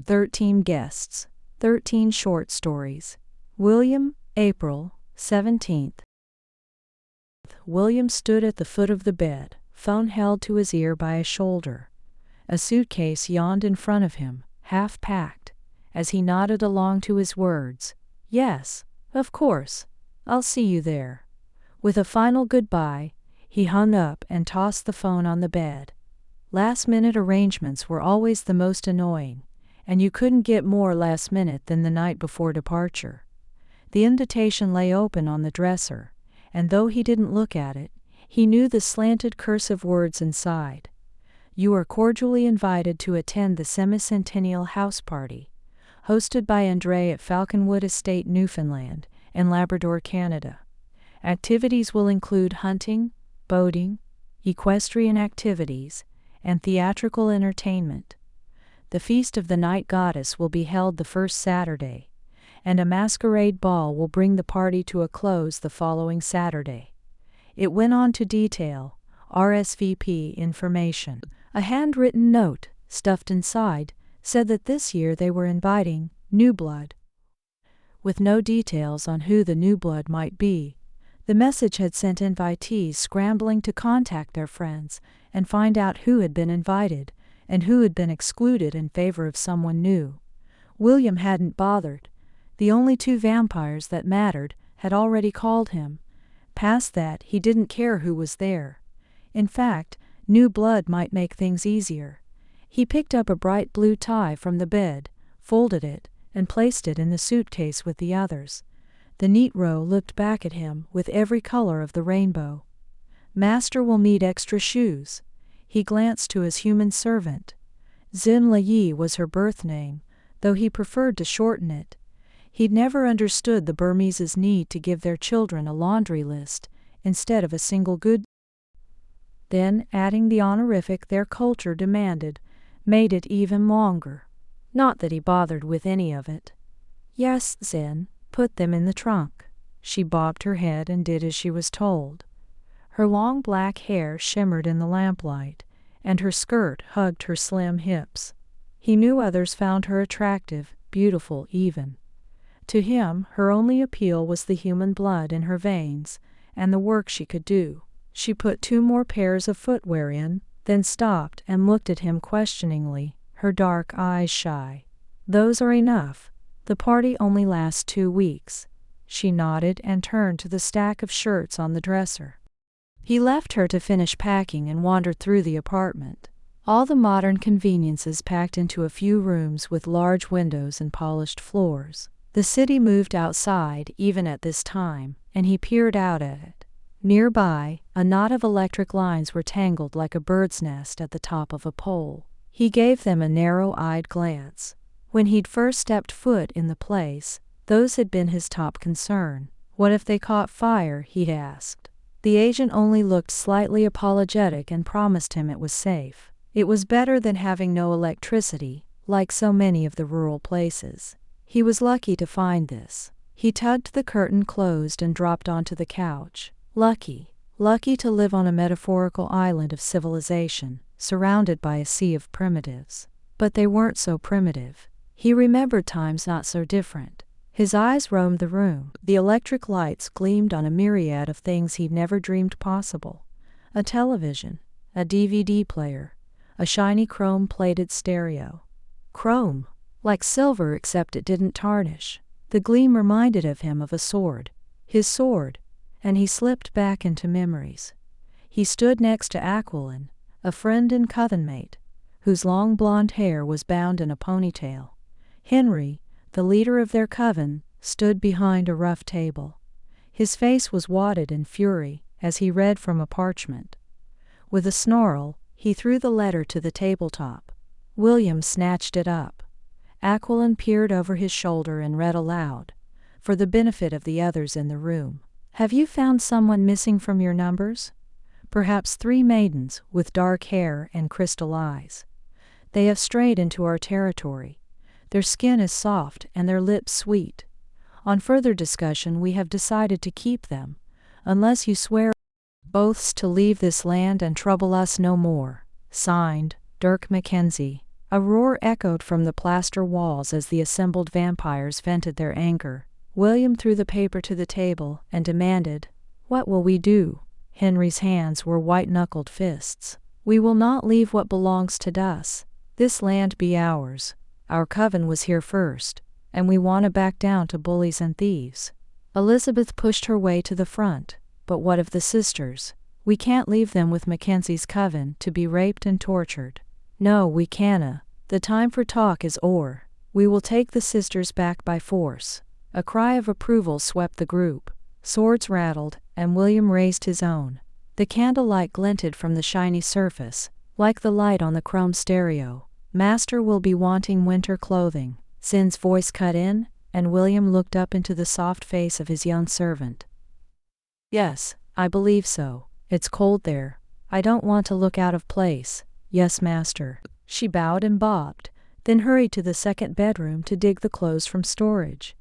13 guests, 13 short stories. William, April 17th. William stood at the foot of the bed, phone held to his ear by a shoulder. A suitcase yawned in front of him, half packed, as he nodded along to his words. Yes, of course, I'll see you there. With a final goodbye, he hung up and tossed the phone on the bed. Last-minute arrangements were always the most annoying, and you couldn't get more last-minute than the night before departure. The invitation lay open on the dresser, and though he didn't look at it, he knew the slanted cursive words inside. You are cordially invited to attend the semi-centennial house party, hosted by Andrei at Falconwood Estate, Newfoundland, and Labrador, Canada. Activities will include hunting, boating, equestrian activities, and theatrical entertainment. The Feast of the Night Goddess will be held the first Saturday, and a masquerade ball will bring the party to a close the following Saturday. It went on to detail RSVP information. A handwritten note, stuffed inside, said that this year they were inviting new blood. With no details on who the new blood might be, the message had sent invitees scrambling to contact their friends and find out who had been invited and who had been excluded in favor of someone new. William hadn't bothered. The only 2 vampires that mattered had already called him. Past that, he didn't care who was there. In fact, new blood might make things easier. He picked up a bright blue tie from the bed, folded it, and placed it in the suitcase with the others. The neat row looked back at him with every color of the rainbow. Master will need extra shoes. He glanced to his human servant. Zin Lykke was her birth name, though he preferred to shorten it. He'd never understood the Burmese's need to give their children a laundry list instead of a single good. Then, adding the honorific their culture demanded, made it even longer. Not that he bothered with any of it. Yes, Zin, put them in the trunk. She bobbed her head and did as she was told. Her long black hair shimmered in the lamplight, and her skirt hugged her slim hips. He knew others found her attractive, beautiful even. To him, her only appeal was the human blood in her veins and the work she could do. She put 2 more pairs of footwear in, then stopped and looked at him questioningly, her dark eyes shy. Those are enough. The party only lasts 2 weeks. She nodded and turned to the stack of shirts on the dresser. He left her to finish packing and wandered through the apartment. All the modern conveniences packed into a few rooms with large windows and polished floors. The city moved outside even at this time, and he peered out at it. Nearby, a knot of electric lines were tangled like a bird's nest at the top of a pole. He gave them a narrow-eyed glance. When he'd first stepped foot in the place, those had been his top concern. What if they caught fire, he'd asked. The agent only looked slightly apologetic and promised him it was safe. It was better than having no electricity, like so many of the rural places. He was lucky to find this. He tugged the curtain closed and dropped onto the couch. Lucky to live on a metaphorical island of civilization, surrounded by a sea of primitives. But they weren't so primitive. He remembered times not so different. His eyes roamed the room. The electric lights gleamed on a myriad of things he'd never dreamed possible. A television, a DVD player, a shiny chrome-plated stereo. Chrome, like silver except it didn't tarnish. The gleam reminded him of a sword. His sword, and he slipped back into memories. He stood next to Aquilin, a friend and coven-mate, whose long blonde hair was bound in a ponytail. Henry, the leader of their coven, stood behind a rough table. His face was wadded in fury as he read from a parchment. With a snarl, he threw the letter to the tabletop. William snatched it up. Aquilin peered over his shoulder and read aloud, for the benefit of the others in the room. Have you found someone missing from your numbers? Perhaps 3 maidens with dark hair and crystal eyes. They have strayed into our territory. Their skin is soft and their lips sweet. On further discussion, we have decided to keep them, unless you swear oaths to leave this land and trouble us no more. Signed, Dirk Mackenzie, A roar echoed from the plaster walls as the assembled vampires vented their anger. William threw the paper to the table and demanded, "What will we do?" Henry's hands were white-knuckled fists. "We will not leave what belongs to us. This land be ours. Our coven was here first, and we want to back down to bullies and thieves." Elizabeth pushed her way to the front. "But what of the sisters? We can't leave them with Mackenzie's coven to be raped and tortured." "No, we canna. The time for talk is o'er. We will take the sisters back by force." A cry of approval swept the group. Swords rattled, and William raised his own. The candlelight glinted from the shiny surface, like the light on the chrome stereo. "Master will be wanting winter clothing," Sin's voice cut in, and William looked up into the soft face of his young servant. "Yes, I believe so. It's cold there. I don't want to look out of place." "Yes, master." She bowed and bobbed, then hurried to the second bedroom to dig the clothes from storage.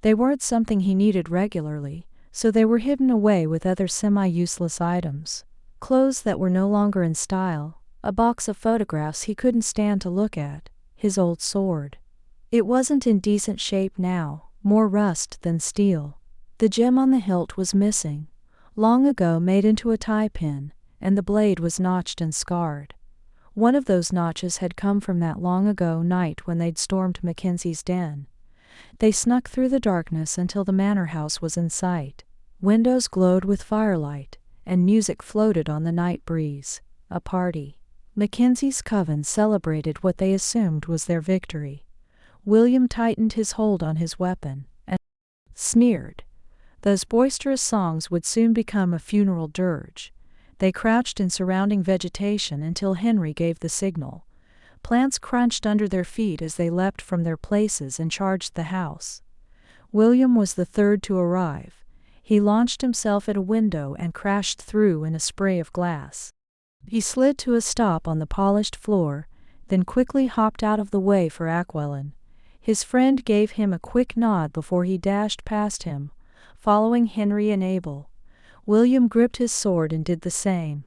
They weren't something he needed regularly, so they were hidden away with other semi-useless items. Clothes that were no longer in style, a box of photographs he couldn't stand to look at, his old sword. It wasn't in decent shape now, more rust than steel. The gem on the hilt was missing, long ago made into a tie pin, and the blade was notched and scarred. One of those notches had come from that long ago night when they'd stormed Mackenzie's den. They snuck through the darkness until the manor house was in sight. Windows glowed with firelight, and music floated on the night breeze. A party. Mackenzie's coven celebrated what they assumed was their victory. William tightened his hold on his weapon, and smeared. Those boisterous songs would soon become a funeral dirge. They crouched in surrounding vegetation until Henry gave the signal. Plants crunched under their feet as they leapt from their places and charged the house. William was the third to arrive. He launched himself at a window and crashed through in a spray of glass. He slid to a stop on the polished floor, then quickly hopped out of the way for Aquilin. His friend gave him a quick nod before he dashed past him, following Henry and Abel. William gripped his sword and did the same.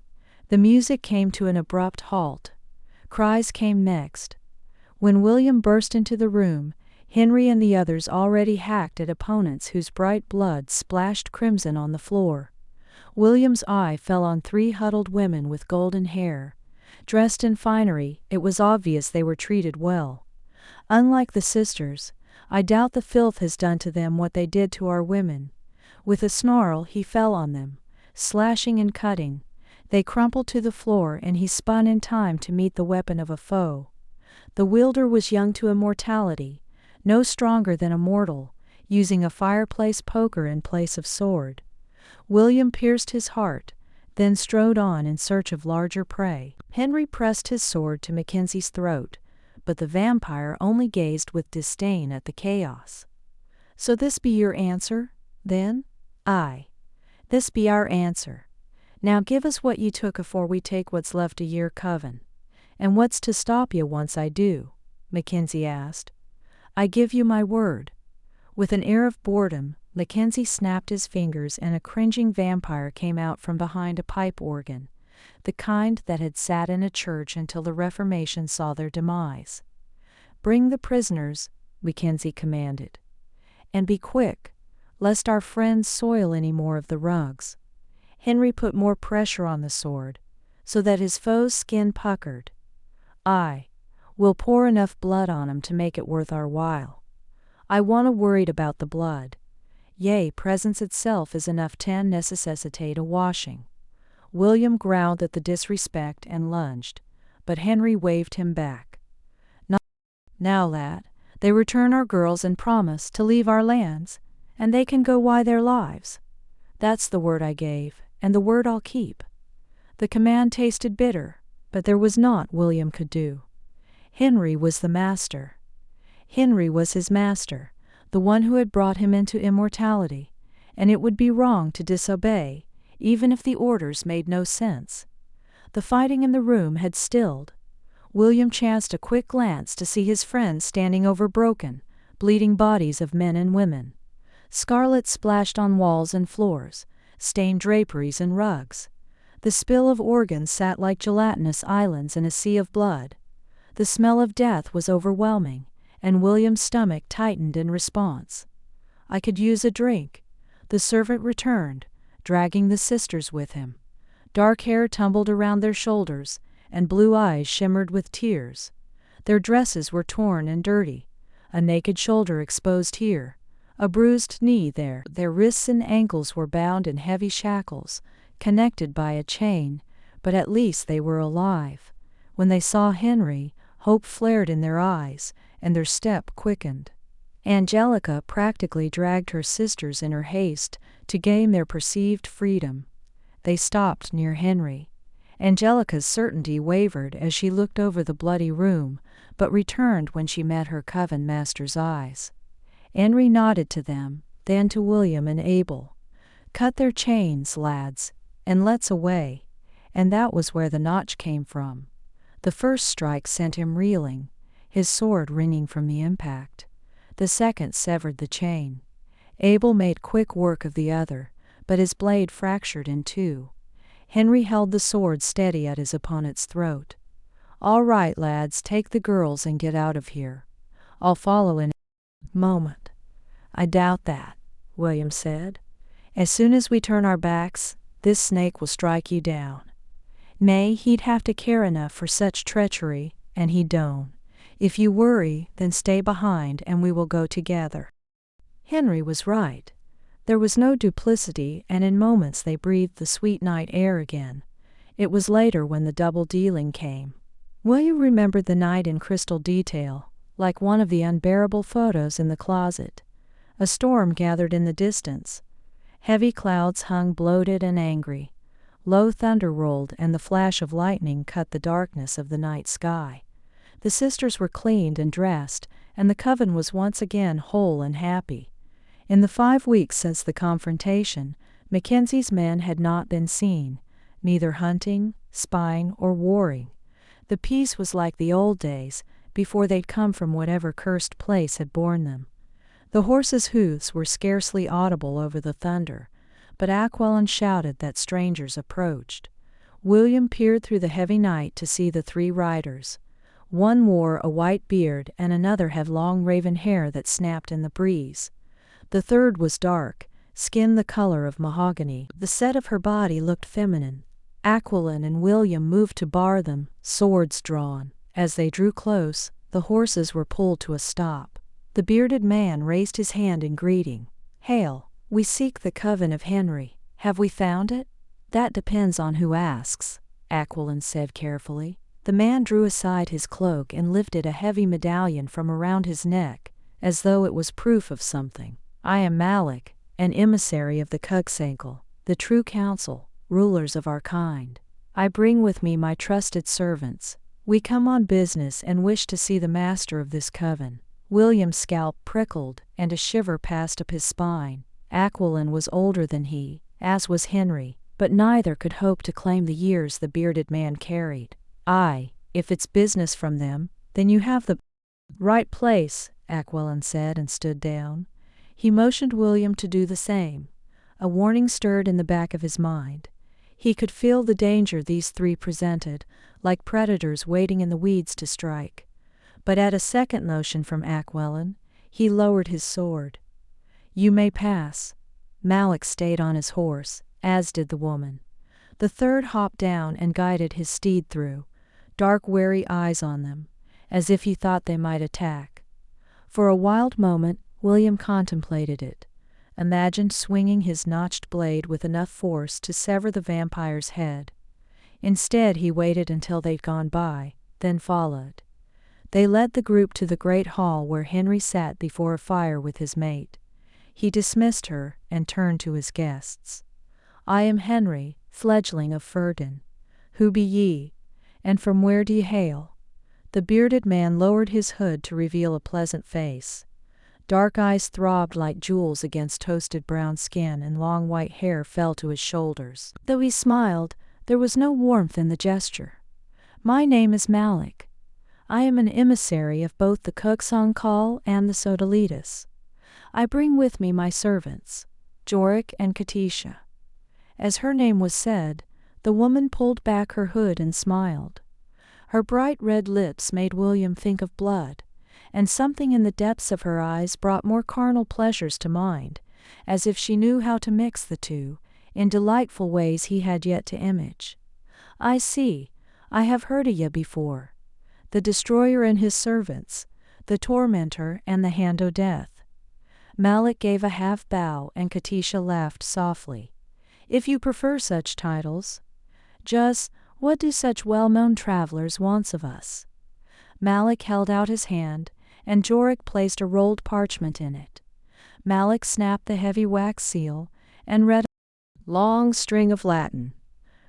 The music came to an abrupt halt. Cries came next. When William burst into the room, Henry and the others already hacked at opponents whose bright blood splashed crimson on the floor. William's eye fell on 3 huddled women with golden hair. Dressed in finery, it was obvious they were treated well. "Unlike the sisters, I doubt the filth has done to them what they did to our women." With a snarl he fell on them, slashing and cutting. They crumpled to the floor and he spun in time to meet the weapon of a foe. The wielder was young to immortality, no stronger than a mortal, using a fireplace poker in place of sword. William pierced his heart, then strode on in search of larger prey. Henry pressed his sword to Mackenzie's throat, but the vampire only gazed with disdain at the chaos. "So this be your answer, then?" "Aye. This be our answer. Now give us what ye took afore we take what's left o' yer coven." "And what's to stop ye once I do?" Mackenzie asked. "I give you my word." With an air of boredom, Mackenzie snapped his fingers and a cringing vampire came out from behind a pipe organ, the kind that had sat in a church until the Reformation saw their demise. "Bring the prisoners," Mackenzie commanded. "And be quick, lest our friends soil any more of the rugs." Henry put more pressure on the sword, so that his foe's skin puckered. "Aye, we'll pour enough blood on 'em to make it worth our while. I wanna worried about the blood. Yea, presence itself is enough to necessitate a washing." William growled at the disrespect and lunged, but Henry waved him back. "Now, lad, they return our girls and promise to leave our lands, and they can go why their lives. That's the word I gave, and the word I'll keep." The command tasted bitter, but there was naught William could do. Henry was the master. Henry was his master, the one who had brought him into immortality, and it would be wrong to disobey, even if the orders made no sense. The fighting in the room had stilled. William chanced a quick glance to see his friends standing over broken, bleeding bodies of men and women. Scarlet splashed on walls and floors, stained draperies and rugs. The spill of organs sat like gelatinous islands in a sea of blood. The smell of death was overwhelming, and William's stomach tightened in response. "I could use a drink." The servant returned, dragging the sisters with him. Dark hair tumbled around their shoulders, and blue eyes shimmered with tears. Their dresses were torn and dirty, a naked shoulder exposed here, a bruised knee there. Their wrists and ankles were bound in heavy shackles, connected by a chain, but at least they were alive. When they saw Henry, hope flared in their eyes, and their step quickened. Angelica practically dragged her sisters in her haste to gain their perceived freedom. They stopped near Henry. Angelica's certainty wavered as she looked over the bloody room, but returned when she met her coven master's eyes. Henry nodded to them, then to William and Abel. "Cut their chains, lads, and let's away." And that was where the notch came from. The first strike sent him reeling, his sword ringing from the impact. The second severed the chain. Abel made quick work of the other, but his blade fractured in two. Henry held the sword steady at his opponent's throat. "All right, lads, take the girls and get out of here. I'll follow in a moment." "I doubt that," William said. "As soon as we turn our backs, this snake will strike you down." Nay, he'd have to care enough for such treachery, and he don't. "If you worry, then stay behind and we will go together." Henry was right. There was no duplicity, and in moments they breathed the sweet night air again. It was later when the double dealing came. William remembered the night in crystal detail, like one of the unbearable photos in the closet. A storm gathered in the distance. Heavy clouds hung bloated and angry. Low thunder rolled, and the flash of lightning cut the darkness of the night sky. The sisters were cleaned and dressed, and the coven was once again whole and happy. In the 5 weeks since the confrontation, Mackenzie's men had not been seen, neither hunting, spying, or warring. The peace was like the old days, before they'd come from whatever cursed place had borne them. The horses' hoofs were scarcely audible over the thunder, but Aquilon shouted that strangers approached. William peered through the heavy night to see the 3 riders. One wore a white beard, and another had long raven hair that snapped in the breeze. The third was dark, skin the color of mahogany. The set of her body looked feminine. Aquilon and William moved to bar them, swords drawn. As they drew close, the horses were pulled to a stop. The bearded man raised his hand in greeting. "Hail, we seek the coven of Henry. Have we found it?" "That depends on who asks," Aquilon said carefully. The man drew aside his cloak and lifted a heavy medallion from around his neck, as though it was proof of something. "I am Malik, an emissary of the Cugsancle, the true council, rulers of our kind. I bring with me my trusted servants. We come on business and wish to see the master of this coven." William's scalp prickled, and a shiver passed up his spine. Aquilon was older than he, as was Henry, but neither could hope to claim the years the bearded man carried. "Aye, if it's business from them, then you have the right place," Aquilon said, and stood down. He motioned William to do the same. A warning stirred in the back of his mind. He could feel the danger these 3 presented, like predators waiting in the weeds to strike. But at a second motion from Aquilon, he lowered his sword. "You may pass." Malik stayed on his horse, as did the woman. The third hopped down and guided his steed through, dark wary eyes on them, as if he thought they might attack. For a wild moment, William contemplated it, imagined swinging his notched blade with enough force to sever the vampire's head. Instead, he waited until they'd gone by, then followed. They led the group to the great hall where Henry sat before a fire with his mate. He dismissed her and turned to his guests. "I am Henry, fledgling of Ferdin. Who be ye, and from where do ye hail?" The bearded man lowered his hood to reveal a pleasant face. Dark eyes throbbed like jewels against toasted brown skin, and long white hair fell to his shoulders. Though he smiled, there was no warmth in the gesture. "My name is Malik. I am an emissary of both the Cugsancle and the Sodalitas. I bring with me my servants, Jorik and Katisha." As her name was said, the woman pulled back her hood and smiled. Her bright red lips made William think of blood, and something in the depths of her eyes brought more carnal pleasures to mind, as if she knew how to mix the two, in delightful ways he had yet to image. "I see, I have heard of ye before. The Destroyer and his servants, the Tormentor and the Hand o' Death." Malik gave a half-bow and Katisha laughed softly. "If you prefer such titles. Just what do such well-known travelers want of us?" Malik held out his hand, and Jorik placed a rolled parchment in it. Malik snapped the heavy wax seal, and read a long string of Latin.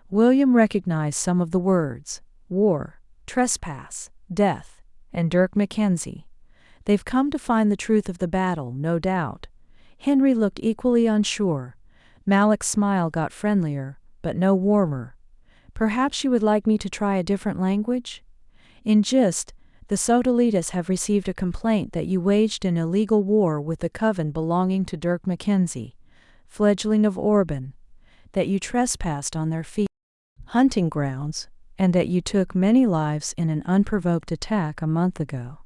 William recognized some of the words: war, trespass, death, and Dirk Mackenzie. They've come to find the truth of the battle, no doubt. Henry looked equally unsure. Malik's smile got friendlier, but no warmer. "Perhaps you would like me to try a different language? In gist, the Sodalitas have received a complaint that you waged an illegal war with the coven belonging to Dirk Mackenzie, fledgling of Orban, that you trespassed on their hunting grounds, and that you took many lives in an unprovoked attack a month ago.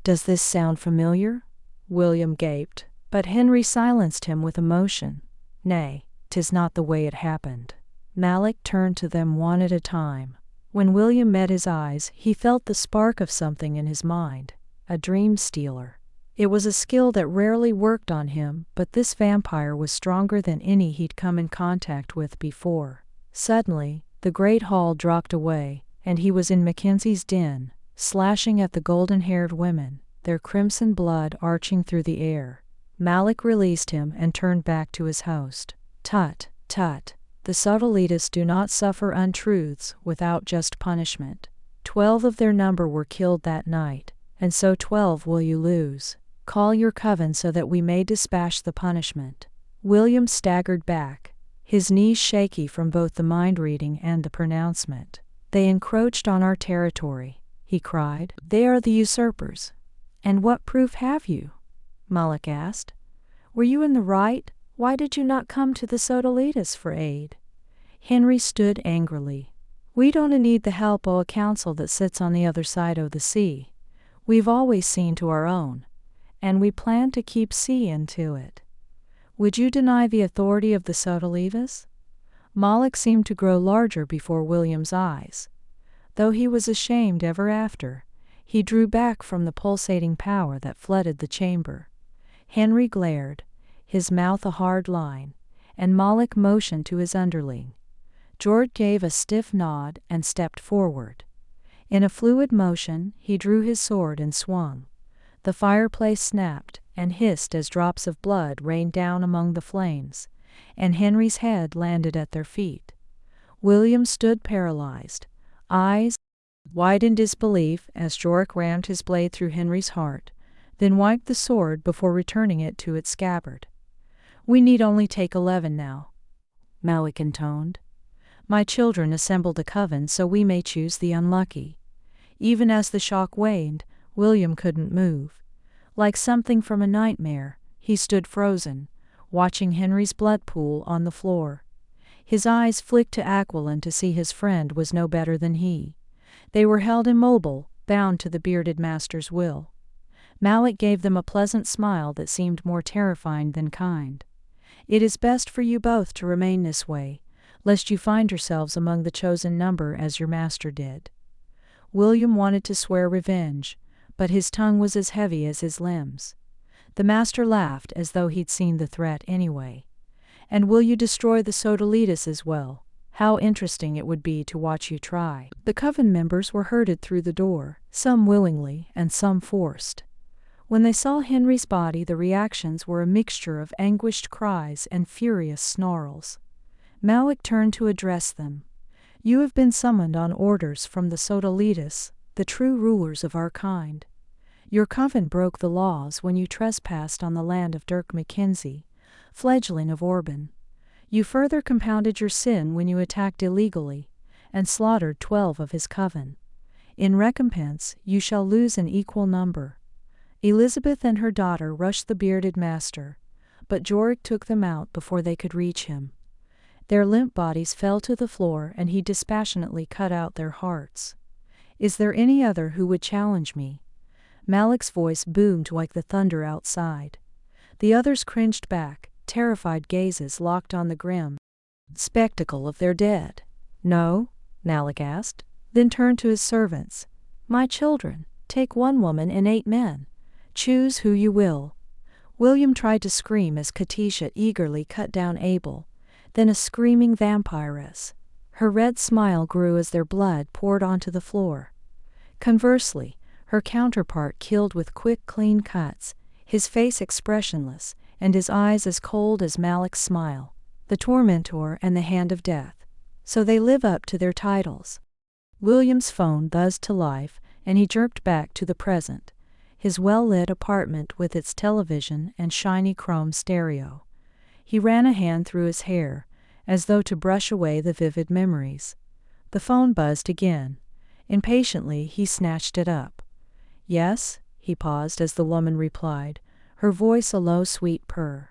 Does this sound familiar?" William gaped, but Henry silenced him with emotion. "Nay, 'tis not the way it happened." Malik turned to them one at a time. When William met his eyes, he felt the spark of something in his mind, a dream stealer. It was a skill that rarely worked on him, but this vampire was stronger than any he'd come in contact with before. Suddenly, the great hall dropped away, and he was in Mackenzie's den, slashing at the golden-haired women, their crimson blood arching through the air. Malik released him and turned back to his host. "Tut, tut. The Sodalitas do not suffer untruths without just punishment. 12 of their number were killed that night, and so 12 will you lose. Call your coven so that we may dispatch the punishment." William staggered back, his knees shaky from both the mind-reading and the pronouncement. "They encroached on our territory," he cried. "They are the usurpers." "And what proof have you?" Malik asked. "Were you in the right? Why did you not come to the Sodalitas for aid?" Henry stood angrily. "We don't need the help o' a council that sits on the other side o' the sea. We've always seen to our own, and we plan to keep seeing to it. Would you deny the authority of the Sodalitas?" Malik seemed to grow larger before William's eyes. Though he was ashamed ever after, he drew back from the pulsating power that flooded the chamber. Henry glared, his mouth a hard line, and Malik motioned to his underling. George gave a stiff nod and stepped forward. In a fluid motion, he drew his sword and swung. The fireplace snapped and hissed as drops of blood rained down among the flames, and Henry's head landed at their feet. William stood paralyzed, eyes wide in disbelief as Jorik rammed his blade through Henry's heart, then wiped the sword before returning it to its scabbard. "We need only take 11 now," Malik intoned. "My children assembled a coven so we may choose the unlucky." Even as the shock waned, William couldn't move. Like something from a nightmare, he stood frozen, watching Henry's blood pool on the floor. His eyes flicked to Aquilin to see his friend was no better than he. They were held immobile, bound to the bearded master's will. Malik gave them a pleasant smile that seemed more terrifying than kind. "It is best for you both to remain this way, lest you find yourselves among the chosen number as your master did." William wanted to swear revenge, but his tongue was as heavy as his limbs. The master laughed as though he'd seen the threat anyway. "And will you destroy the Sodalitas as well? How interesting it would be to watch you try." The coven members were herded through the door, some willingly and some forced. When they saw Henry's body, the reactions were a mixture of anguished cries and furious snarls. Malik turned to address them. "You have been summoned on orders from the Sodalitas, the true rulers of our kind. Your coven broke the laws when you trespassed on the land of Dirk Mackenzie, fledgling of Orban. You further compounded your sin when you attacked illegally and slaughtered 12 of his coven. In recompense, you shall lose an equal number." Elizabeth and her daughter rushed the bearded master, but Jorik took them out before they could reach him. Their limp bodies fell to the floor and he dispassionately cut out their hearts. Is there any other who would challenge me? Malik's voice boomed like the thunder outside. The others cringed back, terrified gazes locked on the grim spectacle of their dead. No? Malik asked, then turned to his servants. My children, take 1 woman and 8 men. Choose who you will. William tried to scream as Katisha eagerly cut down Abel, then a screaming vampiress. Her red smile grew as their blood poured onto the floor. Conversely, her counterpart killed with quick, clean cuts, his face expressionless, and his eyes as cold as Malik's smile, the tormentor and the hand of death. So they live up to their titles. William's phone buzzed to life, and he jerked back to the present, his well-lit apartment with its television and shiny chrome stereo. He ran a hand through his hair, as though to brush away the vivid memories. The phone buzzed again. Impatiently, he snatched it up. Yes, he paused as the woman replied, her voice a low, sweet purr.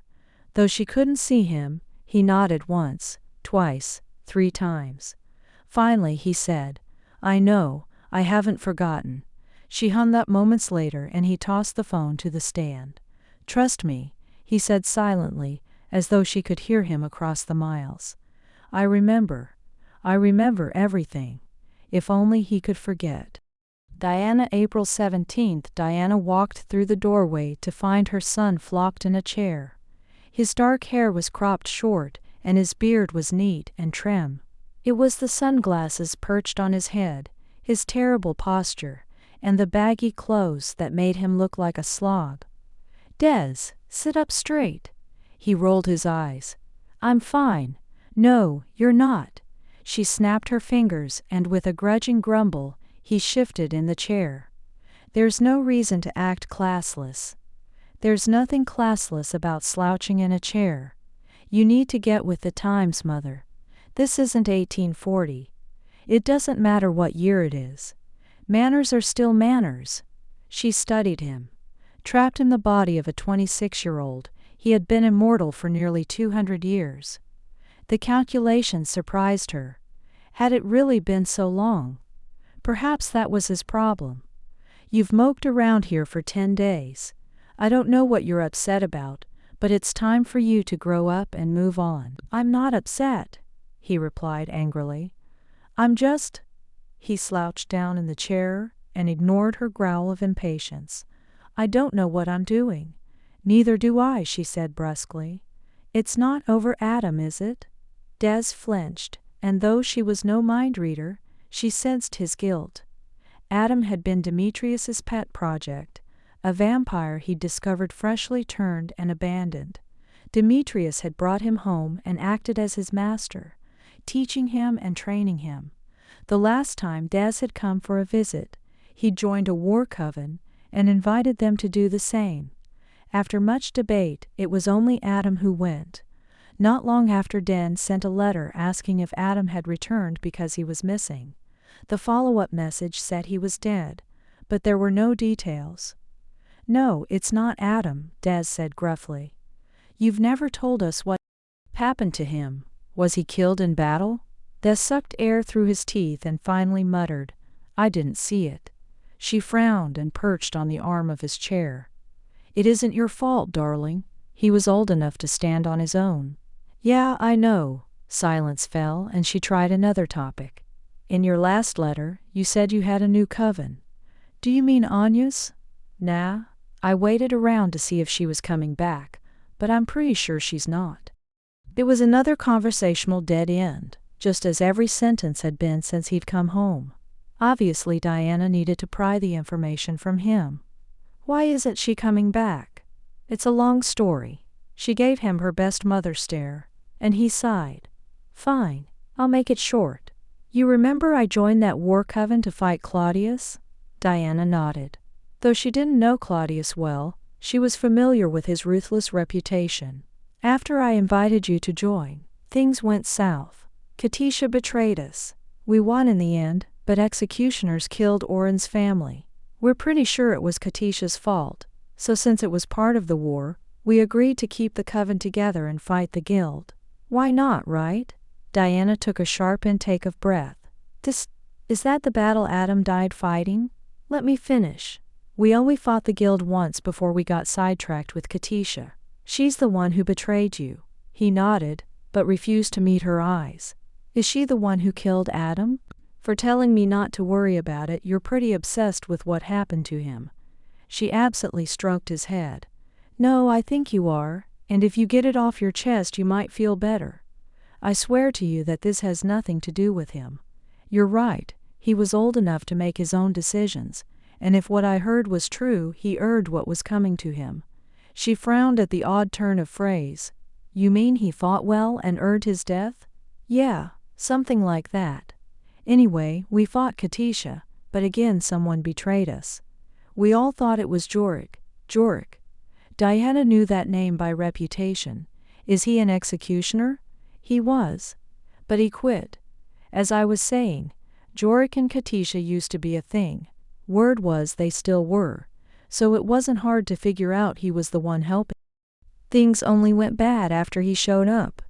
Though she couldn't see him, he nodded once, twice, 3 times. Finally, he said, I know, I haven't forgotten. She hung up moments later and he tossed the phone to the stand. Trust me, he said silently, as though she could hear him across the miles. I remember everything. If only he could forget. Diana, April 17th. Diana walked through the doorway to find her son flopped in a chair. His dark hair was cropped short, and his beard was neat and trim. It was the sunglasses perched on his head, his terrible posture, and the baggy clothes that made him look like a slog. Des, sit up straight. He rolled his eyes. I'm fine. No, you're not. She snapped her fingers, and with a grudging grumble, he shifted in the chair. There's no reason to act classless. There's nothing classless about slouching in a chair. You need to get with the times, Mother. This isn't 1840. It doesn't matter what year it is. Manners are still manners. She studied him. Trapped in the body of a 26-year-old, he had been immortal for nearly 200 years. The calculation surprised her. Had it really been so long? Perhaps that was his problem. You've moped around here for 10 days. I don't know what you're upset about, but it's time for you to grow up and move on. I'm not upset, he replied angrily. I'm just... He slouched down in the chair and ignored her growl of impatience. I don't know what I'm doing. Neither do I, she said brusquely. It's not over Adam, is it? Des flinched, and though she was no mind reader, she sensed his guilt. Adam had been Demetrius's pet project, a vampire he'd discovered freshly turned and abandoned. Demetrius had brought him home and acted as his master, teaching him and training him. The last time Des had come for a visit, he'd joined a war coven and invited them to do the same. After much debate, it was only Adam who went. Not long after, Den sent a letter asking if Adam had returned because he was missing. The follow-up message said he was dead, but there were no details. No, it's not Adam, Des said gruffly. You've never told us what happened to him. Was he killed in battle? Des sucked air through his teeth and finally muttered, I didn't see it. She frowned and perched on the arm of his chair. It isn't your fault, darling. He was old enough to stand on his own. Yeah, I know. Silence fell, and she tried another topic. In your last letter, you said you had a new coven. Do you mean Anya's? Nah, I waited around to see if she was coming back, but I'm pretty sure she's not. It was another conversational dead end, just as every sentence had been since he'd come home. Obviously, Diana needed to pry the information from him. Why isn't she coming back? It's a long story. She gave him her best mother stare, and he sighed. Fine, I'll make it short. You remember I joined that war coven to fight Claudius? Diana nodded. Though she didn't know Claudius well, she was familiar with his ruthless reputation. After I invited you to join, things went south. Katisha betrayed us. We won in the end, but executioners killed Oren's family. We're pretty sure it was Katisha's fault, so since it was part of the war, we agreed to keep the coven together and fight the guild. Why not, right? Diana took a sharp intake of breath. Is that the battle Adam died fighting? Let me finish. We only fought the guild once before we got sidetracked with Katisha. She's the one who betrayed you. He nodded, but refused to meet her eyes. Is she the one who killed Adam? For telling me not to worry about it, you're pretty obsessed with what happened to him. She absently stroked his head. No, I think you are, and if you get it off your chest you might feel better. I swear to you that this has nothing to do with him. You're right, he was old enough to make his own decisions, and if what I heard was true, he earned what was coming to him. She frowned at the odd turn of phrase. You mean he fought well and earned his death? Yeah, something like that. Anyway, we fought Katisha, but again someone betrayed us. We all thought it was Jorik. Jorik. Diana knew that name by reputation. Is he an executioner? He was. But he quit. As I was saying, Jorik and Katisha used to be a thing. Word was they still were, so it wasn't hard to figure out he was the one helping. Things only went bad after he showed up,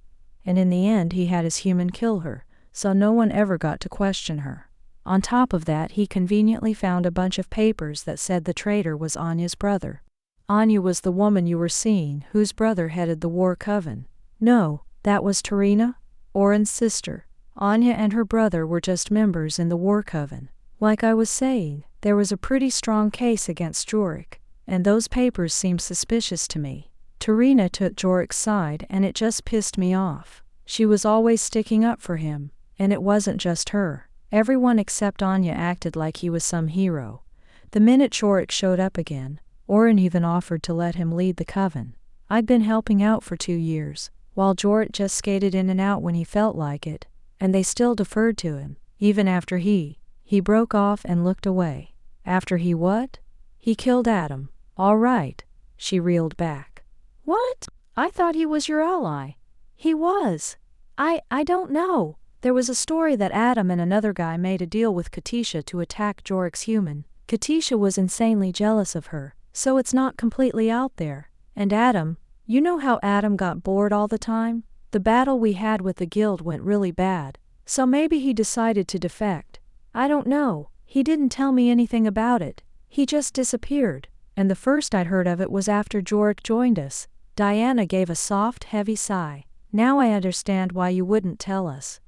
and in the end he had his human kill her, so no one ever got to question her. On top of that, he conveniently found a bunch of papers that said the traitor was Anya's brother. Anya was the woman you were seeing, whose brother headed the war coven. No, that was Tarina, Oren's sister. Anya and her brother were just members in the war coven. Like I was saying, there was a pretty strong case against Jorik, and those papers seemed suspicious to me. Tarina took Jorik's side and it just pissed me off. She was always sticking up for him, and it wasn't just her. Everyone except Anya acted like he was some hero. The minute Jorik showed up again, Oren even offered to let him lead the coven. I'd been helping out for 2 years, while Jorik just skated in and out when he felt like it, and they still deferred to him, even after he broke off and looked away. After he what? He killed Adam. All right, she reeled back. What? I thought he was your ally. He was. I don't know. There was a story that Adam and another guy made a deal with Katisha to attack Jorik's human. Katisha was insanely jealous of her, so it's not completely out there. And Adam, you know how Adam got bored all the time? The battle we had with the guild went really bad, so maybe he decided to defect. I don't know. He didn't tell me anything about it. He just disappeared, and the first I'd heard of it was after Jorik joined us. Diana gave a soft, heavy sigh. Now I understand why you wouldn't tell us.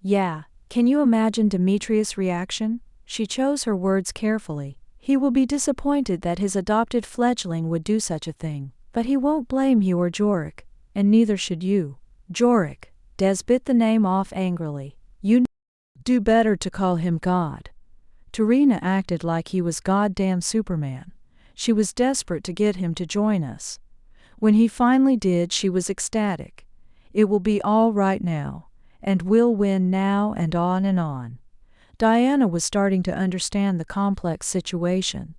Yeah, can you imagine Demetrius' reaction? She chose her words carefully. He will be disappointed that his adopted fledgling would do such a thing, but he won't blame you or Jorik, and neither should you. Jorik. Des bit the name off angrily. You do better to call him God. Tarina acted like he was goddamn Superman. She was desperate to get him to join us. When he finally did, she was ecstatic. It will be all right now, and we'll win now, and on and on. Diana was starting to understand the complex situation.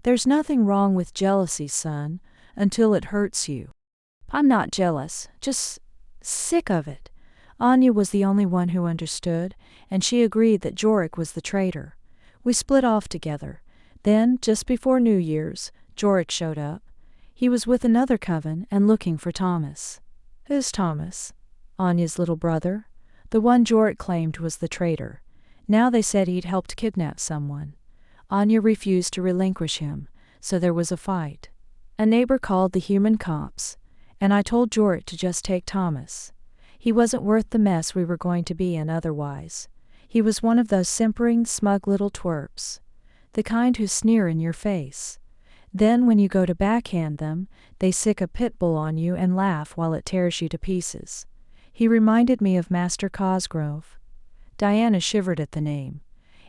There's nothing wrong with jealousy, son, until it hurts you. I'm not jealous, just sick of it. Anya was the only one who understood, and she agreed that Jorik was the traitor. We split off together. Then, just before New Year's, Jorik showed up. He was with another coven and looking for Thomas. Who's Thomas? Anya's little brother. The one Jorik claimed was the traitor. Now they said he'd helped kidnap someone. Anya refused to relinquish him, so there was a fight. A neighbor called the human cops, and I told Jorik to just take Thomas. He wasn't worth the mess we were going to be in otherwise. He was one of those simpering, smug little twerps. The kind who sneer in your face. Then when you go to backhand them, they sick a pit bull on you and laugh while it tears you to pieces. He reminded me of Master Cosgrove. Diana shivered at the name.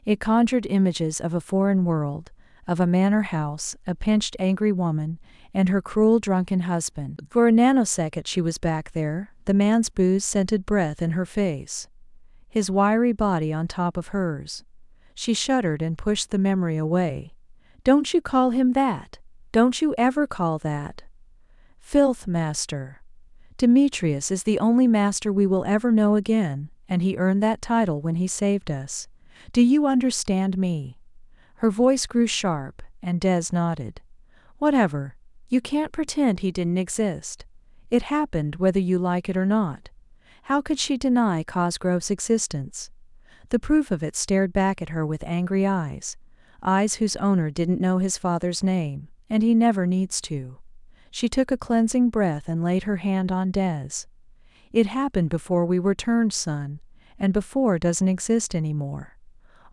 It conjured images of a foreign world, of a manor house, a pinched, angry woman, and her cruel, drunken husband. For a nanosecond she was back there, the man's booze-scented breath in her face, his wiry body on top of hers. She shuddered and pushed the memory away. Don't you call him that? Don't you ever call that? Filth master. Demetrius is the only master we will ever know again, and he earned that title when he saved us. Do you understand me? Her voice grew sharp, and Des nodded. Whatever. You can't pretend he didn't exist. It happened whether you like it or not. How could she deny Cosgrove's existence? The proof of it stared back at her with angry eyes whose owner didn't know his father's name, and he never needs to. She took a cleansing breath and laid her hand on Des. It happened before we were turned, son, and before doesn't exist anymore.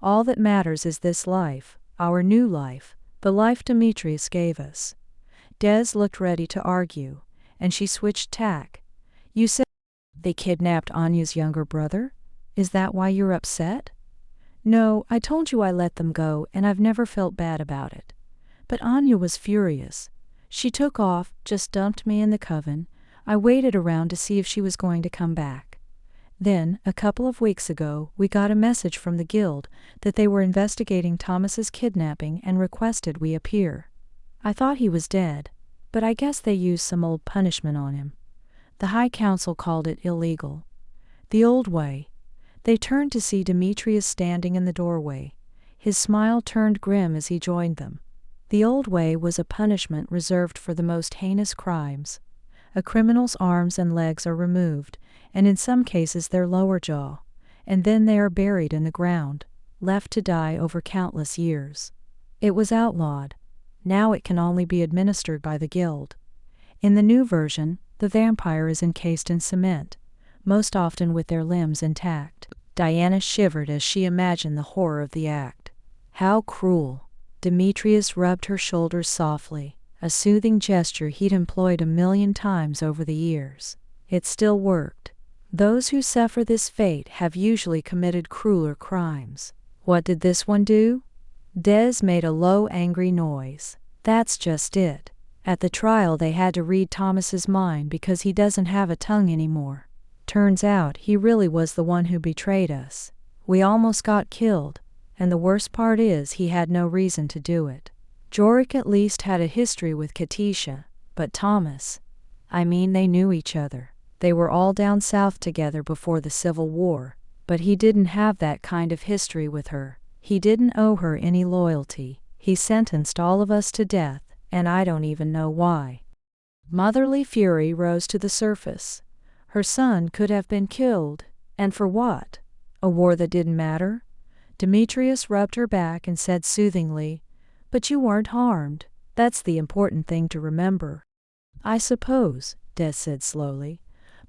All that matters is this life, our new life, the life Demetrius gave us. Des looked ready to argue, and she switched tack. You said they kidnapped Anya's younger brother? Is that why you're upset? No, I told you I let them go, and I've never felt bad about it. But Anya was furious. She took off, just dumped me in the coven. I waited around to see if she was going to come back. Then, a couple of weeks ago, we got a message from the guild that they were investigating Thomas's kidnapping and requested we appear. I thought he was dead, but I guess they used some old punishment on him. The High Council called it illegal. The old way. They turned to see Demetrius standing in the doorway. His smile turned grim as he joined them. The old way was a punishment reserved for the most heinous crimes. A criminal's arms and legs are removed, and in some cases their lower jaw, and then they are buried in the ground, left to die over countless years. It was outlawed. Now it can only be administered by the guild. In the new version, the vampire is encased in cement, most often with their limbs intact. Diana shivered as she imagined the horror of the act. How cruel! Demetrius rubbed her shoulders softly, a soothing gesture he'd employed 1,000,000 times over the years. It still worked. Those who suffer this fate have usually committed crueler crimes. What did this one do? Des made a low, angry noise. That's just it. At the trial they had to read Thomas's mind because he doesn't have a tongue anymore. Turns out he really was the one who betrayed us. We almost got killed, and the worst part is he had no reason to do it. Jorik at least had a history with Katisha, but Thomas, they knew each other. They were all down south together before the Civil War, but he didn't have that kind of history with her. He didn't owe her any loyalty. He sentenced all of us to death, and I don't even know why. Motherly fury rose to the surface. Her son could have been killed, and for what? A war that didn't matter? Demetrius rubbed her back and said soothingly, "But you weren't harmed. That's the important thing to remember." "I suppose," Des said slowly,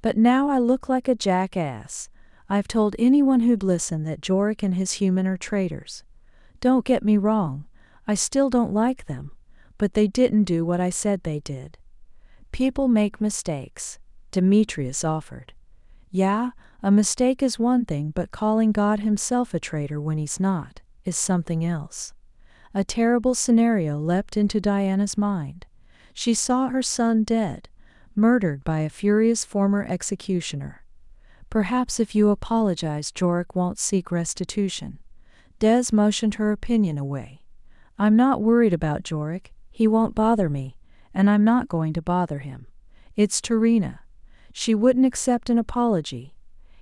"but now I look like a jackass. I've told anyone who'd listen that Jorik and his human are traitors. Don't get me wrong, I still don't like them, but they didn't do what I said they did." "People make mistakes," Demetrius offered. "Yeah, a mistake is one thing, but calling God himself a traitor when he's not is something else." A terrible scenario leapt into Diana's mind. She saw her son dead, murdered by a furious former executioner. "Perhaps if you apologize, Jorik won't seek restitution." Des motioned her opinion away. "I'm not worried about Jorik. He won't bother me, and I'm not going to bother him. It's Terina. She wouldn't accept an apology."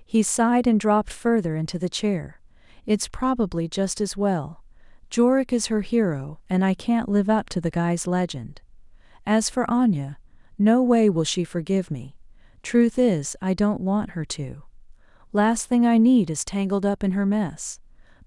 He sighed and dropped further into the chair. "It's probably just as well. Jorik is her hero, and I can't live up to the guy's legend. As for Anya, no way will she forgive me. Truth is, I don't want her to. Last thing I need is tangled up in her mess.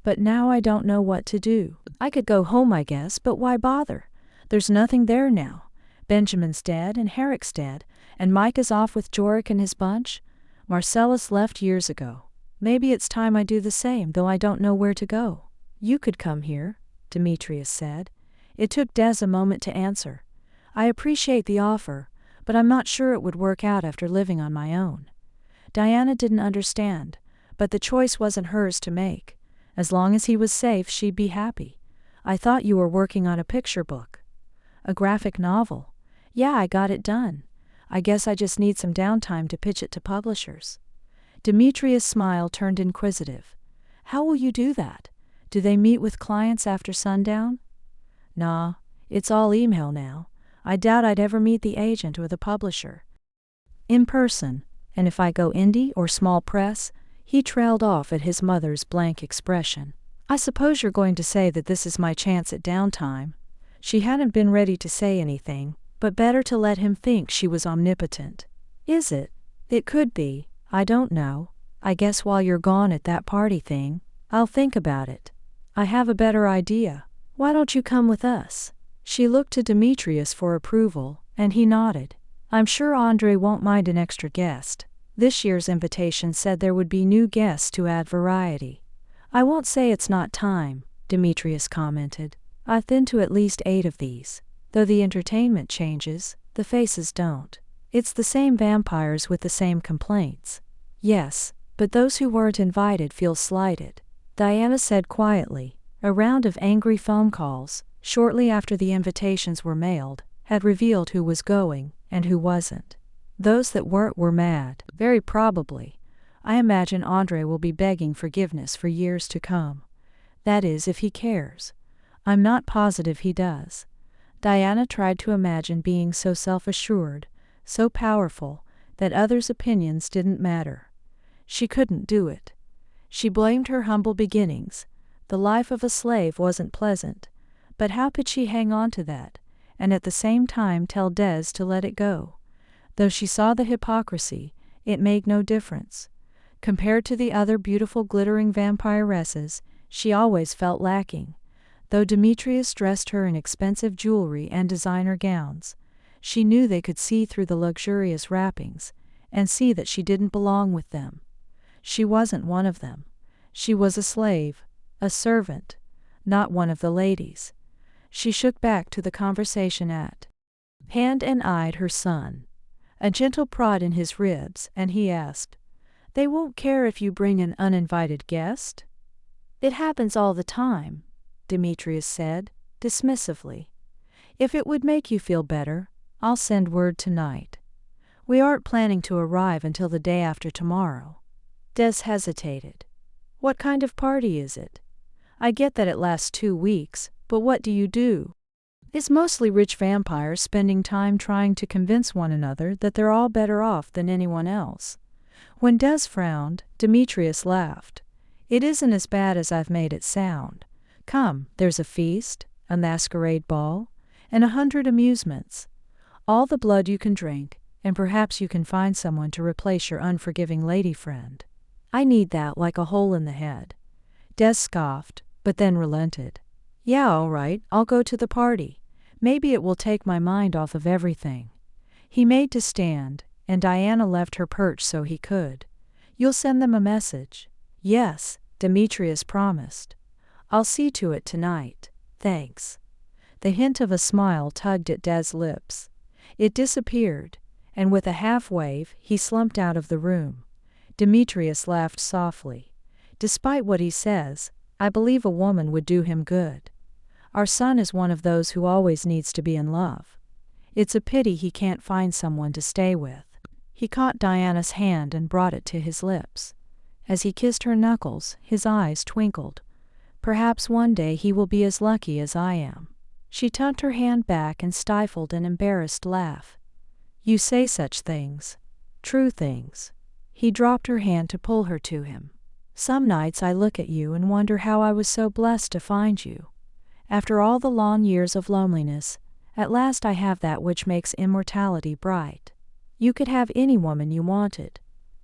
But now I don't know what to do. I could go home, I guess, but why bother? There's nothing there now. Benjamin's dead, and Herrick's dead, and Mike is off with Jorik and his bunch. Marcellus left years ago. Maybe it's time I do the same, though I don't know where to go." "You could come here," Demetrius said. It took Des a moment to answer. "I appreciate the offer, but I'm not sure it would work out after living on my own." Diana didn't understand, but the choice wasn't hers to make. As long as he was safe, she'd be happy. "I thought you were working on a picture book." "A graphic novel. Yeah, I got it done. I guess I just need some downtime to pitch it to publishers." Demetrius' smile turned inquisitive. "How will you do that? Do they meet with clients after sundown?" "Nah, it's all email now. I doubt I'd ever meet the agent or the publisher. In person, and if I go indie or small press," he trailed off at his mother's blank expression. "I suppose you're going to say that this is my chance at downtime." She hadn't been ready to say anything, but better to let him think she was omnipotent. "Is it? It could be. I don't know. I guess while you're gone at that party thing." I'll think about it. I have a better idea. Why don't you come with us? She looked to Demetrius for approval, and he nodded. I'm sure Andrei won't mind an extra guest. This year's invitation said there would be new guests to add variety. I won't say it's not time, Demetrius commented. I've been to at least 8 of these. Though the entertainment changes, the faces don't. It's the same vampires with the same complaints. Yes, but those who weren't invited feel slighted, Diana said quietly. A round of angry phone calls, shortly after the invitations were mailed, had revealed who was going and who wasn't. Those that weren't were mad, very probably. I imagine Andrei will be begging forgiveness for years to come. That is, if he cares. I'm not positive he does. Diana tried to imagine being so self-assured, so powerful, that others' opinions didn't matter. She couldn't do it. She blamed her humble beginnings. The life of a slave wasn't pleasant, but how could she hang on to that, and at the same time tell Des to let it go? Though she saw the hypocrisy, it made no difference. Compared to the other beautiful glittering vampiresses, she always felt lacking. Though Demetrius dressed her in expensive jewelry and designer gowns, she knew they could see through the luxurious wrappings, and see that she didn't belong with them. She wasn't one of them. She was a slave, a servant, not one of the ladies. She shook back to the conversation at hand and eyed her son. A gentle prod in his ribs, and he asked, "They won't care if you bring an uninvited guest?" "It happens all the time," Demetrius said, dismissively. "If it would make you feel better, I'll send word tonight. We aren't planning to arrive until the day after tomorrow." Des hesitated. "What kind of party is it? I get that it lasts 2 weeks, but what do you do?" "It's mostly rich vampires spending time trying to convince one another that they're all better off than anyone else." When Des frowned, Demetrius laughed. "It isn't as bad as I've made it sound. Come, there's a feast, a masquerade ball, and 100 amusements. All the blood you can drink, and perhaps you can find someone to replace your unforgiving lady friend." "I need that like a hole in the head." Des scoffed, but then relented. "Yeah, all right, I'll go to the party. Maybe it will take my mind off of everything." He made to stand, and Diana left her perch so he could. "You'll send them a message?" "Yes," Demetrius promised. "I'll see to it tonight. Thanks." The hint of a smile tugged at Des' lips. It disappeared, and with a half-wave he slumped out of the room. Demetrius laughed softly. "Despite what he says, I believe a woman would do him good. Our son is one of those who always needs to be in love. It's a pity he can't find someone to stay with." He caught Diana's hand and brought it to his lips. As he kissed her knuckles, his eyes twinkled. "Perhaps one day he will be as lucky as I am." She tucked her hand back and stifled an embarrassed laugh. "You say such things. True things." He dropped her hand to pull her to him. "Some nights I look at you and wonder how I was so blessed to find you. After all the long years of loneliness, at last I have that which makes immortality bright. You could have any woman you wanted."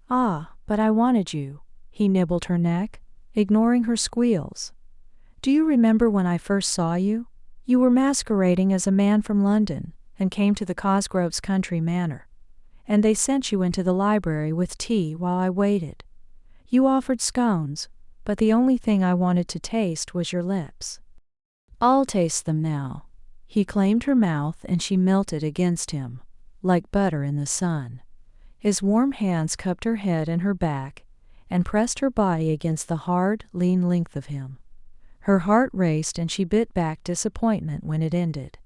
"Ah, but I wanted you." He nibbled her neck, ignoring her squeals. "Do you remember when I first saw you? You were masquerading as a man from London, and came to the Cosgroves country manor. And they sent you into the library with tea while I waited. You offered scones, but the only thing I wanted to taste was your lips." "I'll taste them now." He claimed her mouth, and she melted against him, like butter in the sun. His warm hands cupped her head and her back, and pressed her body against the hard, lean length of him. Her heart raced, and she bit back disappointment when it ended.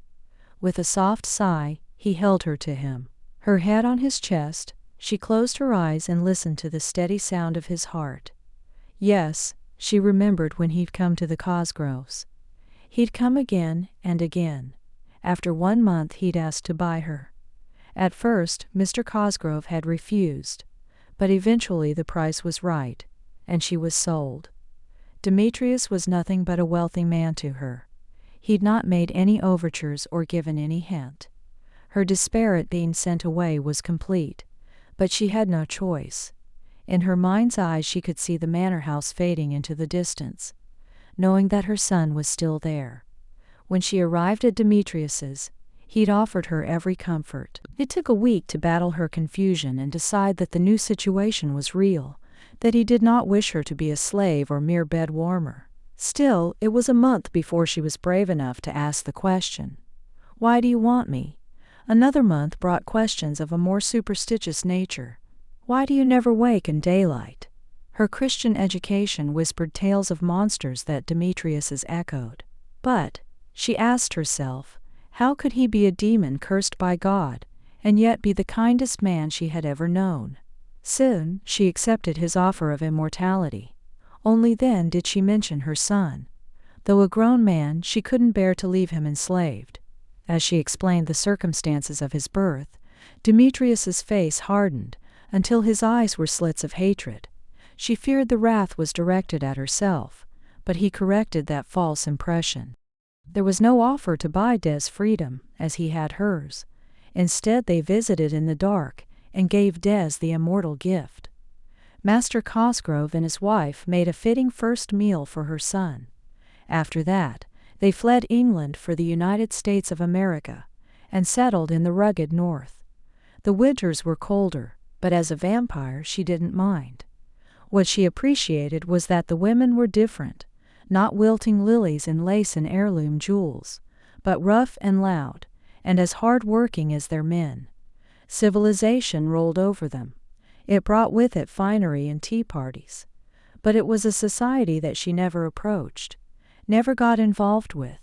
With a soft sigh, he held her to him. Her head on his chest, she closed her eyes and listened to the steady sound of his heart. Yes, she remembered when he'd come to the Cosgroves. He'd come again and again. After 1 month he'd asked to buy her. At first, Mr. Cosgrove had refused, but eventually the price was right, and she was sold. Demetrius was nothing but a wealthy man to her. He'd not made any overtures or given any hint. Her despair at being sent away was complete, but she had no choice. In her mind's eye she could see the manor house fading into the distance, knowing that her son was still there. When she arrived at Demetrius's, he'd offered her every comfort. It took a week to battle her confusion and decide that the new situation was real, that he did not wish her to be a slave or mere bed warmer. Still, it was a month before she was brave enough to ask the question, "Why do you want me?" Another month brought questions of a more superstitious nature. "Why do you never wake in daylight?" Her Christian education whispered tales of monsters that Demetrius's echoed. But, she asked herself, how could he be a demon cursed by God, and yet be the kindest man she had ever known? Soon, she accepted his offer of immortality. Only then did she mention her son. Though a grown man, she couldn't bear to leave him enslaved. As she explained the circumstances of his birth, Demetrius's face hardened until his eyes were slits of hatred. She feared the wrath was directed at herself, but he corrected that false impression. There was no offer to buy Des freedom, as he had hers. Instead, they visited in the dark and gave Des the immortal gift. Master Cosgrove and his wife made a fitting first meal for her son. After that, they fled England for the United States of America and settled in the rugged north. The winters were colder, but as a vampire she didn't mind. What she appreciated was that the women were different, not wilting lilies in lace and heirloom jewels, but rough and loud, and as hard-working as their men. Civilization rolled over them. It brought with it finery and tea parties. But it was a society that she never approached, never got involved with.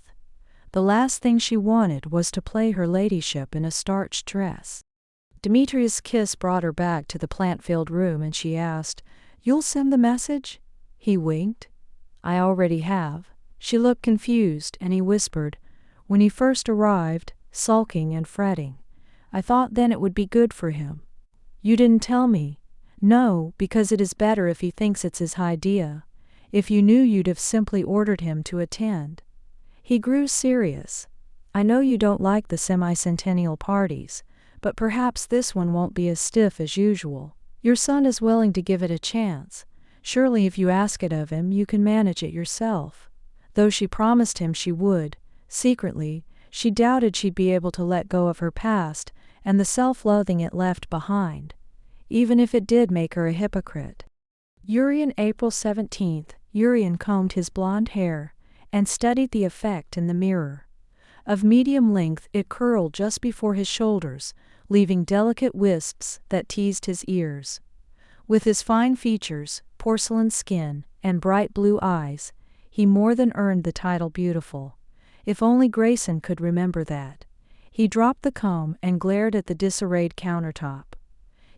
The last thing she wanted was to play her ladyship in a starched dress. Demetrius' kiss brought her back to the plant-filled room, and she asked, "You'll send the message?" He winked. "I already have." She looked confused, and he whispered, "When he first arrived, sulking and fretting, I thought then it would be good for him." "You didn't tell me." "No, because it is better if he thinks it's his idea. If you knew, you'd have simply ordered him to attend." He grew serious. "I know you don't like the semi-centennial parties, but perhaps this one won't be as stiff as usual. Your son is willing to give it a chance. Surely if you ask it of him, you can manage it yourself." Though she promised him she would, secretly, she doubted she'd be able to let go of her past and the self-loathing it left behind, even if it did make her a hypocrite. Urian, April 17th. Urian combed his blonde hair and studied the effect in the mirror. Of medium length, it curled just before his shoulders, leaving delicate wisps that teased his ears. With his fine features, porcelain skin, and bright blue eyes, he more than earned the title beautiful. If only Grayson could remember that. He dropped the comb and glared at the disarrayed countertop.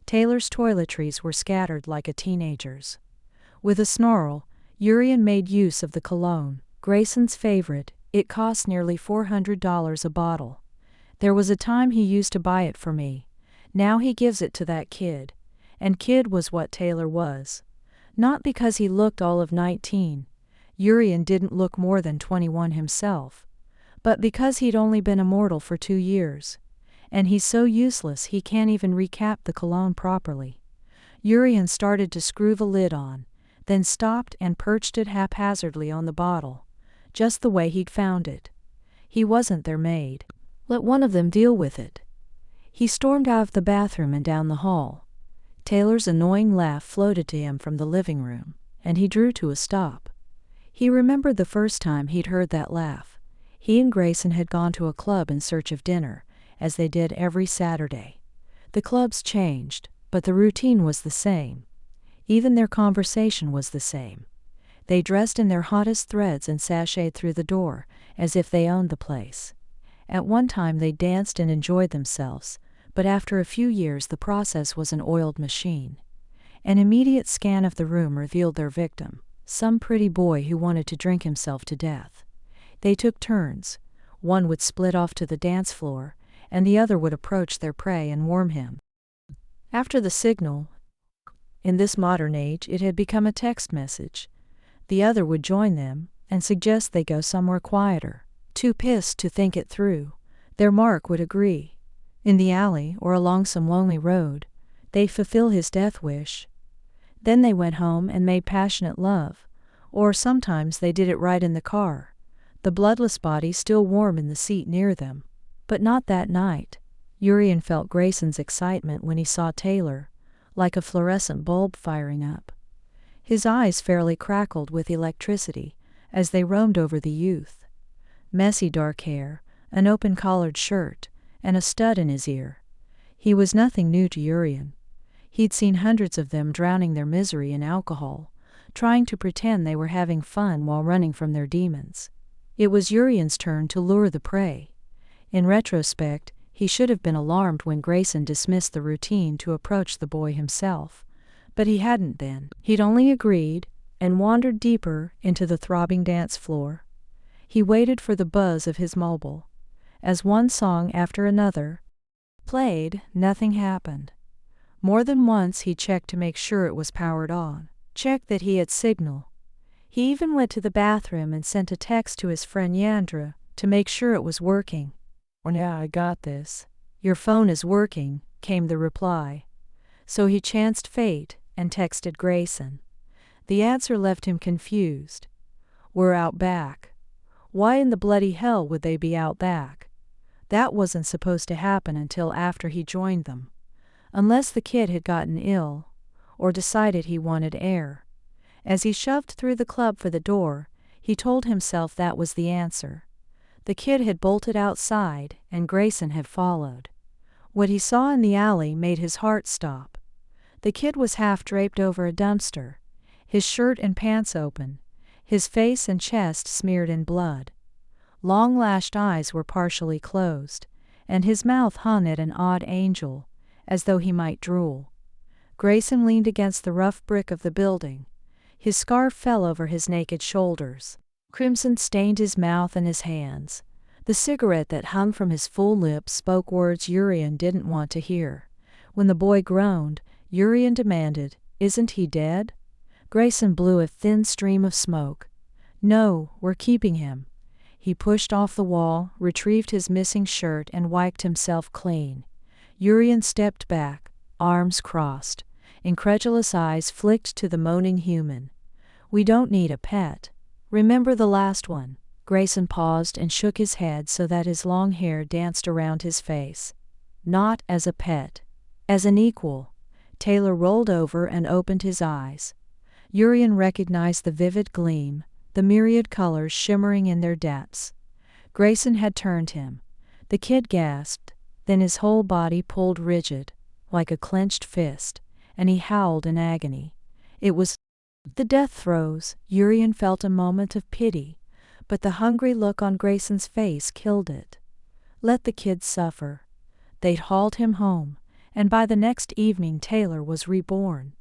Taylor's toiletries were scattered like a teenager's. With a snarl, Urian made use of the cologne, Grayson's favorite. It cost nearly $400 a bottle. There was a time he used to buy it for me. Now he gives it to that kid. And kid was what Taylor was. Not because he looked all of 19. Urian didn't look more than 21 himself. But because he'd only been immortal for 2 years. And he's so useless he can't even recap the cologne properly. Urian started to screw the lid on, then stopped and perched it haphazardly on the bottle, just the way he'd found it. He wasn't their maid. Let one of them deal with it. He stormed out of the bathroom and down the hall. Taylor's annoying laugh floated to him from the living room, and he drew to a stop. He remembered the first time he'd heard that laugh. He and Grayson had gone to a club in search of dinner, as they did every Saturday. The clubs changed, but the routine was the same. Even their conversation was the same. They dressed in their hottest threads and sashayed through the door, as if they owned the place. At one time they danced and enjoyed themselves, but after a few years the process was an oiled machine. An immediate scan of the room revealed their victim, some pretty boy who wanted to drink himself to death. They took turns. One would split off to the dance floor, and the other would approach their prey and warm him. After the signal, in this modern age it had become a text message, the other would join them and suggest they go somewhere quieter. Too pissed to think it through, their mark would agree. In the alley or along some lonely road, they'd fulfill his death wish. Then they went home and made passionate love, or sometimes they did it right in the car, the bloodless body still warm in the seat near them. But not that night. Urian felt Grayson's excitement when he saw Taylor, like a fluorescent bulb firing up. His eyes fairly crackled with electricity as they roamed over the youth. Messy dark hair, an open-collared shirt, and a stud in his ear. He was nothing new to Urian. He'd seen hundreds of them drowning their misery in alcohol, trying to pretend they were having fun while running from their demons. It was Urian's turn to lure the prey. In retrospect, he should have been alarmed when Grayson dismissed the routine to approach the boy himself. But he hadn't then. He'd only agreed, and wandered deeper into the throbbing dance floor. He waited for the buzz of his mobile. As one song after another played, nothing happened. More than once he checked to make sure it was powered on, checked that he had signal. He even went to the bathroom and sent a text to his friend Yandra to make sure it was working. "Yeah, I got this. Your phone is working," came the reply. So he chanced fate and texted Grayson. The answer left him confused. "We're out back." Why in the bloody hell would they be out back? That wasn't supposed to happen until after he joined them. Unless the kid had gotten ill, or decided he wanted air. As he shoved through the club for the door, he told himself that was the answer. The kid had bolted outside, and Grayson had followed. What he saw in the alley made his heart stop. The kid was half draped over a dumpster, his shirt and pants open, his face and chest smeared in blood. Long-lashed eyes were partially closed, and his mouth hung at an odd angle, as though he might drool. Grayson leaned against the rough brick of the building. His scarf fell over his naked shoulders. Crimson stained his mouth and his hands. The cigarette that hung from his full lips spoke words Urian didn't want to hear. When the boy groaned, Urian demanded, "Isn't he dead?" Grayson blew a thin stream of smoke. "No, we're keeping him." He pushed off the wall, retrieved his missing shirt, and wiped himself clean. Urian stepped back, arms crossed. Incredulous eyes flicked to the moaning human. "We don't need a pet. Remember the last one?" Grayson paused and shook his head so that his long hair danced around his face. "Not as a pet. As an equal." Taylor rolled over and opened his eyes. Urian recognized the vivid gleam, the myriad colors shimmering in their depths. Grayson had turned him. The kid gasped, then his whole body pulled rigid, like a clenched fist, and he howled in agony. It was the death throes. Urian felt a moment of pity, but the hungry look on Grayson's face killed it. Let the kid suffer. They'd hauled him home, and by the next evening Taylor was reborn.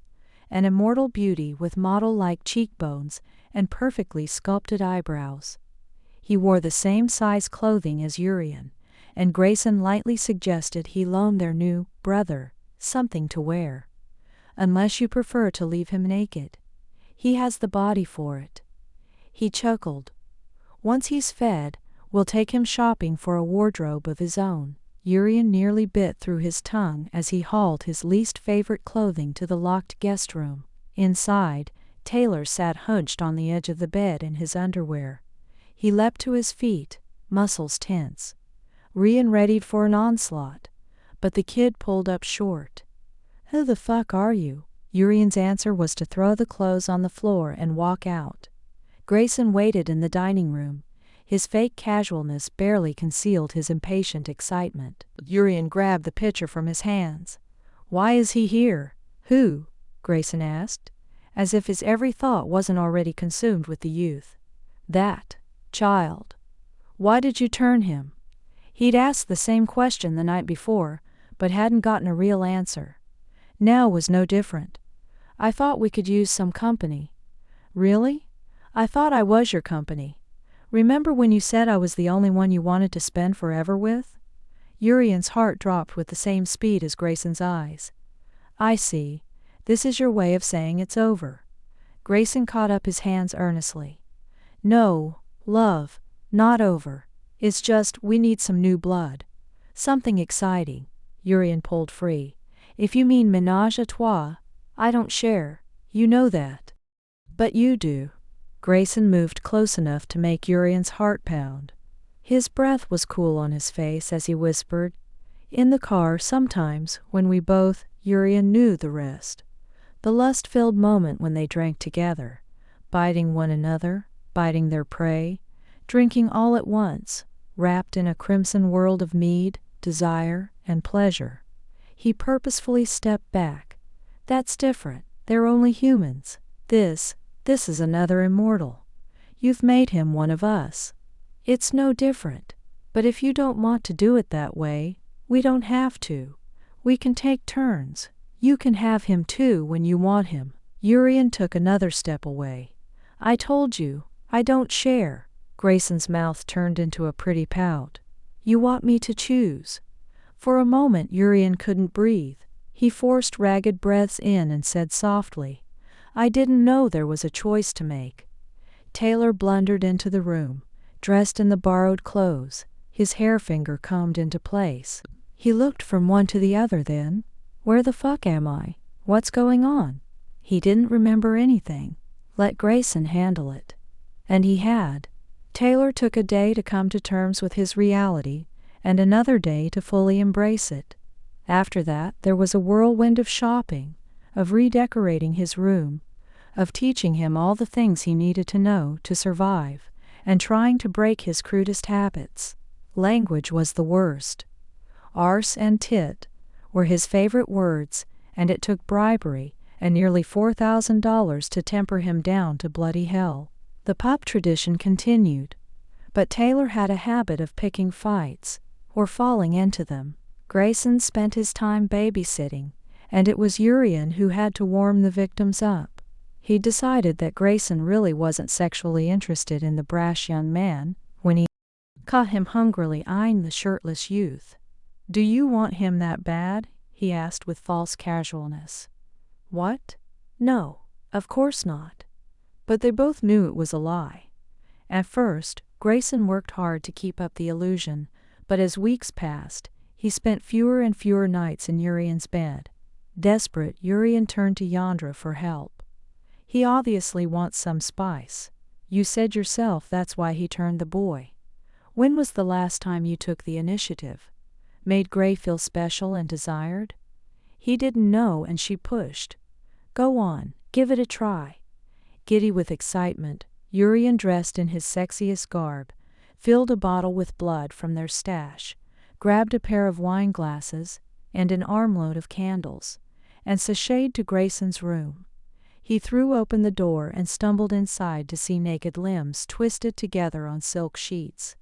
An immortal beauty with model-like cheekbones and perfectly sculpted eyebrows. He wore the same size clothing as Urian, and Grayson lightly suggested he loan their new brother something to wear. "Unless you prefer to leave him naked. He has the body for it." He chuckled. "Once he's fed, we'll take him shopping for a wardrobe of his own." Urian nearly bit through his tongue as he hauled his least favorite clothing to the locked guest room. Inside, Taylor sat hunched on the edge of the bed in his underwear. He leapt to his feet, muscles tense. Urian readied for an onslaught, but the kid pulled up short. "Who the fuck are you?" Urian's answer was to throw the clothes on the floor and walk out. Grayson waited in the dining room. His fake casualness barely concealed his impatient excitement. Urian grabbed the pitcher from his hands. "Why is he here?" "Who?" Grayson asked, as if his every thought wasn't already consumed with the youth. "That child. Why did you turn him?" He'd asked the same question the night before, but hadn't gotten a real answer. Now was no different. "I thought we could use some company." "Really? I thought I was your company. Remember when you said I was the only one you wanted to spend forever with?" Urian's heart dropped with the same speed as Grayson's eyes. "I see. This is your way of saying it's over." Grayson caught up his hands earnestly. "No, love, not over. It's just we need some new blood. Something exciting." Urian pulled free. "If you mean ménage à trois, I don't share." You know that. But you do. Grayson moved close enough to make Urian's heart pound. His breath was cool on his face as he whispered, "In the car sometimes, when we both," Urian knew the rest. The lust-filled moment when they drank together, biting one another, biting their prey, drinking all at once, wrapped in a crimson world of mead, desire, and pleasure. He purposefully stepped back. "That's different. They're only humans. This is another immortal. You've made him one of us. It's no different. But if you don't want to do it that way, we don't have to. We can take turns. You can have him too when you want him." Urian took another step away. "I told you, I don't share." Grayson's mouth turned into a pretty pout. "You want me to choose." For a moment Urian couldn't breathe. He forced ragged breaths in and said softly, "I didn't know there was a choice to make." Taylor blundered into the room, dressed in the borrowed clothes, his hairfinger combed into place. He looked from one to the other then. "Where the fuck am I? What's going on?" He didn't remember anything. Let Grayson handle it. And he had. Taylor took a day to come to terms with his reality, and another day to fully embrace it. After that, there was a whirlwind of shopping, of redecorating his room, of teaching him all the things he needed to know to survive, and trying to break his crudest habits. Language was the worst. Arse and tit were his favorite words, and it took bribery and nearly $4,000 to temper him down to bloody hell. The pop tradition continued, but Taylor had a habit of picking fights, or falling into them. Grayson spent his time babysitting, and it was Urian who had to warm the victims up. He decided that Grayson really wasn't sexually interested in the brash young man when he caught him hungrily eyeing the shirtless youth. "Do you want him that bad?" he asked with false casualness. "What? No, of course not." But they both knew it was a lie. At first, Grayson worked hard to keep up the illusion, but as weeks passed, he spent fewer and fewer nights in Urian's bed. Desperate, Urian turned to Yandra for help. "He obviously wants some spice. You said yourself that's why he turned the boy. When was the last time you took the initiative? Made Gray feel special and desired?" He didn't know, and she pushed. "Go on, give it a try." Giddy with excitement, Urian dressed in his sexiest garb, filled a bottle with blood from their stash, grabbed a pair of wine glasses and an armload of candles, and sashayed to Grayson's room. He threw open the door and stumbled inside to see naked limbs twisted together on silk sheets.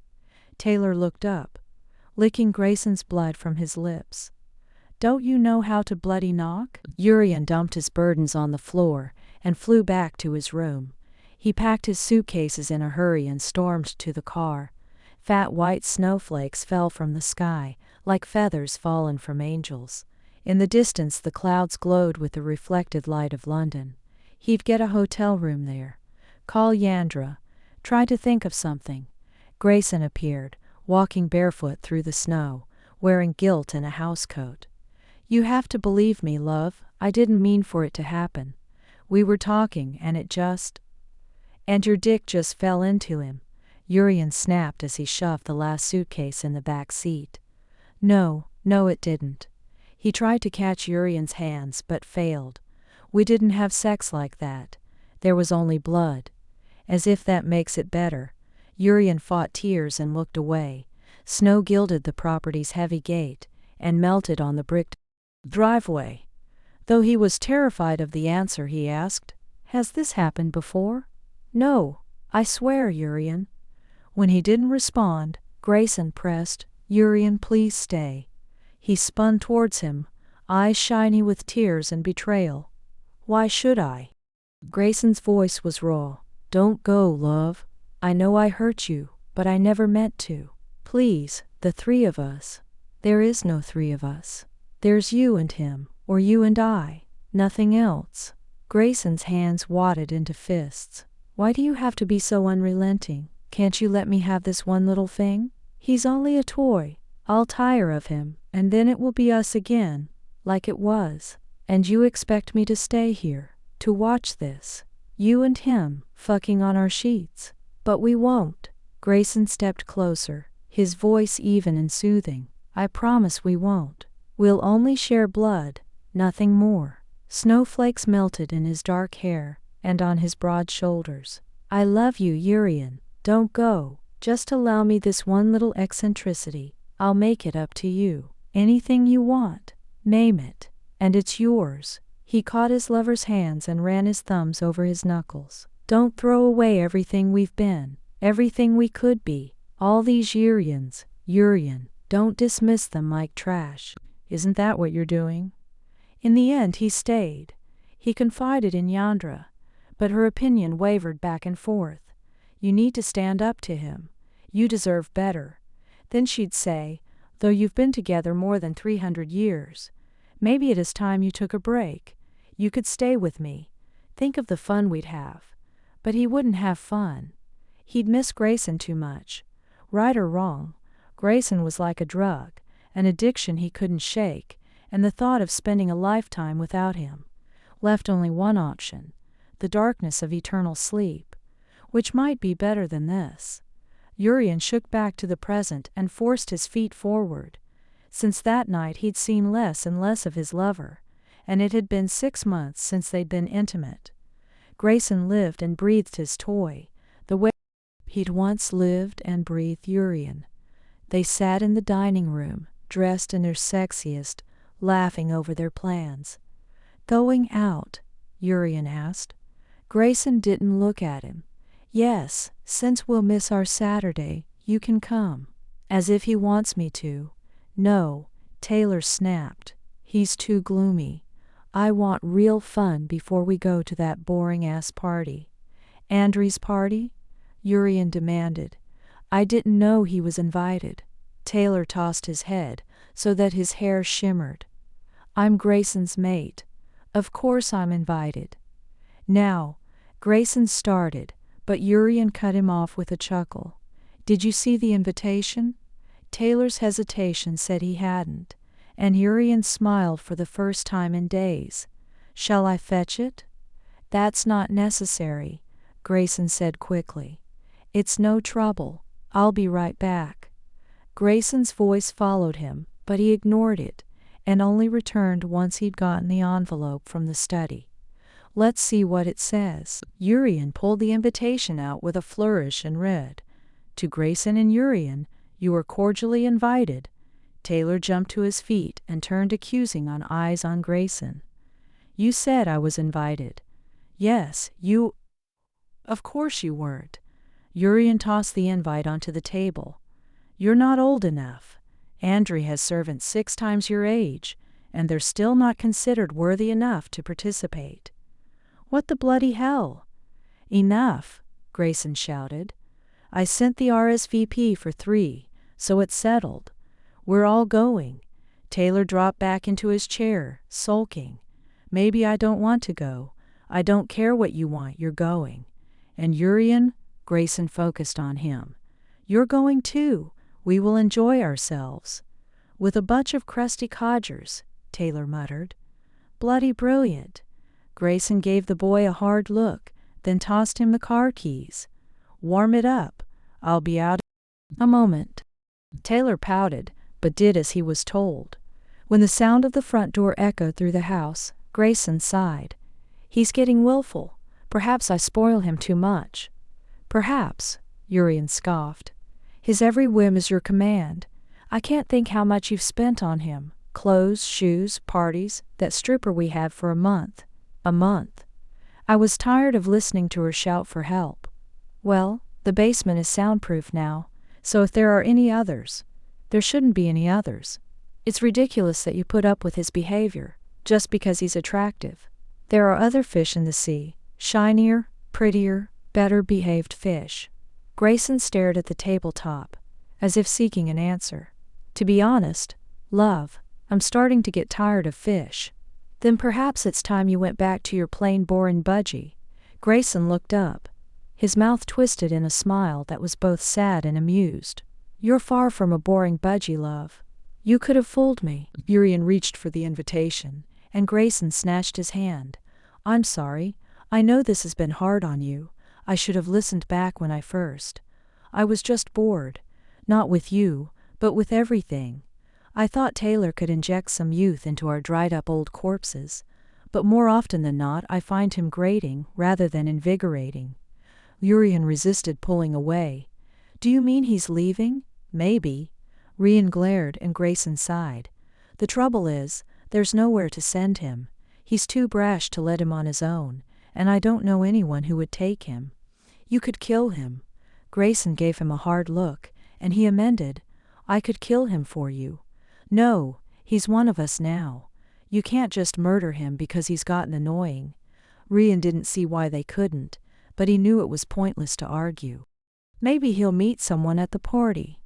Taylor looked up, licking Grayson's blood from his lips. "Don't you know how to bloody knock?" Urian dumped his burdens on the floor and flew back to his room. He packed his suitcases in a hurry and stormed to the car. Fat white snowflakes fell from the sky, like feathers fallen from angels. In the distance the clouds glowed with the reflected light of London. He'd get a hotel room there. Call Yandra. Try to think of something. Grayson appeared, walking barefoot through the snow, wearing gilt and a housecoat. "You have to believe me, love. I didn't mean for it to happen. We were talking, and it just... And your dick just fell into him." Urian snapped as he shoved the last suitcase in the back seat. No, it didn't." He tried to catch Urian's hands, but failed. "We didn't have sex like that. There was only blood." "As if that makes it better." Urian fought tears and looked away. Snow gilded the property's heavy gate and melted on the bricked driveway. Though he was terrified of the answer, he asked, "Has this happened before?" "No, I swear, Urian." When he didn't respond, Grayson pressed, "Urian, please stay." He spun towards him, eyes shiny with tears and betrayal. "Why should I?" Grayson's voice was raw. "Don't go, love. I know I hurt you, but I never meant to. Please, the three of us." "There is no three of us. There's you and him, or you and I. Nothing else." Grayson's hands wadded into fists. "Why do you have to be so unrelenting? Can't you let me have this one little thing? He's only a toy. I'll tire of him, and then it will be us again, like it was. And you expect me to stay here?" to watch this. You and him, fucking on our sheets. But we won't. Grayson stepped closer, his voice even and soothing. I promise we won't. We'll only share blood, nothing more. Snowflakes melted in his dark hair, and on his broad shoulders. I love you, Urian. Don't go. Just allow me this one little eccentricity. I'll make it up to you. Anything you want. Name it. And it's yours. He caught his lover's hands and ran his thumbs over his knuckles. Don't throw away everything we've been, everything we could be. All these Urians, Urian. Don't dismiss them like trash. Isn't that what you're doing? In the end he stayed. He confided in Yandra, but her opinion wavered back and forth. You need to stand up to him. You deserve better. Then she'd say, though you've been together more than 300 years, maybe it is time you took a break. You could stay with me. Think of the fun we'd have. But he wouldn't have fun. He'd miss Grayson too much. Right or wrong, Grayson was like a drug, an addiction he couldn't shake, and the thought of spending a lifetime without him left only one option, the darkness of eternal sleep, which might be better than this. Urian shook back to the present and forced his feet forward. Since that night he'd seen less and less of his lover, and it had been 6 months since they'd been intimate. Grayson lived and breathed his toy, the way he'd once lived and breathed Urian. They sat in the dining room, dressed in their sexiest, laughing over their plans. Going out? Urian asked. Grayson didn't look at him. Yes, since we'll miss our Saturday, you can come. As if he wants me to. No, Taylor snapped. He's too gloomy. I want real fun before we go to that boring-ass party. Andrei's party? Urian demanded. I didn't know he was invited. Taylor tossed his head, so that his hair shimmered. I'm Grayson's mate. Of course I'm invited. Now, Grayson started, but Urian cut him off with a chuckle. Did you see the invitation? Taylor's hesitation said he hadn't, and Urian smiled for the first time in days. Shall I fetch it? That's not necessary, Grayson said quickly. It's no trouble. I'll be right back. Grayson's voice followed him, but he ignored it, and only returned once he'd gotten the envelope from the study. Let's see what it says. Urian pulled the invitation out with a flourish and read, To Grayson and Urian, you are cordially invited. Taylor jumped to his feet and turned accusing eyes on Grayson. You said I was invited. Yes, you... Of course you weren't. Urian tossed the invite onto the table. You're not old enough. Andrei has servants 6 times your age, and they're still not considered worthy enough to participate. What the bloody hell? Enough, Grayson shouted. I sent the RSVP for 3, so it's settled. We're all going. Taylor dropped back into his chair, sulking. Maybe I don't want to go. I don't care what you want, you're going. And Urian? Grayson focused on him. You're going too. We will enjoy ourselves. With a bunch of crusty codgers, Taylor muttered. Bloody brilliant. Grayson gave the boy a hard look, then tossed him the car keys. Warm it up. I'll be out in a moment. Taylor pouted, but did as he was told. When the sound of the front door echoed through the house, Grayson sighed. He's getting willful. Perhaps I spoil him too much. Perhaps, Urian scoffed. His every whim is your command. I can't think how much you've spent on him. Clothes, shoes, parties, that stripper we had for a month. A month. I was tired of listening to her shout for help. Well, the basement is soundproof now, so if there are any others, there shouldn't be any others. It's ridiculous that you put up with his behavior, just because he's attractive. There are other fish in the sea, shinier, prettier, better-behaved fish. Grayson stared at the tabletop, as if seeking an answer. To be honest, love, I'm starting to get tired of fish. Then perhaps it's time you went back to your plain boring budgie. Grayson looked up. His mouth twisted in a smile that was both sad and amused. You're far from a boring budgie, love. You could have fooled me. Urian reached for the invitation, and Grayson snatched his hand. I'm sorry. I know this has been hard on you. I should have listened back when I first. I was just bored. Not with you, but with everything. I thought Taylor could inject some youth into our dried-up old corpses, but more often than not I find him grating rather than invigorating. Urian resisted pulling away. Do you mean he's leaving? Maybe. Rian glared and Grayson sighed. The trouble is, there's nowhere to send him. He's too brash to let him on his own, and I don't know anyone who would take him. You could kill him. Grayson gave him a hard look, and he amended, I could kill him for you. No, he's one of us now. You can't just murder him because he's gotten annoying. Rian didn't see why they couldn't, but he knew it was pointless to argue. Maybe he'll meet someone at the party.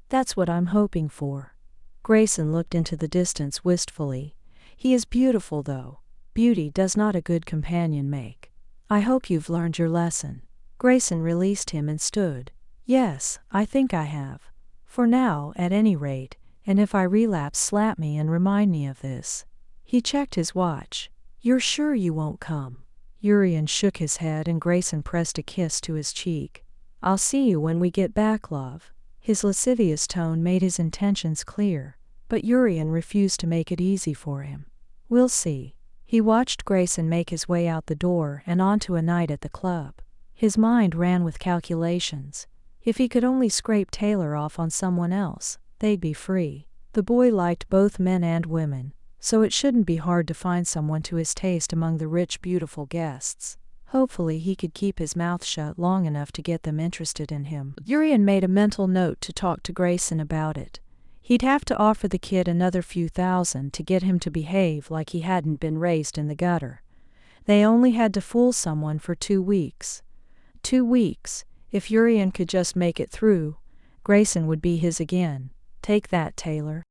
That's what I'm hoping for. Grayson looked into the distance wistfully. He is beautiful, though. Beauty does not a good companion make. I hope you've learned your lesson. Grayson released him and stood. Yes, I think I have. For now, at any rate, and if I relapse, slap me and remind me of this. He checked his watch. You're sure you won't come? Urian shook his head and Grayson pressed a kiss to his cheek. I'll see you when we get back, love. His lascivious tone made his intentions clear, but Urian refused to make it easy for him. We'll see. He watched Grayson make his way out the door and onto a night at the club. His mind ran with calculations. If he could only scrape Taylor off on someone else, they'd be free. The boy liked both men and women, so it shouldn't be hard to find someone to his taste among the rich, beautiful guests. Hopefully he could keep his mouth shut long enough to get them interested in him. Urian made a mental note to talk to Grayson about it. He'd have to offer the kid another few thousand to get him to behave like he hadn't been raised in the gutter. They only had to fool someone for 2 weeks. 2 weeks. If Urian could just make it through, Grayson would be his again. Take that, Taylor.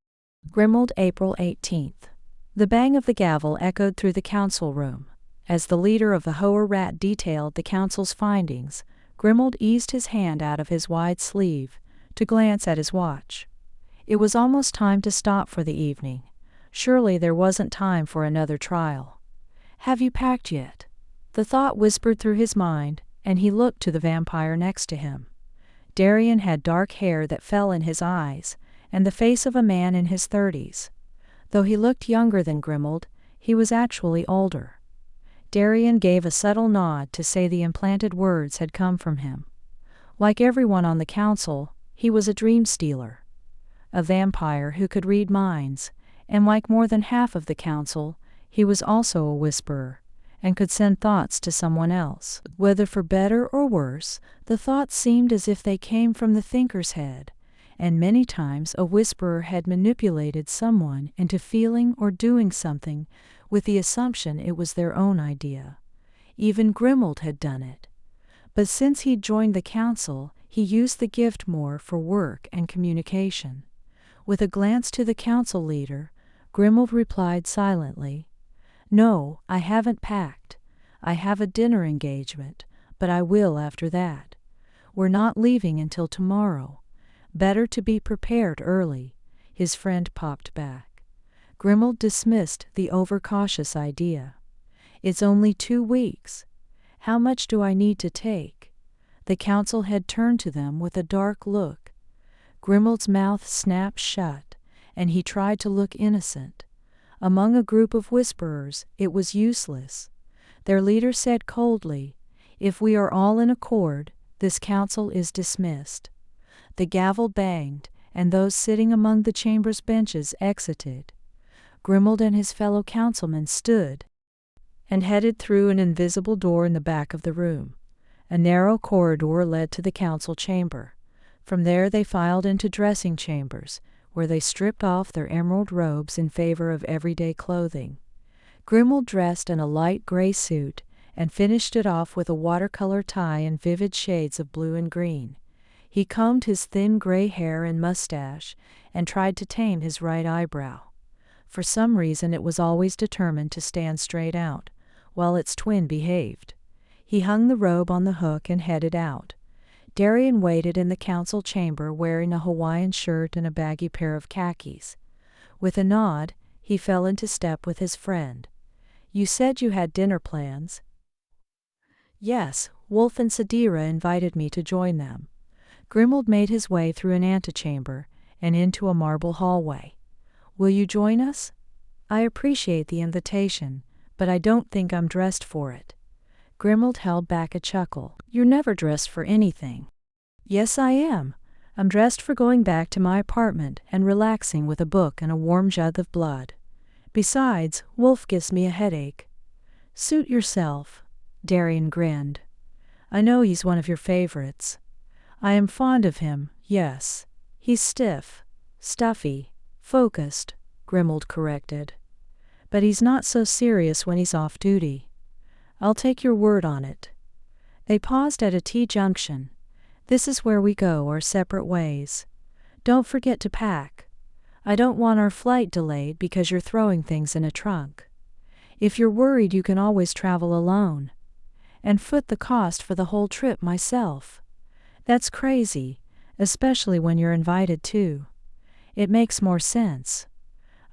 Grimald, April 18th. The bang of the gavel echoed through the council room. As the leader of the Hoer Rat detailed the council's findings, Grimald eased his hand out of his wide sleeve to glance at his watch. It was almost time to stop for the evening. Surely there wasn't time for another trial. Have you packed yet? The thought whispered through his mind, and he looked to the vampire next to him. Darian had dark hair that fell in his eyes, and the face of a man in his 30s. Though he looked younger than Grimald, he was actually older. Darian gave a subtle nod to say the implanted words had come from him. Like everyone on the council, he was a dream stealer. A vampire who could read minds, and like more than half of the council, he was also a whisperer, and could send thoughts to someone else. Whether for better or worse, the thoughts seemed as if they came from the thinker's head, and many times a whisperer had manipulated someone into feeling or doing something with the assumption it was their own idea. Even Grimald had done it. But since he'd joined the council, he used the gift more for work and communication. With a glance to the council leader, Grimald replied silently, No, I haven't packed. I have a dinner engagement, but I will after that. We're not leaving until tomorrow. Better to be prepared early, his friend popped back. Grimald dismissed the overcautious idea. It's only 2 weeks. How much do I need to take? The council had turned to them with a dark look. Grimald's mouth snapped shut, and he tried to look innocent. Among a group of whisperers, it was useless. Their leader said coldly, If we are all in accord, this council is dismissed. The gavel banged, and those sitting among the chamber's benches exited. Grimald and his fellow councilmen stood and headed through an invisible door in the back of the room. A narrow corridor led to the council chamber. From there they filed into dressing chambers, where they stripped off their emerald robes in favor of everyday clothing. Grimald dressed in a light gray suit and finished it off with a watercolor tie in vivid shades of blue and green. He combed his thin gray hair and mustache and tried to tame his right eyebrow. For some reason it was always determined to stand straight out, while its twin behaved. He hung the robe on the hook and headed out. Darian waited in the council chamber wearing a Hawaiian shirt and a baggy pair of khakis. With a nod, he fell into step with his friend. You said you had dinner plans. Yes, Wolf and Sadira invited me to join them. Grimald made his way through an antechamber and into a marble hallway. Will you join us? I appreciate the invitation, but I don't think I'm dressed for it. Grimald held back a chuckle. You're never dressed for anything. Yes, I am. I'm dressed for going back to my apartment and relaxing with a book and a warm jug of blood. Besides, Wolf gives me a headache. Suit yourself. Darian grinned. I know he's one of your favorites. I am fond of him, yes. He's stiff, stuffy, focused, Grimald corrected. But he's not so serious when he's off duty. I'll take your word on it. They paused at a T-junction. This is where we go our separate ways. Don't forget to pack. I don't want our flight delayed because you're throwing things in a trunk. If you're worried, you can always travel alone. And foot the cost for the whole trip myself. That's crazy, especially when you're invited too. It makes more sense.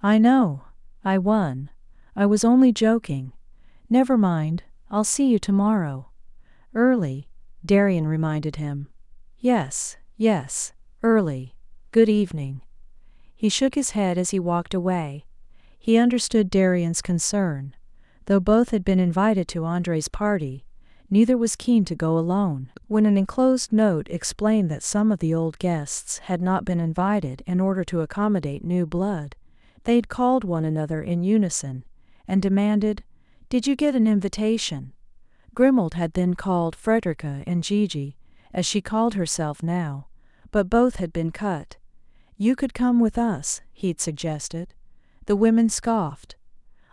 I know. I won. I was only joking. Never mind, I'll see you tomorrow. Early, Darian reminded him. Yes, early. Good evening. He shook his head as he walked away. He understood Darian's concern. Though both had been invited to Andrei's party, neither was keen to go alone. When an enclosed note explained that some of the old guests had not been invited in order to accommodate new blood, they'd called one another in unison and demanded, "Did you get an invitation?" Grimald had then called Frederica and Gigi, as she called herself now, but both had been cut. You could come with us, he'd suggested. The women scoffed.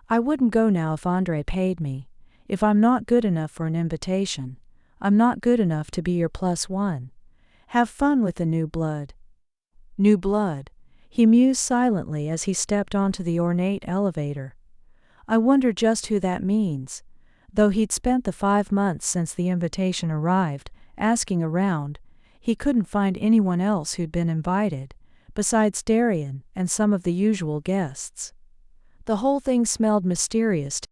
I wouldn't go now if Andrei paid me. If I'm not good enough for an invitation, I'm not good enough to be your +1. Have fun with the new blood. New blood, he mused silently as he stepped onto the ornate elevator. I wonder just who that means. Though he'd spent the 5 months since the invitation arrived, asking around, he couldn't find anyone else who'd been invited, besides Darian and some of the usual guests. The whole thing smelled mysterious to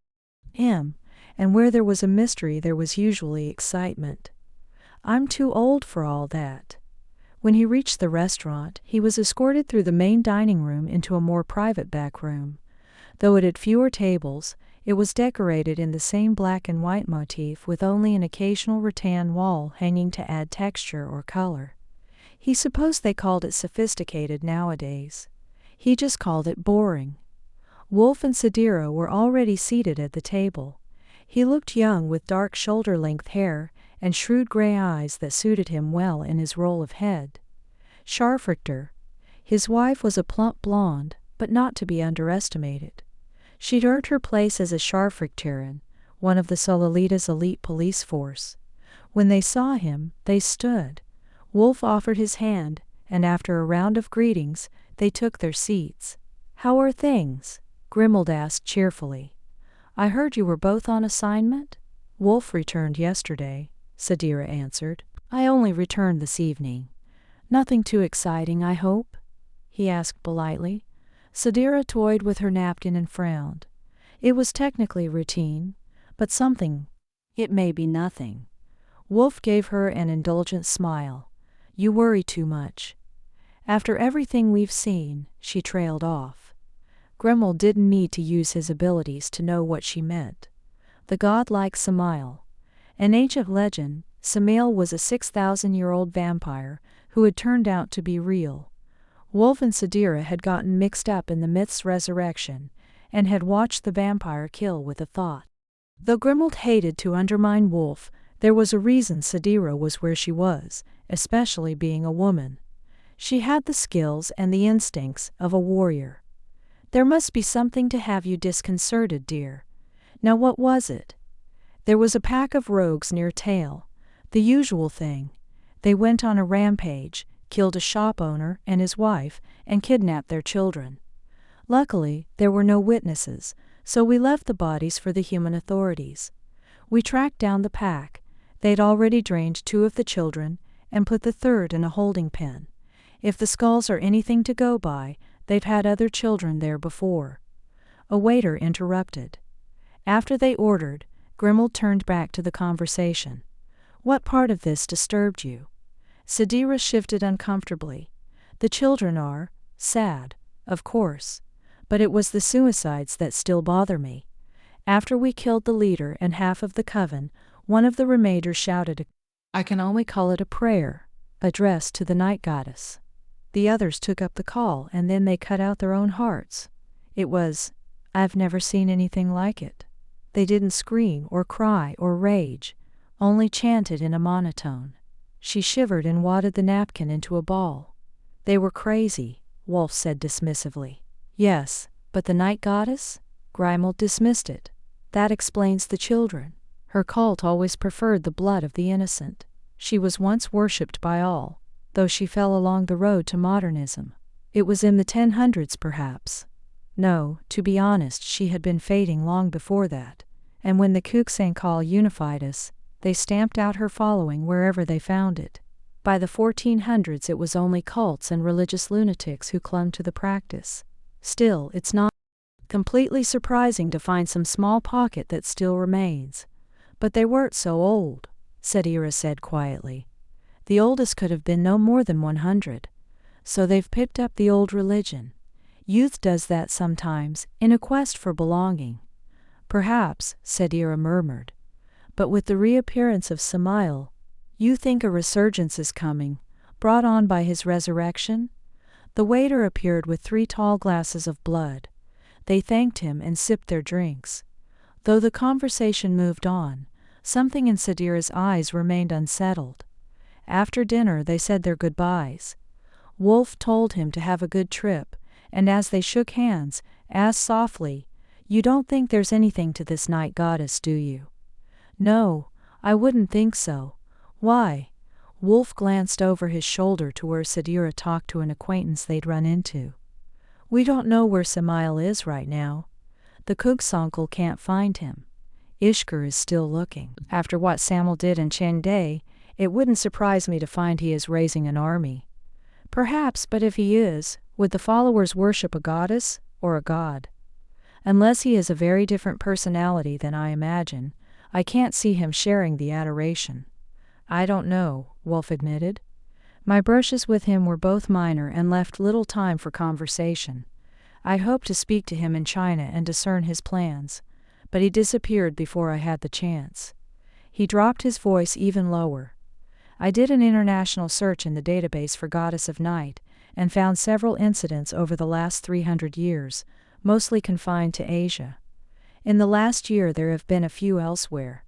him, and where there was a mystery there was usually excitement. I'm too old for all that. When he reached the restaurant, he was escorted through the main dining room into a more private back room. Though it had fewer tables, it was decorated in the same black and white motif with only an occasional rattan wall hanging to add texture or color. He supposed they called it sophisticated nowadays. He just called it boring. Wolf and Sadira were already seated at the table. He looked young with dark shoulder-length hair and shrewd gray eyes that suited him well in his role of head. Scharfrichter. His wife was a plump blonde, but not to be underestimated. She'd earned her place as a Scharfrichterin, one of the Sololita's elite police force. When they saw him, they stood. Wolf offered his hand, and after a round of greetings, they took their seats. How are things? Grimald asked cheerfully. I heard you were both on assignment? Wolf returned yesterday, Sadira answered. I only returned this evening. Nothing too exciting, I hope? He asked politely. Sadira toyed with her napkin and frowned. It was technically routine, but something. It may be nothing. Wolf gave her an indulgent smile. You worry too much. After everything we've seen, she trailed off. Grimald didn't need to use his abilities to know what she meant. The godlike Samael. An ancient legend, Samael was a 6,000-year-old vampire who had turned out to be real. Wolf and Sadira had gotten mixed up in the myth's resurrection and had watched the vampire kill with a thought. Though Grimald hated to undermine Wolf, there was a reason Sadira was where she was, especially being a woman. She had the skills and the instincts of a warrior. There must be something to have you disconcerted, dear. Now what was it? There was a pack of rogues near Tail. The usual thing. They went on a rampage, killed a shop owner and his wife, and kidnapped their children. Luckily, there were no witnesses, so we left the bodies for the human authorities. We tracked down the pack. They'd already drained 2 of the children and put the 3rd in a holding pen. If the skulls are anything to go by, they've had other children there before. A waiter interrupted. After they ordered, Grimald turned back to the conversation. What part of this disturbed you? Sadira shifted uncomfortably. The children are sad, of course, but it was the suicides that still bother me. After we killed the leader and half of the coven, one of the remainders shouted, I can only call it a prayer, addressed to the night goddess. The others took up the call and then they cut out their own hearts. I've never seen anything like it. They didn't scream or cry or rage, only chanted in a monotone. She shivered and wadded the napkin into a ball. They were crazy, Wolf said dismissively. Yes, but the night goddess? Grimald dismissed it. That explains the children. Her cult always preferred the blood of the innocent. She was once worshipped by all, though she fell along the road to modernism. It was in the 1000s perhaps. No, to be honest, she had been fading long before that, and when the Kuxankal unified us, they stamped out her following wherever they found it. By the 1400s it was only cults and religious lunatics who clung to the practice. Still, it's not completely surprising to find some small pocket that still remains. But they weren't so old, Sadira said quietly. The oldest could have been no more than 100. So they've picked up the old religion. Youth does that sometimes, in a quest for belonging. Perhaps, Sadira murmured. But with the reappearance of Samael, you think a resurgence is coming, brought on by his resurrection? The waiter appeared with 3 tall glasses of blood. They thanked him and sipped their drinks. Though the conversation moved on, something in Sadira's eyes remained unsettled. After dinner they said their goodbyes. Wolf told him to have a good trip, and as they shook hands, asked softly, You don't think there's anything to this night goddess, do you? No, I wouldn't think so. Why? Wolf glanced over his shoulder to where Sadira talked to an acquaintance they'd run into. We don't know where Samael is right now. The Kuxankal can't find him. Ishkur is still looking. After what Samuel did in Chengde, it wouldn't surprise me to find he is raising an army. Perhaps, but if he is, would the followers worship a goddess or a god? Unless he is a very different personality than I imagine, I can't see him sharing the adoration. I don't know, Wolf admitted. My brushes with him were both minor and left little time for conversation. I hoped to speak to him in China and discern his plans, but he disappeared before I had the chance. He dropped his voice even lower. I did an international search in the database for Goddess of Night and found several incidents over the last 300 years, mostly confined to Asia. In the last year there have been a few elsewhere.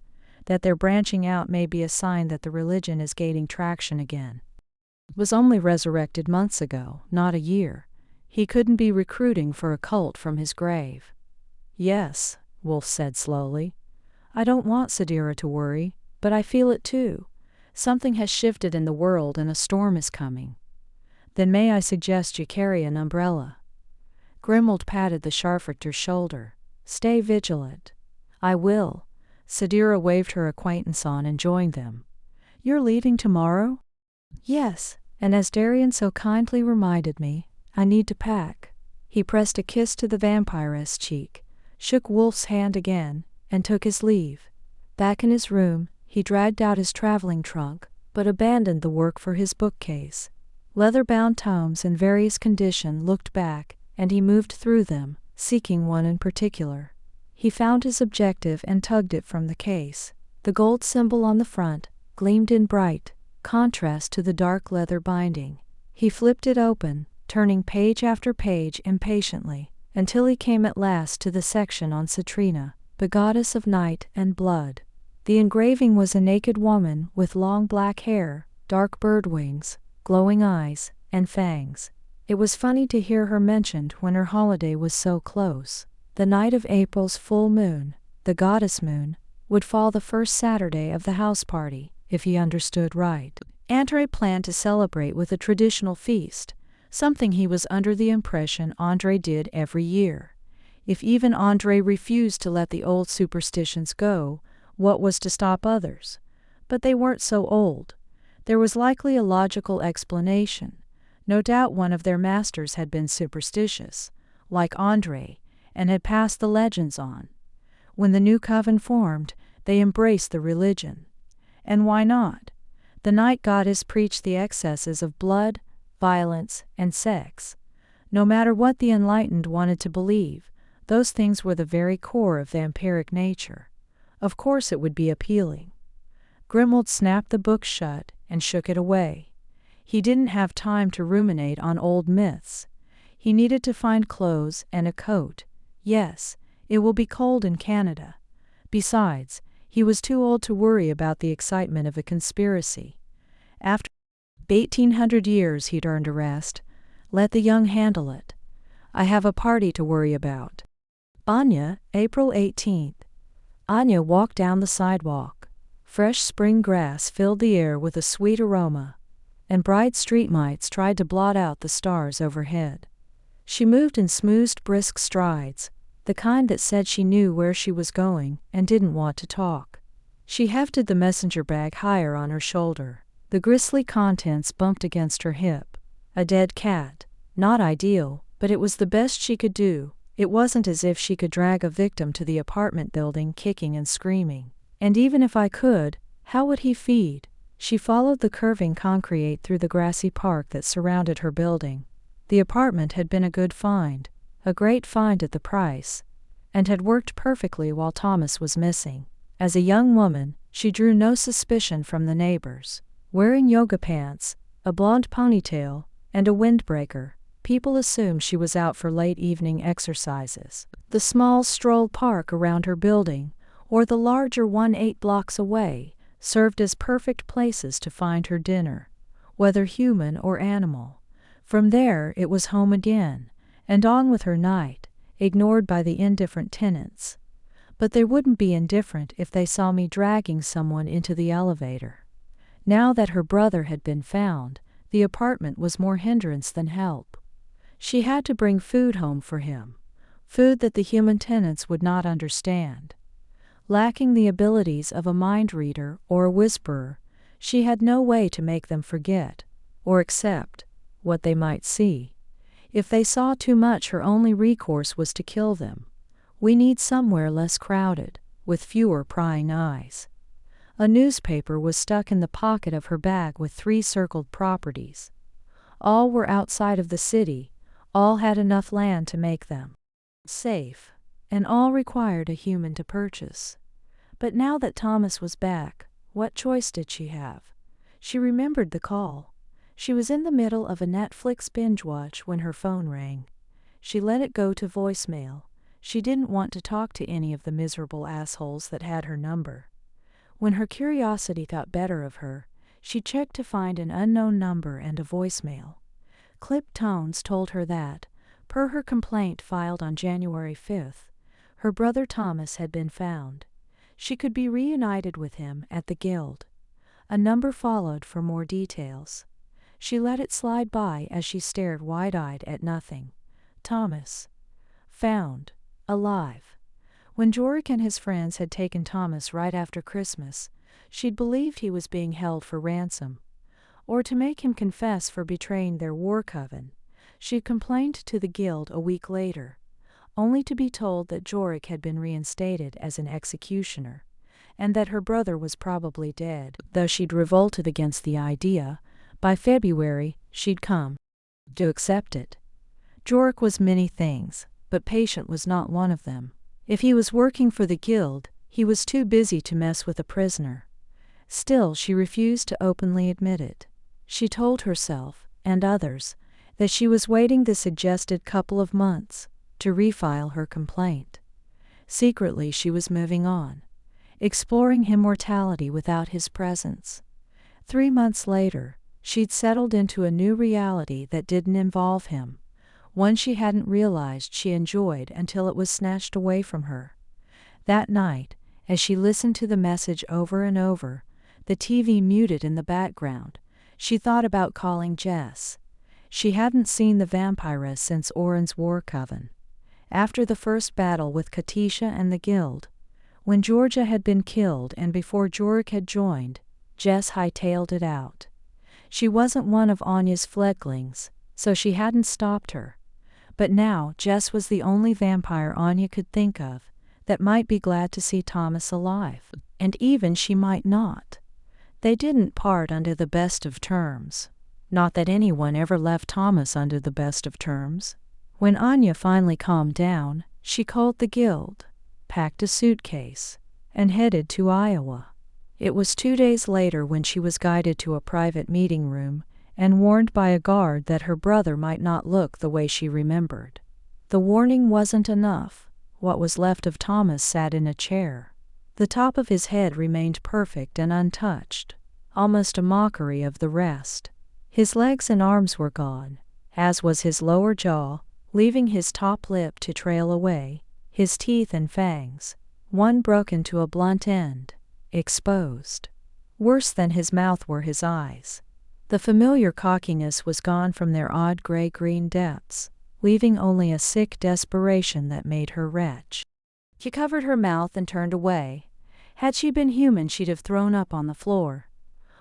That they're branching out may be a sign that the religion is gaining traction again. It was only resurrected months ago, not a year. He couldn't be recruiting for a cult from his grave. Yes, Wolf said slowly. I don't want Sadira to worry, but I feel it too. Something has shifted in the world and a storm is coming. Then may I suggest you carry an umbrella? Grimald patted the Scharfrichter's shoulder. Stay vigilant. I will. Sadira waved her acquaintance on and joined them. You're leaving tomorrow? Yes, and as Darian so kindly reminded me, I need to pack. He pressed a kiss to the vampiress cheek, shook Wolf's hand again, and took his leave. Back in his room, he dragged out his traveling trunk, but abandoned the work for his bookcase. Leather-bound tomes in various condition looked back, and he moved through them, seeking one in particular. He found his objective and tugged it from the case. The gold symbol on the front gleamed in bright contrast to the dark leather binding. He flipped it open, turning page after page impatiently, until he came at last to the section on Citrina, the goddess of night and blood. The engraving was a naked woman with long black hair, dark bird wings, glowing eyes, and fangs. It was funny to hear her mentioned when her holiday was so close. The night of April's full moon, the goddess moon, would fall the first Saturday of the house party, if he understood right. Andrei planned to celebrate with a traditional feast, something he was under the impression Andrei did every year. If even Andrei refused to let the old superstitions go, what was to stop others? But they weren't so old. There was likely a logical explanation. No doubt one of their masters had been superstitious, like Andrei, and had passed the legends on. When the new coven formed, they embraced the religion. And why not? The night goddess preached the excesses of blood, violence, and sex. No matter what the enlightened wanted to believe, those things were the very core of vampiric nature. Of course it would be appealing. Grimald snapped the book shut and shook it away. He didn't have time to ruminate on old myths. He needed to find clothes and a coat. Yes, it will be cold in Canada. Besides, he was too old to worry about the excitement of a conspiracy. After 1800 years, he'd earned a rest. Let the young handle it. I have a party to worry about. Anya, April 18th. Anya walked down the sidewalk. Fresh spring grass filled the air with a sweet aroma, and bright street lights tried to blot out the stars overhead. She moved in smooth, brisk strides, the kind that said she knew where she was going and didn't want to talk. She hefted the messenger bag higher on her shoulder. The grisly contents bumped against her hip. A dead cat. Not ideal, but it was the best she could do. It wasn't as if she could drag a victim to the apartment building kicking and screaming. And even if I could, how would he feed? She followed the curving concrete through the grassy park that surrounded her building. The apartment had been a good find, a great find at the price, and had worked perfectly while Thomas was missing. As a young woman, she drew no suspicion from the neighbors. Wearing yoga pants, a blonde ponytail, and a windbreaker, people assumed she was out for late evening exercises. The small stroll park around her building, or the larger one 8 blocks away, served as perfect places to find her dinner, whether human or animal. From there it was home again, and on with her night, ignored by the indifferent tenants. But they wouldn't be indifferent if they saw me dragging someone into the elevator. Now that her brother had been found, the apartment was more hindrance than help. She had to bring food home for him, food that the human tenants would not understand. Lacking the abilities of a mind reader or a whisperer, she had no way to make them forget, or accept, what they might see. If they saw too much, her only recourse was to kill them. We need somewhere less crowded, with fewer prying eyes. A newspaper was stuck in the pocket of her bag with 3 circled properties. All were outside of the city, all had enough land to make them safe, and all required a human to purchase. But now that Thomas was back, what choice did she have? She remembered the call. She was in the middle of a Netflix binge watch when her phone rang. She let it go to voicemail. She didn't want to talk to any of the miserable assholes that had her number. When her curiosity got better of her, she checked to find an unknown number and a voicemail. Clipped tones told her that, per her complaint filed on January 5th, her brother Thomas had been found. She could be reunited with him at the guild. A number followed for more details. She let it slide by as she stared wide-eyed at nothing. Thomas. Found. Alive. When Jorik and his friends had taken Thomas right after Christmas, she'd believed he was being held for ransom, or to make him confess for betraying their war coven. She complained to the guild a week later, only to be told that Jorik had been reinstated as an executioner, and that her brother was probably dead. Though she'd revolted against the idea, by February she'd come to accept it. Jorik was many things, but patient was not one of them. If he was working for the guild, he was too busy to mess with a prisoner. Still, she refused to openly admit it. She told herself, and others, that she was waiting the suggested couple of months to refile her complaint. Secretly she was moving on, exploring immortality without his presence. 3 months later, she'd settled into a new reality that didn't involve him, one she hadn't realized she enjoyed until it was snatched away from her. That night, as she listened to the message over and over, the TV muted in the background, she thought about calling Jess. She hadn't seen the vampiress since Oren's war coven. After the first battle with Katisha and the guild, when Georgia had been killed and before Jorik had joined, Jess hightailed it out. She wasn't one of Anya's fledglings, so she hadn't stopped her. But now Jess was the only vampire Anya could think of that might be glad to see Thomas alive, and even she might not. They didn't part under the best of terms. Not that anyone ever left Thomas under the best of terms. When Anya finally calmed down, she called the guild, packed a suitcase, and headed to Iowa. It was 2 days later when she was guided to a private meeting room and warned by a guard that her brother might not look the way she remembered. The warning wasn't enough. What was left of Thomas sat in a chair. The top of his head remained perfect and untouched, almost a mockery of the rest. His legs and arms were gone, as was his lower jaw, leaving his top lip to trail away, his teeth and fangs, one broken to a blunt end, exposed. Worse than his mouth were his eyes. The familiar cockiness was gone from their odd gray-green depths, leaving only a sick desperation that made her retch. She covered her mouth and turned away. Had she been human, she'd have thrown up on the floor.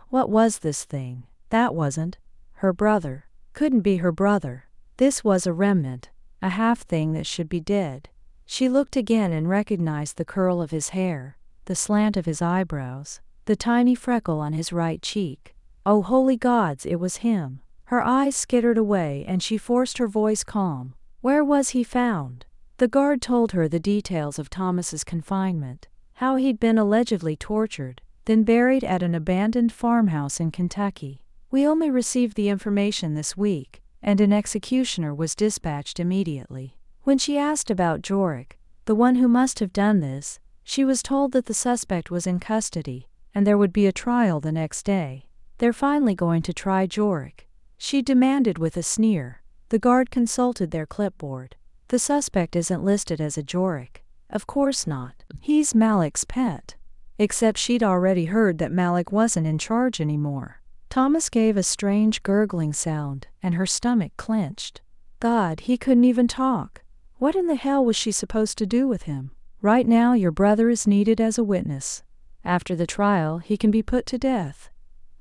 What was this thing? That wasn't her brother. Couldn't be her brother. This was a remnant, a half-thing that should be dead. She looked again and recognized the curl of his hair, the slant of his eyebrows, the tiny freckle on his right cheek. Oh, holy gods, it was him. Her eyes skittered away and she forced her voice calm. Where was he found? The guard told her the details of Thomas's confinement, how he'd been allegedly tortured, then buried at an abandoned farmhouse in Kentucky. We only received the information this week, and an executioner was dispatched immediately. When she asked about Jorik, the one who must have done this, she was told that the suspect was in custody, and there would be a trial the next day. They're finally going to try Jorik, she demanded with a sneer. The guard consulted their clipboard. The suspect isn't listed as a Jorik. Of course not. He's Malik's pet. Except she'd already heard that Malik wasn't in charge anymore. Thomas gave a strange gurgling sound, and her stomach clenched. God, he couldn't even talk. What in the hell was she supposed to do with him? Right now your brother is needed as a witness. After the trial, he can be put to death.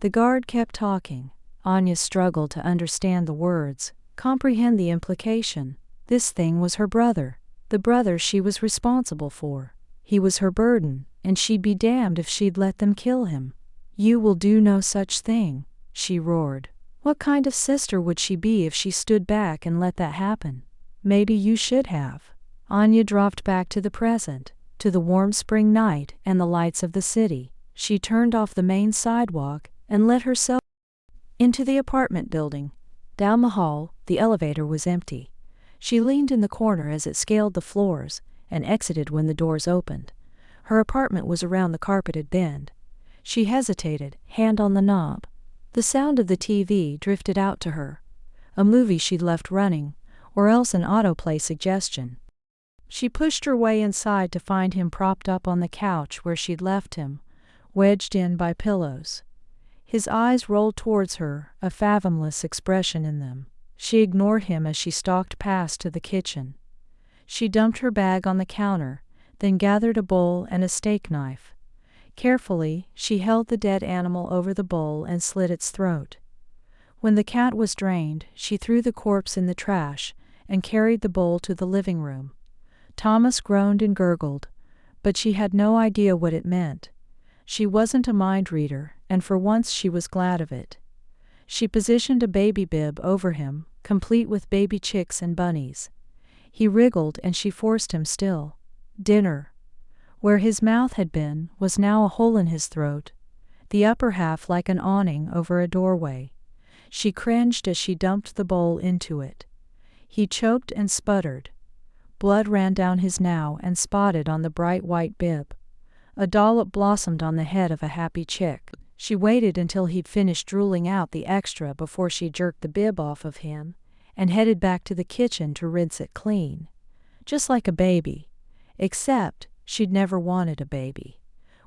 The guard kept talking. Anya struggled to understand the words, comprehend the implication. This thing was her brother, the brother she was responsible for. He was her burden, and she'd be damned if she'd let them kill him. You will do no such thing, she roared. What kind of sister would she be if she stood back and let that happen? Maybe you should have. Anya dropped back to the present, to the warm spring night and the lights of the city. She turned off the main sidewalk and let herself into the apartment building. Down the hall, the elevator was empty. She leaned in the corner as it scaled the floors and exited when the doors opened. Her apartment was around the carpeted bend. She hesitated, hand on the knob. The sound of the TV drifted out to her. A movie she'd left running, or else an autoplay suggestion. She pushed her way inside to find him propped up on the couch where she'd left him, wedged in by pillows. His eyes rolled towards her, a fathomless expression in them. She ignored him as she stalked past to the kitchen. She dumped her bag on the counter, then gathered a bowl and a steak knife. Carefully, she held the dead animal over the bowl and slit its throat. When the cat was drained, she threw the corpse in the trash and carried the bowl to the living room. Thomas groaned and gurgled, but she had no idea what it meant. She wasn't a mind reader, and for once she was glad of it. She positioned a baby bib over him, complete with baby chicks and bunnies. He wriggled and she forced him still. Dinner. Where his mouth had been was now a hole in his throat, the upper half like an awning over a doorway. She cringed as she dumped the bowl into it. He choked and sputtered. Blood ran down his now and spotted on the bright white bib. A dollop blossomed on the head of a happy chick. She waited until he'd finished drooling out the extra before she jerked the bib off of him and headed back to the kitchen to rinse it clean. Just like a baby. Except she'd never wanted a baby.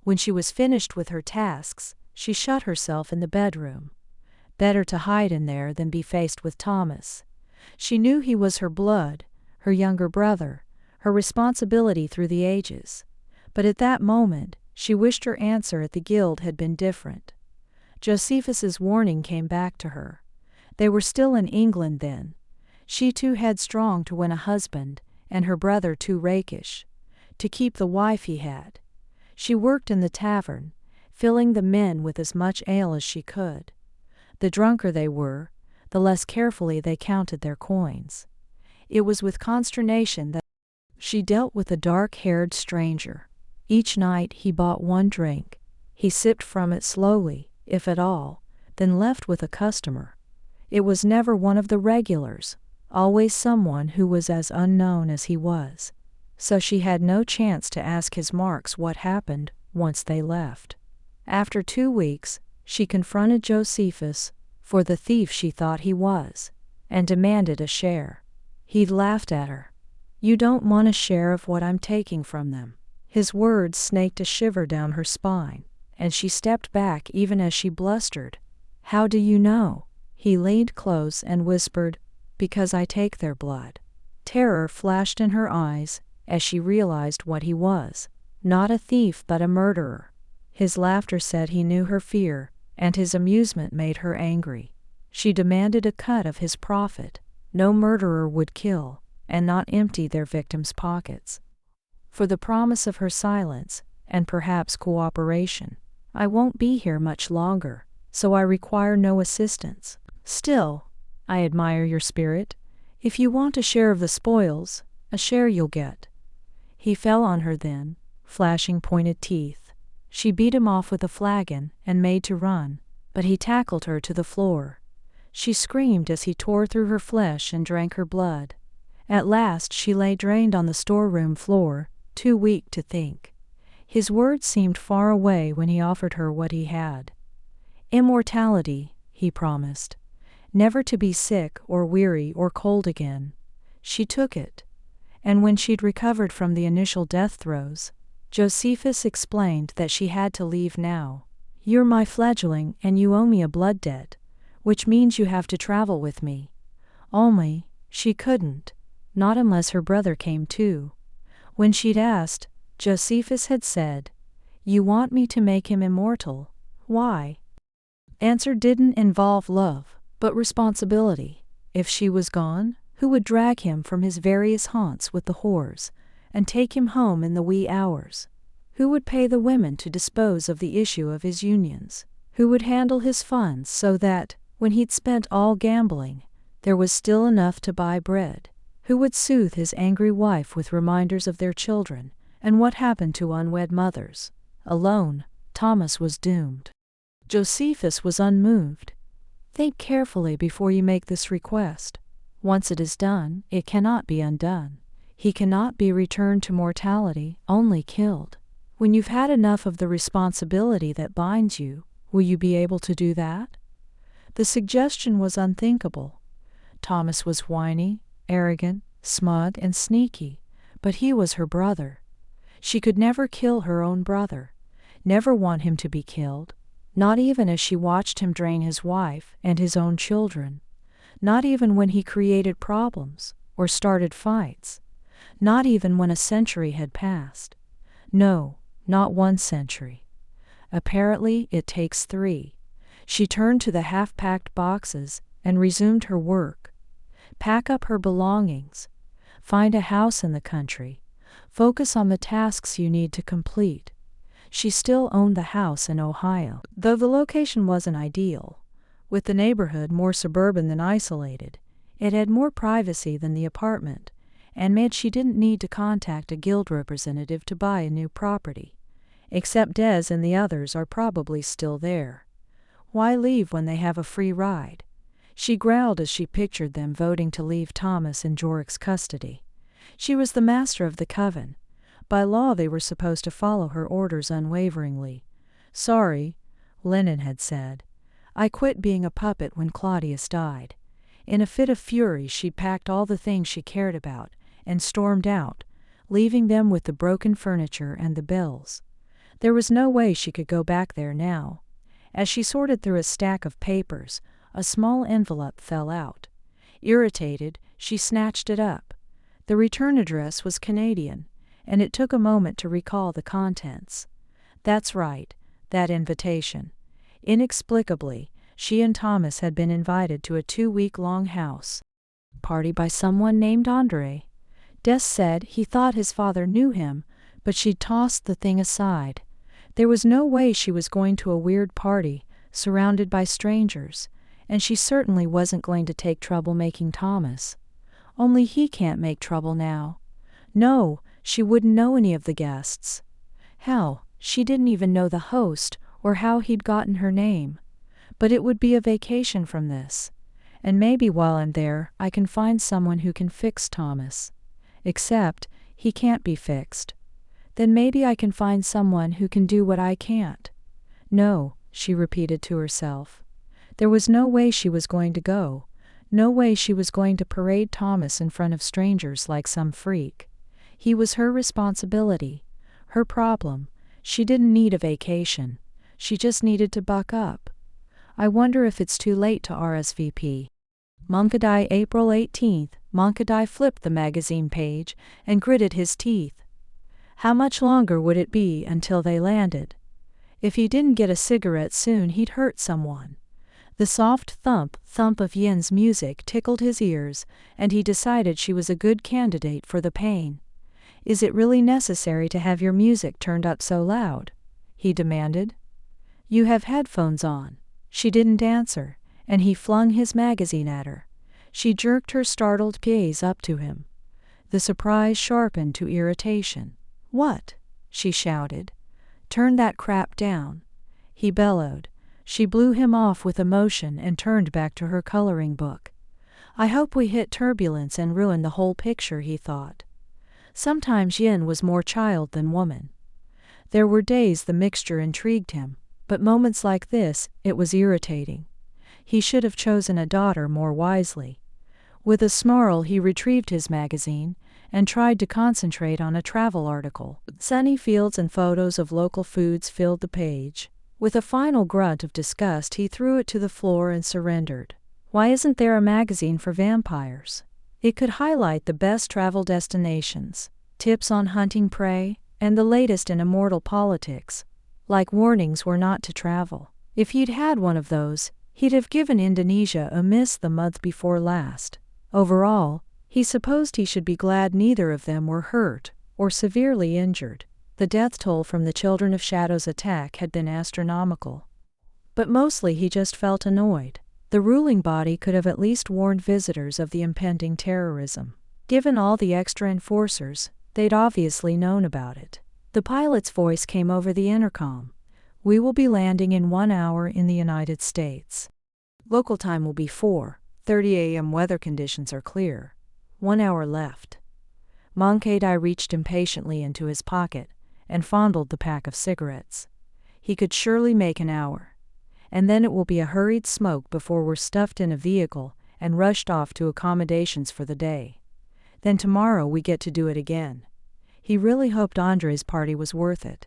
When she was finished with her tasks, she shut herself in the bedroom. Better to hide in there than be faced with Thomas. She knew he was her blood, her younger brother, her responsibility through the ages. But at that moment, she wished her answer at the guild had been different. Josephus's warning came back to her. They were still in England then. She too headstrong to win a husband, and her brother too rakish. to keep the wife he had. She worked in the tavern, filling the men with as much ale as she could. The drunker they were, the less carefully they counted their coins. It was with consternation that she dealt with a dark-haired stranger. Each night he bought one drink. He sipped from it slowly, if at all, then left with a customer. It was never one of the regulars, always someone who was as unknown as he was. So she had no chance to ask his marks what happened once they left. After 2 weeks, she confronted Josephus, for the thief she thought he was, and demanded a share. He laughed at her. "You don't want a share of what I'm taking from them." His words snaked a shiver down her spine, and she stepped back even as she blustered. "How do you know?" He leaned close and whispered, "Because I take their blood." Terror flashed in her eyes as she realized what he was. Not a thief but a murderer. His laughter said he knew her fear, and his amusement made her angry. She demanded a cut of his profit. No murderer would kill, and not empty their victims' pockets. For the promise of her silence, and perhaps cooperation. "I won't be here much longer, so I require no assistance. Still, I admire your spirit. If you want a share of the spoils, a share you'll get." He fell on her then, flashing pointed teeth. She beat him off with a flagon and made to run, but he tackled her to the floor. She screamed as he tore through her flesh and drank her blood. At last she lay drained on the storeroom floor, too weak to think. His words seemed far away when he offered her what he had. Immortality, he promised. Never to be sick or weary or cold again. She took it. And when she'd recovered from the initial death throes, Josephus explained that she had to leave now. "You're my fledgling and you owe me a blood debt, which means you have to travel with me." Only, she couldn't, not unless her brother came too. When she'd asked, Josephus had said, "You want me to make him immortal. Why?" Answer didn't involve love, but responsibility. If she was gone, who would drag him from his various haunts with the whores, and take him home in the wee hours? Who would pay the women to dispose of the issue of his unions? Who would handle his funds so that, when he'd spent all gambling, there was still enough to buy bread? Who would soothe his angry wife with reminders of their children, and what happened to unwed mothers? Alone, Thomas was doomed. Josephus was unmoved. "Think carefully before you make this request. Once it is done, it cannot be undone. He cannot be returned to mortality, only killed. When you've had enough of the responsibility that binds you, will you be able to do that?" The suggestion was unthinkable. Thomas was whiny, arrogant, smug, and sneaky, but he was her brother. She could never kill her own brother, never want him to be killed, not even as she watched him drain his wife and his own children, not even when he created problems or started fights, not even when a century had passed. No, not 1 century. Apparently it takes 3. She turned to the half-packed boxes and resumed her work. Pack up her belongings. Find a house in the country. Focus on the tasks you need to complete. She still owned the house in Ohio, though the location wasn't ideal. With the neighborhood more suburban than isolated, it had more privacy than the apartment, and meant she didn't need to contact a guild representative to buy a new property. Except Des and the others are probably still there. Why leave when they have a free ride? She growled as she pictured them voting to leave Thomas in Jorik's custody. She was the master of the coven. By law they were supposed to follow her orders unwaveringly. "Sorry," Lennon had said. "I quit being a puppet when Claudius died." In a fit of fury she packed all the things she cared about and stormed out, leaving them with the broken furniture and the bills. There was no way she could go back there now. As she sorted through a stack of papers, a small envelope fell out. Irritated, she snatched it up. The return address was Canadian, and it took a moment to recall the contents. That's right, that invitation. Inexplicably, she and Thomas had been invited to a 2-week-long house party by someone named Andrei. Des said he thought his father knew him, but she tossed the thing aside. There was no way she was going to a weird party, surrounded by strangers, and she certainly wasn't going to take trouble making Thomas. Only he can't make trouble now. No, she wouldn't know any of the guests. Hell, she didn't even know the host or how he'd gotten her name. But it would be a vacation from this. And maybe while I'm there, I can find someone who can fix Thomas. Except, he can't be fixed. Then maybe I can find someone who can do what I can't. No, she repeated to herself. There was no way she was going to go. No way she was going to parade Thomas in front of strangers like some freak. He was her responsibility, her problem. She didn't need a vacation. She just needed to buck up. I wonder if it's too late to RSVP. Möngkedai, April 18th. Möngkedai flipped the magazine page and gritted his teeth. How much longer would it be until they landed? If he didn't get a cigarette soon, he'd hurt someone. The soft thump of Yin's music tickled his ears, and he decided she was a good candidate for the pain. Is it really necessary to have your music turned up so loud? He demanded. You have headphones on. She didn't answer, and he flung his magazine at her. She jerked her startled gaze up to him. The surprise sharpened to irritation. What? She shouted. Turn that crap down. He bellowed. She blew him off with emotion and turned back to her coloring book. I hope we hit turbulence and ruin the whole picture, he thought. Sometimes Yin was more child than woman. There were days the mixture intrigued him, but moments like this, it was irritating. He should have chosen a daughter more wisely. With a snarl he retrieved his magazine and tried to concentrate on a travel article. Sunny fields and photos of local foods filled the page. With a final grunt of disgust he threw it to the floor and surrendered. Why isn't there a magazine for vampires? It could highlight the best travel destinations, tips on hunting prey, and the latest in immortal politics, like warnings where not to travel. If he'd had one of those, he'd have given Indonesia a miss the month before last. Overall, he supposed he should be glad neither of them were hurt or severely injured. The death toll from the Children of Shadow's attack had been astronomical. But mostly he just felt annoyed. The ruling body could have at least warned visitors of the impending terrorism. Given all the extra enforcers, they'd obviously known about it. The pilot's voice came over the intercom. We will be landing in 1 hour in the United States. Local time will be 4:30 a.m. Weather conditions are clear. 1 hour left. Möngkedai reached impatiently into his pocket and fondled the pack of cigarettes. He could surely make an hour. And then it will be a hurried smoke before we're stuffed in a vehicle and rushed off to accommodations for the day. Then tomorrow we get to do it again. He really hoped Andrei's party was worth it.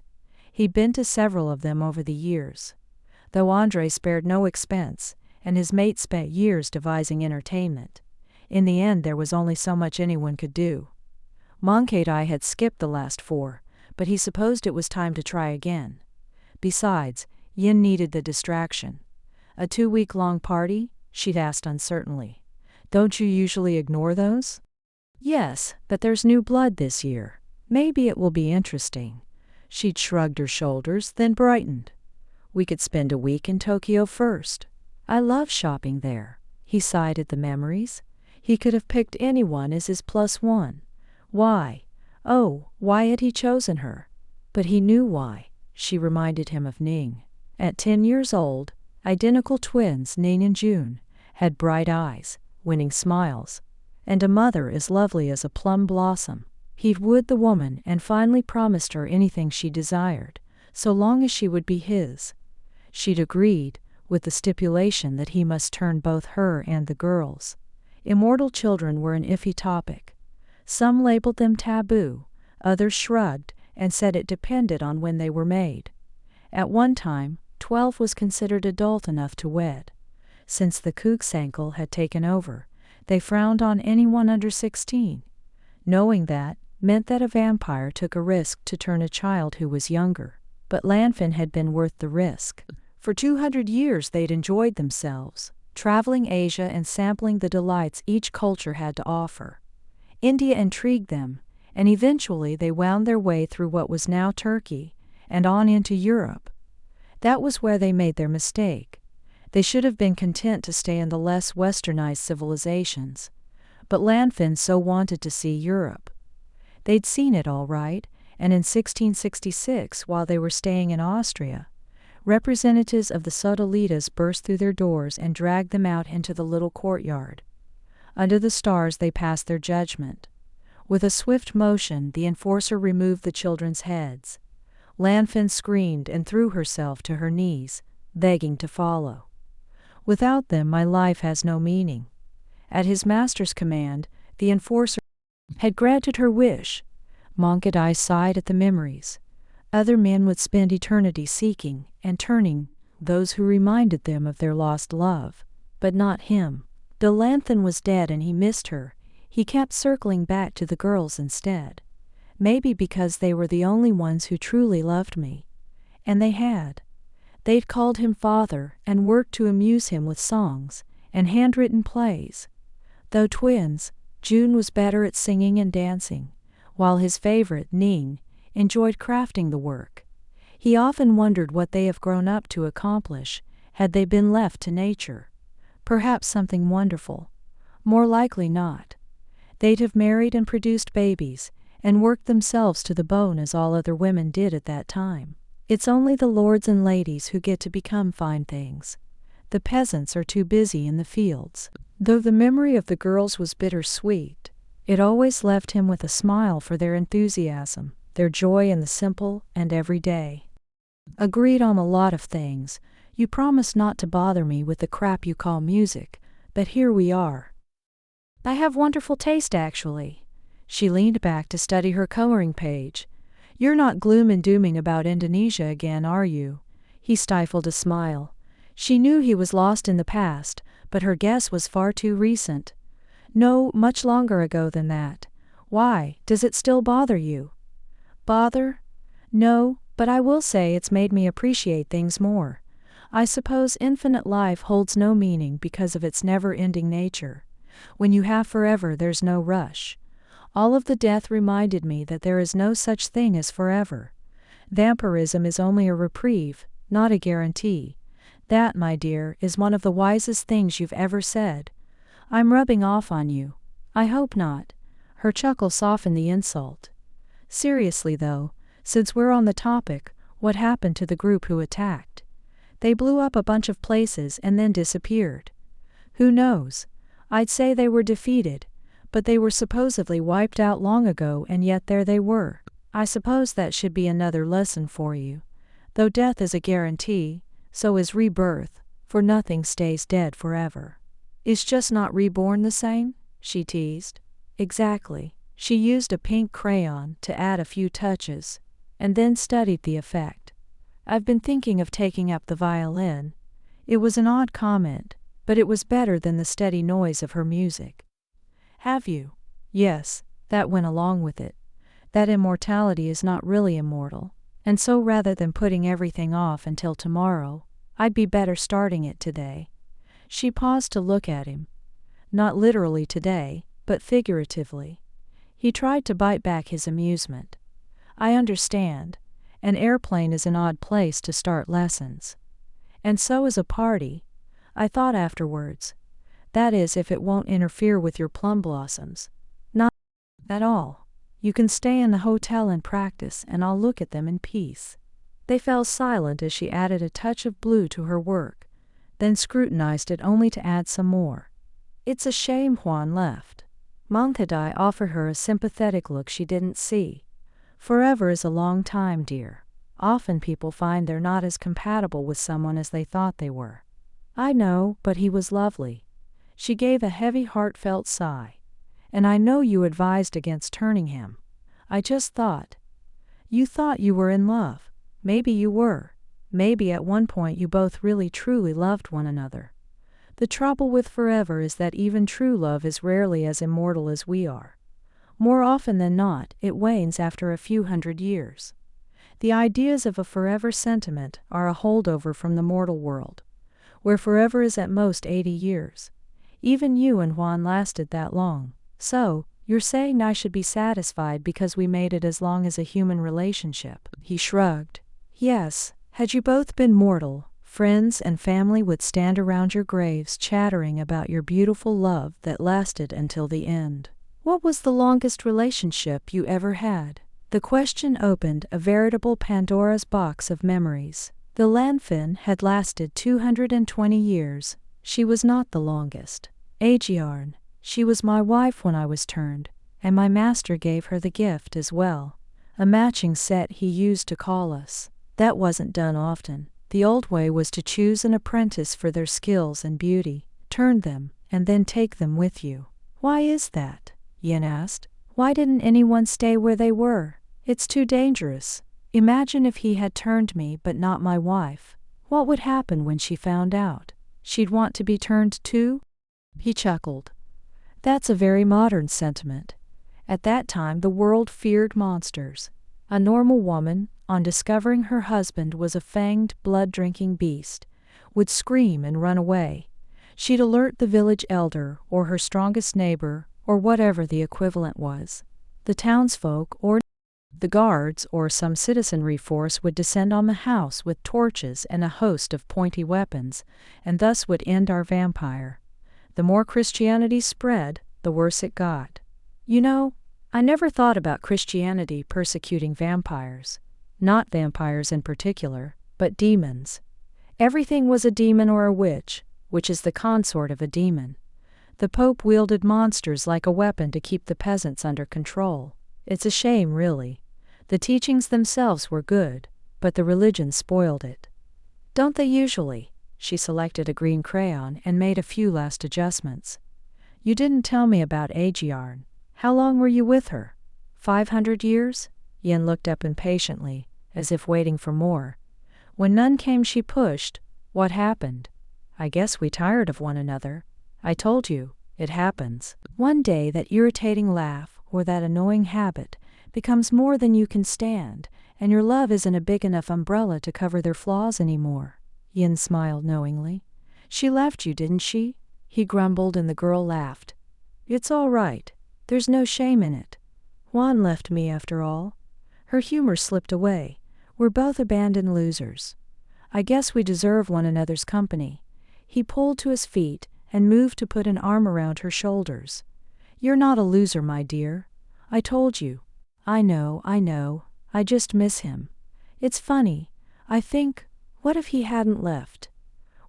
He'd been to several of them over the years. Though Andrei spared no expense, and his mate spent years devising entertainment, in the end there was only so much anyone could do. Möngkedai had skipped the last 4, but he supposed it was time to try again. Besides, Yin needed the distraction. A 2-week-long party? She'd asked uncertainly. Don't you usually ignore those? Yes, but there's new blood this year. Maybe it will be interesting. She'd shrugged her shoulders, then brightened. We could spend a week in Tokyo first. I love shopping there. He sighed at the memories. He could have picked anyone as his +1. Why? Oh, why had he chosen her? But he knew why. She reminded him of Ning. At 10 years old, identical twins Ning and June had bright eyes, winning smiles, and a mother as lovely as a plum blossom. He'd wooed the woman and finally promised her anything she desired, so long as she would be his. She'd agreed, with the stipulation that he must turn both her and the girls. Immortal children were an iffy topic. Some labeled them taboo, others shrugged and said it depended on when they were made. At one time, 12 was considered adult enough to wed. Since the Kooksankel had taken over, they frowned on anyone under 16. Knowing that meant that a vampire took a risk to turn a child who was younger. But Lanfin had been worth the risk. For 200 years they'd enjoyed themselves, traveling Asia and sampling the delights each culture had to offer. India intrigued them, and eventually they wound their way through what was now Turkey, and on into Europe. That was where they made their mistake. They should have been content to stay in the less westernized civilizations. But Landfin so wanted to see Europe. They'd seen it all right, and in 1666, while they were staying in Austria, representatives of the Sodalitas burst through their doors and dragged them out into the little courtyard. Under the stars they passed their judgment. With a swift motion, the enforcer removed the children's heads. Landfin screamed and threw herself to her knees, begging to follow. Without them, my life has no meaning. At his master's command, the enforcer had granted her wish. Möngkedai sighed at the memories. Other men would spend eternity seeking and turning those who reminded them of their lost love, but not him. Though Landfin was dead and he missed her, he kept circling back to the girls instead. Maybe because they were the only ones who truly loved me. And they had. They'd called him father and worked to amuse him with songs and handwritten plays. Though twins, June was better at singing and dancing, while his favorite, Ning, enjoyed crafting the work. He often wondered what they have grown up to accomplish had they been left to nature. Perhaps something wonderful. More likely not. They'd have married and produced babies, and worked themselves to the bone as all other women did at that time. It's only the lords and ladies who get to become fine things. The peasants are too busy in the fields. Though the memory of the girls was bittersweet, it always left him with a smile for their enthusiasm, their joy in the simple and everyday. Agreed on a lot of things. You promised not to bother me with the crap you call music, but here we are. I have wonderful taste, actually. She leaned back to study her coloring page. You're not gloom and dooming about Indonesia again, are you? He stifled a smile. She knew he was lost in the past, but her guess was far too recent. No, much longer ago than that. Why, does it still bother you? Bother? No, but I will say it's made me appreciate things more. I suppose infinite life holds no meaning because of its never-ending nature. When you have forever, there's no rush. All of the death reminded me that there is no such thing as forever. Vampirism is only a reprieve, not a guarantee. That, my dear, is one of the wisest things you've ever said. I'm rubbing off on you. I hope not. Her chuckle softened the insult. Seriously, though, since we're on the topic, what happened to the group who attacked? They blew up a bunch of places and then disappeared. Who knows? I'd say they were defeated, but they were supposedly wiped out long ago, and yet there they were. I suppose that should be another lesson for you. Though death is a guarantee, so is rebirth, for nothing stays dead forever. Is just not reborn the same? She teased. Exactly. She used a pink crayon to add a few touches, and then studied the effect. I've been thinking of taking up the violin. It was an odd comment, but it was better than the steady noise of her music. Have you? Yes, that went along with it. That immortality is not really immortal, and so rather than putting everything off until tomorrow, I'd be better starting it today. She paused to look at him. Not literally today, but figuratively. He tried to bite back his amusement. I understand. An airplane is an odd place to start lessons. And so is a party. I thought afterwards. That is, if it won't interfere with your plum blossoms. Not at all. You can stay in the hotel and practice, and I'll look at them in peace. They fell silent as she added a touch of blue to her work, then scrutinized it only to add some more. It's a shame Juan left. Möngkedai offered her a sympathetic look she didn't see. Forever is a long time, dear. Often people find they're not as compatible with someone as they thought they were. I know, but he was lovely. She gave a heavy, heartfelt sigh. And I know you advised against turning him. I just thought. You thought you were in love. Maybe you were. Maybe at one point you both really truly loved one another. The trouble with forever is that even true love is rarely as immortal as we are. More often than not, it wanes after a few hundred years. The ideas of a forever sentiment are a holdover from the mortal world, where forever is at most 80 years. Even you and Juan lasted that long, so You're saying I should be satisfied because we made it as long as a human relationship." He shrugged. "Yes, had you both been mortal, friends and family would stand around your graves chattering about your beautiful love that lasted until the end." "What was the longest relationship you ever had?" The question opened a veritable Pandora's box of memories. The Landfin had lasted 220 years. She was not the longest. Aegiarn, she was my wife when I was turned, and my master gave her the gift as well. A matching set he used to call us. That wasn't done often. The old way was to choose an apprentice for their skills and beauty, turn them, and then take them with you. "Why is that?" Yen asked. "Why didn't anyone stay where they were?" "It's too dangerous. Imagine if he had turned me but not my wife. What would happen when she found out? She'd want to be turned too?" He chuckled. "That's a very modern sentiment. At that time the world feared monsters. A normal woman, on discovering her husband was a fanged, blood-drinking beast, would scream and run away. She'd alert the village elder or her strongest neighbor or whatever the equivalent was. The townsfolk or the guards or some citizenry force would descend on the house with torches and a host of pointy weapons, and thus would end our vampire. The more Christianity spread, the worse it got. You know, I never thought about Christianity persecuting vampires. Not vampires in particular, but demons. Everything was a demon or a witch, which is the consort of a demon. The Pope wielded monsters like a weapon to keep the peasants under control. It's a shame, really. The teachings themselves were good, but the religion spoiled it. Don't they usually?" She selected a green crayon and made a few last adjustments. "You didn't tell me about Aegiarn. How long were you with her? 500 years? Yen looked up impatiently, as if waiting for more. "When none came she pushed. What happened?" "I guess we tired of one another. I told you, it happens. One day that irritating laugh, or that annoying habit, becomes more than you can stand, and your love isn't a big enough umbrella to cover their flaws anymore." Yin smiled knowingly. "She left you, didn't she?" He grumbled and the girl laughed. "It's all right. There's no shame in it. Juan left me after all." Her humor slipped away. "We're both abandoned losers. I guess we deserve one another's company." He pulled to his feet and moved to put an arm around her shoulders. "You're not a loser, my dear. I told you. I know. I just miss him. It's funny. I think, what if he hadn't left?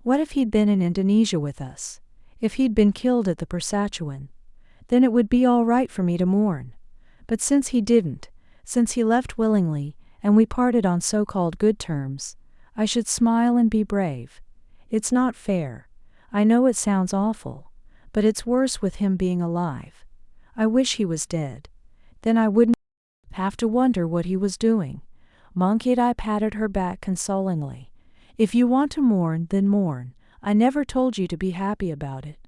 What if he'd been in Indonesia with us? If he'd been killed at the Persatuan? Then it would be all right for me to mourn. But since he didn't, since he left willingly, and we parted on so-called good terms, I should smile and be brave. It's not fair. I know it sounds awful, but it's worse with him being alive. I wish he was dead. Then I wouldn't have to wonder what he was doing." Möngkedai patted her back consolingly. "If you want to mourn, then mourn. I never told you to be happy about it."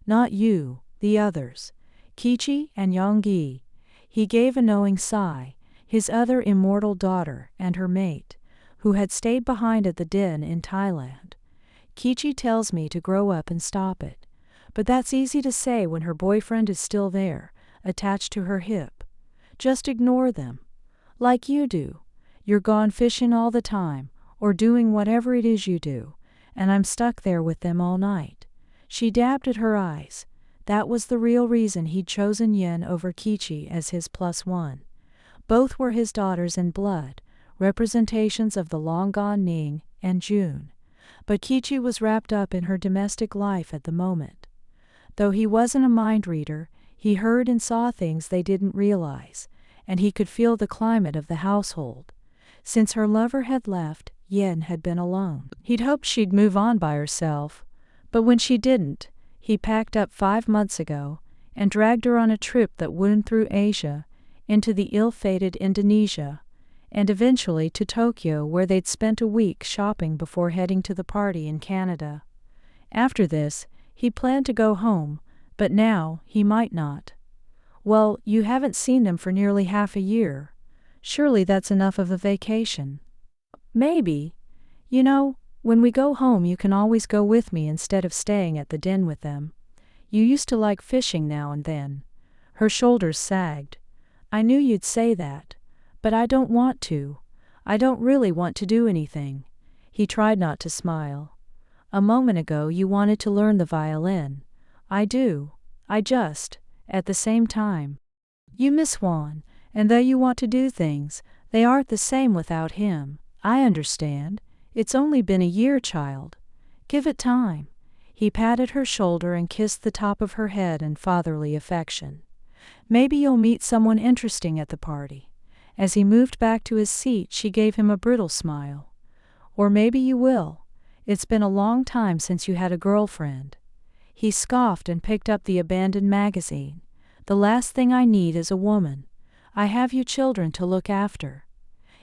"Not you, the others. Kichi and Yonggi." He gave a knowing sigh. His other immortal daughter and her mate, who had stayed behind at the den in Thailand. "Kichi tells me to grow up and stop it. But that's easy to say when her boyfriend is still there, attached to her hip. Just ignore them. Like you do. You're gone fishing all the time, or doing whatever it is you do, and I'm stuck there with them all night." She dabbed at her eyes. That was the real reason he'd chosen Yen over Kichi as his +1. Both were his daughters in blood, representations of the long-gone Ning and June. But Kichi was wrapped up in her domestic life at the moment. Though he wasn't a mind reader, he heard and saw things they didn't realize, and he could feel the climate of the household. Since her lover had left, Yen had been alone. He'd hoped she'd move on by herself, but when she didn't, he packed up 5 months ago and dragged her on a trip that wound through Asia, into the ill-fated Indonesia, and eventually to Tokyo, where they'd spent a week shopping before heading to the party in Canada. After this, he planned to go home, but now he might not. "Well, you haven't seen them for nearly half a year. Surely that's enough of a vacation." "Maybe. You know, when we go home you can always go with me instead of staying at the den with them. You used to like fishing now and then. Her shoulders sagged. "I knew you'd say that. But I don't want to. I don't really want to do anything." He tried not to smile. "A moment ago you wanted to learn the violin. I do. I just, at the same time. You miss Juan, and though you want to do things, they aren't the same without him. I understand. It's only been a year, child. Give it time." He patted her shoulder and kissed the top of her head in fatherly affection. "Maybe you'll meet someone interesting at the party." As he moved back to his seat, she gave him a brittle smile. "Or maybe you will. It's been a long time since you had a girlfriend." He scoffed and picked up the abandoned magazine. "The last thing I need is a woman. I have you children to look after."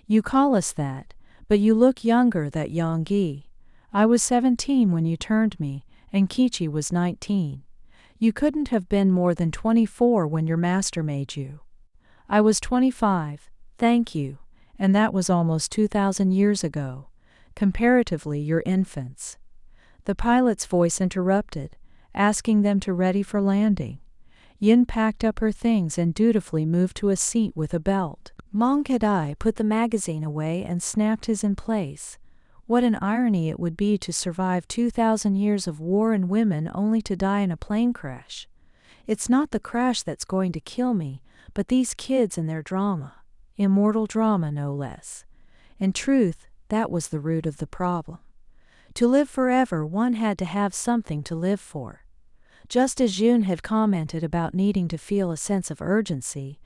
"You call us that, but you look younger, that Yonggi. I was 17 when you turned me, and Kichi was 19. You couldn't have been more than 24 when your master made you." "I was 25, thank you, and that was almost 2,000 years ago. Comparatively, you're infants." The pilot's voice interrupted, asking them to ready for landing. Yin packed up her things and dutifully moved to a seat with a belt. Möngkedai put the magazine away and snapped his in place. What an irony it would be to survive 2,000 years of war and women only to die in a plane crash. "It's not the crash that's going to kill me, but these kids and their drama. Immortal drama, no less." In truth, that was the root of the problem. To live forever, one had to have something to live for. Just as June had commented about needing to feel a sense of urgency,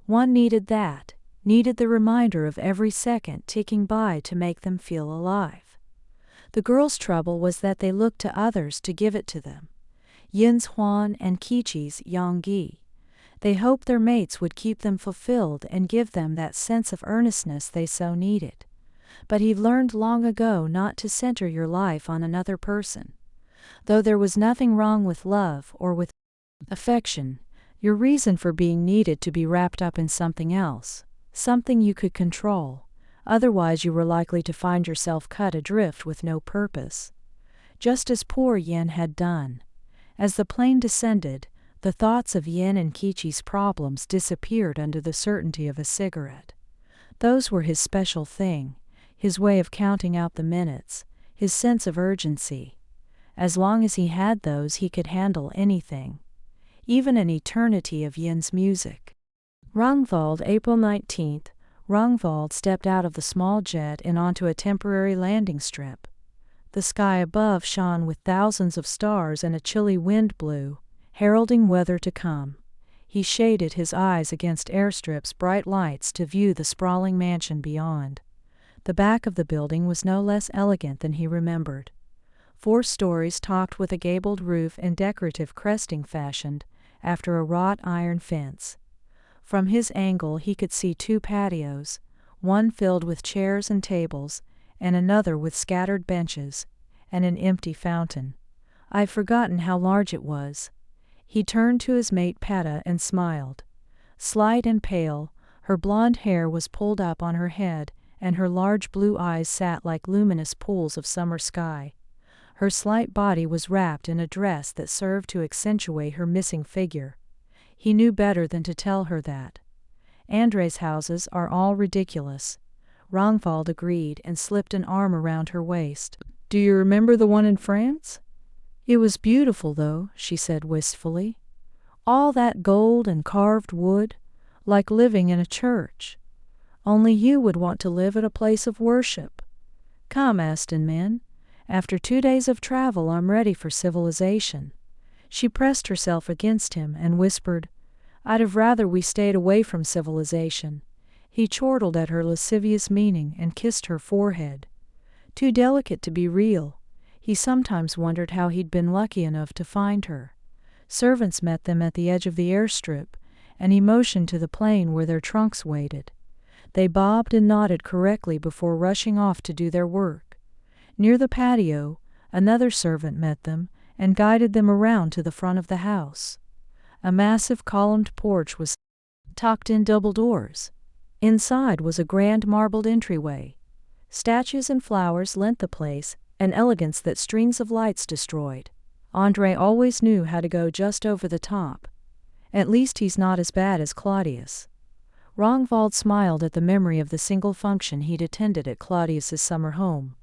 one needed that, needed the reminder of every second ticking by to make them feel alive. The girls' trouble was that they looked to others to give it to them. Yin's Juan and Kichi's Yonggi. They hoped their mates would keep them fulfilled and give them that sense of earnestness they so needed. But he learned long ago not to center your life on another person. Though there was nothing wrong with love or with affection, your reason for being needed to be wrapped up in something else, something you could control. Otherwise you were likely to find yourself cut adrift with no purpose. Just as poor Yin had done. As the plane descended, the thoughts of Yin and Kichi's problems disappeared under the certainty of a cigarette. Those were his special thing, his way of counting out the minutes, his sense of urgency. As long as he had those, he could handle anything, even an eternity of Yin's music. Rangvald, April 19th. Rangvald stepped out of the small jet and onto a temporary landing strip. The sky above shone with thousands of stars and a chilly wind blew, heralding weather to come. He shaded his eyes against airstrip's bright lights to view the sprawling mansion beyond. The back of the building was no less elegant than he remembered. 4 stories topped with a gabled roof and decorative cresting fashioned after a wrought iron fence. From his angle he could see 2 patios, one filled with chairs and tables, and another with scattered benches, and an empty fountain. "I've forgotten how large it was." He turned to his mate Peta and smiled. Slight and pale, her blonde hair was pulled up on her head, and her large blue eyes sat like luminous pools of summer sky. Her slight body was wrapped in a dress that served to accentuate her missing figure. He knew better than to tell her that. "Andrei's houses are all ridiculous." Rangvald agreed and slipped an arm around her waist. "Do you remember the one in France?" "It was beautiful, though," she said wistfully. "All that gold and carved wood, like living in a church. Only you would want to live at a place of worship. Come, Aston men. After 2 days of travel, I'm ready for civilization." She pressed herself against him and whispered, "I'd have rather we stayed away from civilization." He chortled at her lascivious meaning and kissed her forehead. Too delicate to be real, he sometimes wondered how he'd been lucky enough to find her. Servants met them at the edge of the airstrip, and he motioned to the plane where their trunks waited. They bobbed and nodded correctly before rushing off to do their work. Near the patio, another servant met them and guided them around to the front of the house. A massive columned porch was tucked in double doors. Inside was a grand marbled entryway. Statues and flowers lent the place an elegance that strings of lights destroyed. Andrei always knew how to go just over the top. At least he's not as bad as Claudius. Rangvald smiled at the memory of the single function he'd attended at Claudius's summer home.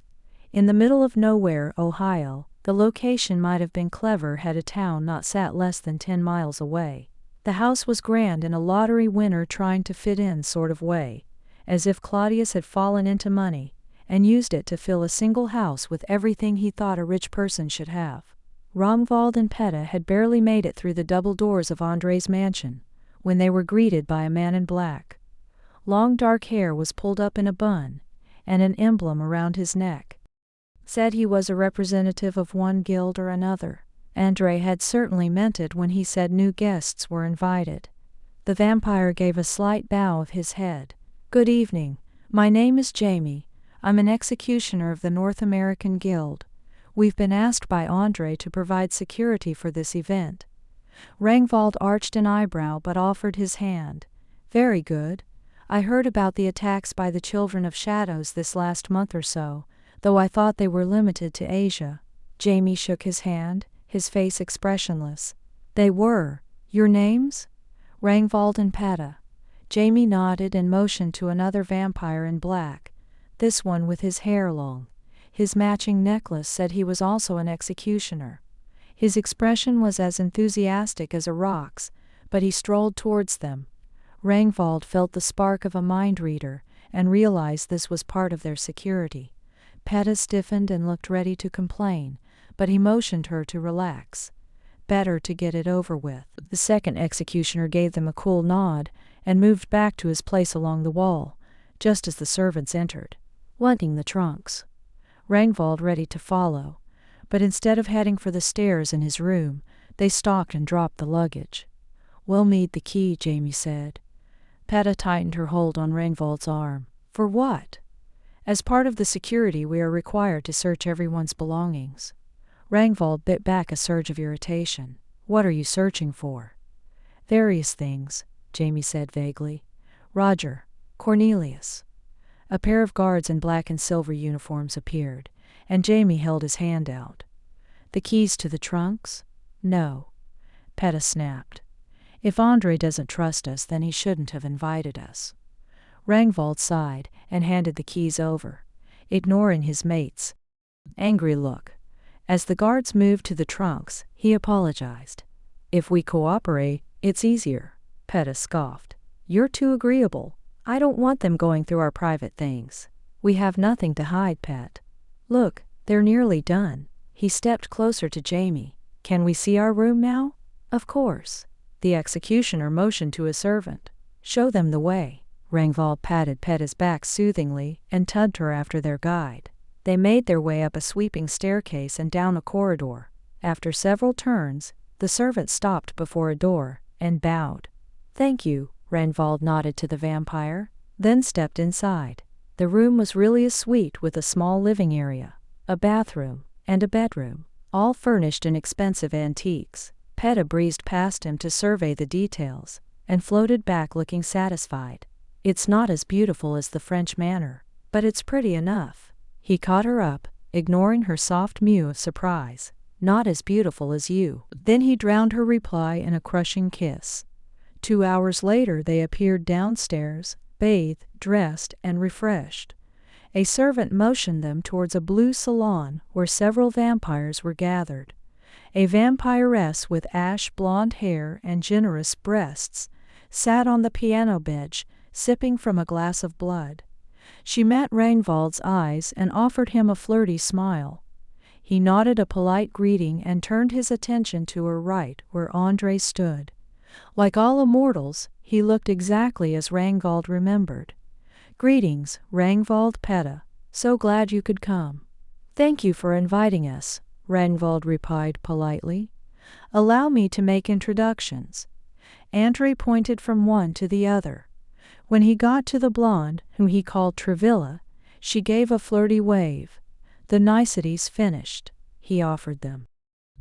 In the middle of nowhere, Ohio, the location might have been clever had a town not sat less than 10 miles away. The house was grand in a lottery winner trying to fit in sort of way, as if Claudius had fallen into money and used it to fill a single house with everything he thought a rich person should have. Rangvald and Peta had barely made it through the double doors of Andrei's mansion when they were greeted by a man in black. Long dark hair was pulled up in a bun, and an emblem around his neck said he was a representative of one guild or another. Andrei had certainly meant it when he said new guests were invited. The vampire gave a slight bow of his head. "Good evening. My name is Jome. I'm an executioner of the North American Guild. We've been asked by Andrei to provide security for this event." Rangvald arched an eyebrow but offered his hand. "Very good. I heard about the attacks by the Children of Shadows this last month or so, though I thought they were limited to Asia." Jome shook his hand, his face expressionless. "They were. Your names?" "Rangvald and Peta." Jome nodded and motioned to another vampire in black, this one with his hair long. His matching necklace said he was also an executioner. His expression was as enthusiastic as a rock's, but he strolled towards them. Rangvald felt the spark of a mind reader and realized this was part of their security. Peta stiffened and looked ready to complain, but he motioned her to relax. Better to get it over with. The second executioner gave them a cool nod and moved back to his place along the wall, just as the servants entered, wanting the trunks. Rangvald ready to follow, but instead of heading for the stairs in his room, they stopped and dropped the luggage. "We'll need the key," Jome said. Peta tightened her hold on Rangvald's arm. "For what?" "As part of the security, we are required to search everyone's belongings." Rangvald bit back a surge of irritation. "What are you searching for?" "Various things," Jome said vaguely. "Roger, Cornelius." A pair of guards in black and silver uniforms appeared, and Jome held his hand out. "The keys to the trunks?" "No." Peta snapped. "If Andrei doesn't trust us, then he shouldn't have invited us." Rangvald sighed and handed the keys over, ignoring his mate's angry look. As the guards moved to the trunks, he apologized. "If we cooperate, it's easier." Peta scoffed. "You're too agreeable. I don't want them going through our private things." "We have nothing to hide, Pet. Look, they're nearly done." He stepped closer to Jome. "Can we see our room now?" "Of course." The executioner motioned to his servant. "Show them the way." Rangvald patted Peta's back soothingly and tugged her after their guide. They made their way up a sweeping staircase and down a corridor. After several turns, the servant stopped before a door and bowed. "Thank you," Rangvald nodded to the vampire, then stepped inside. The room was really a suite with a small living area, a bathroom, and a bedroom, all furnished in expensive antiques. Peta breezed past him to survey the details, and floated back looking satisfied. "It's not as beautiful as the French manor, but it's pretty enough." He caught her up, ignoring her soft mew of surprise. "Not as beautiful as you." Then he drowned her reply in a crushing kiss. 2 hours later they appeared downstairs, bathed, dressed, and refreshed. A servant motioned them towards a blue salon where several vampires were gathered. A vampiress with ash-blonde hair and generous breasts sat on the piano bench, sipping from a glass of blood. She met Rangvald's eyes and offered him a flirty smile. He nodded a polite greeting and turned his attention to her right, where Andrei stood. Like all immortals, he looked exactly as Rangvald remembered. "Greetings, Rangvald, Peta. So glad you could come." "Thank you for inviting us," Rangvald replied politely. "Allow me to make introductions." Andrei pointed from one to the other. When he got to the blonde, whom he called Trevilla, she gave a flirty wave. "The niceties finished," he offered them.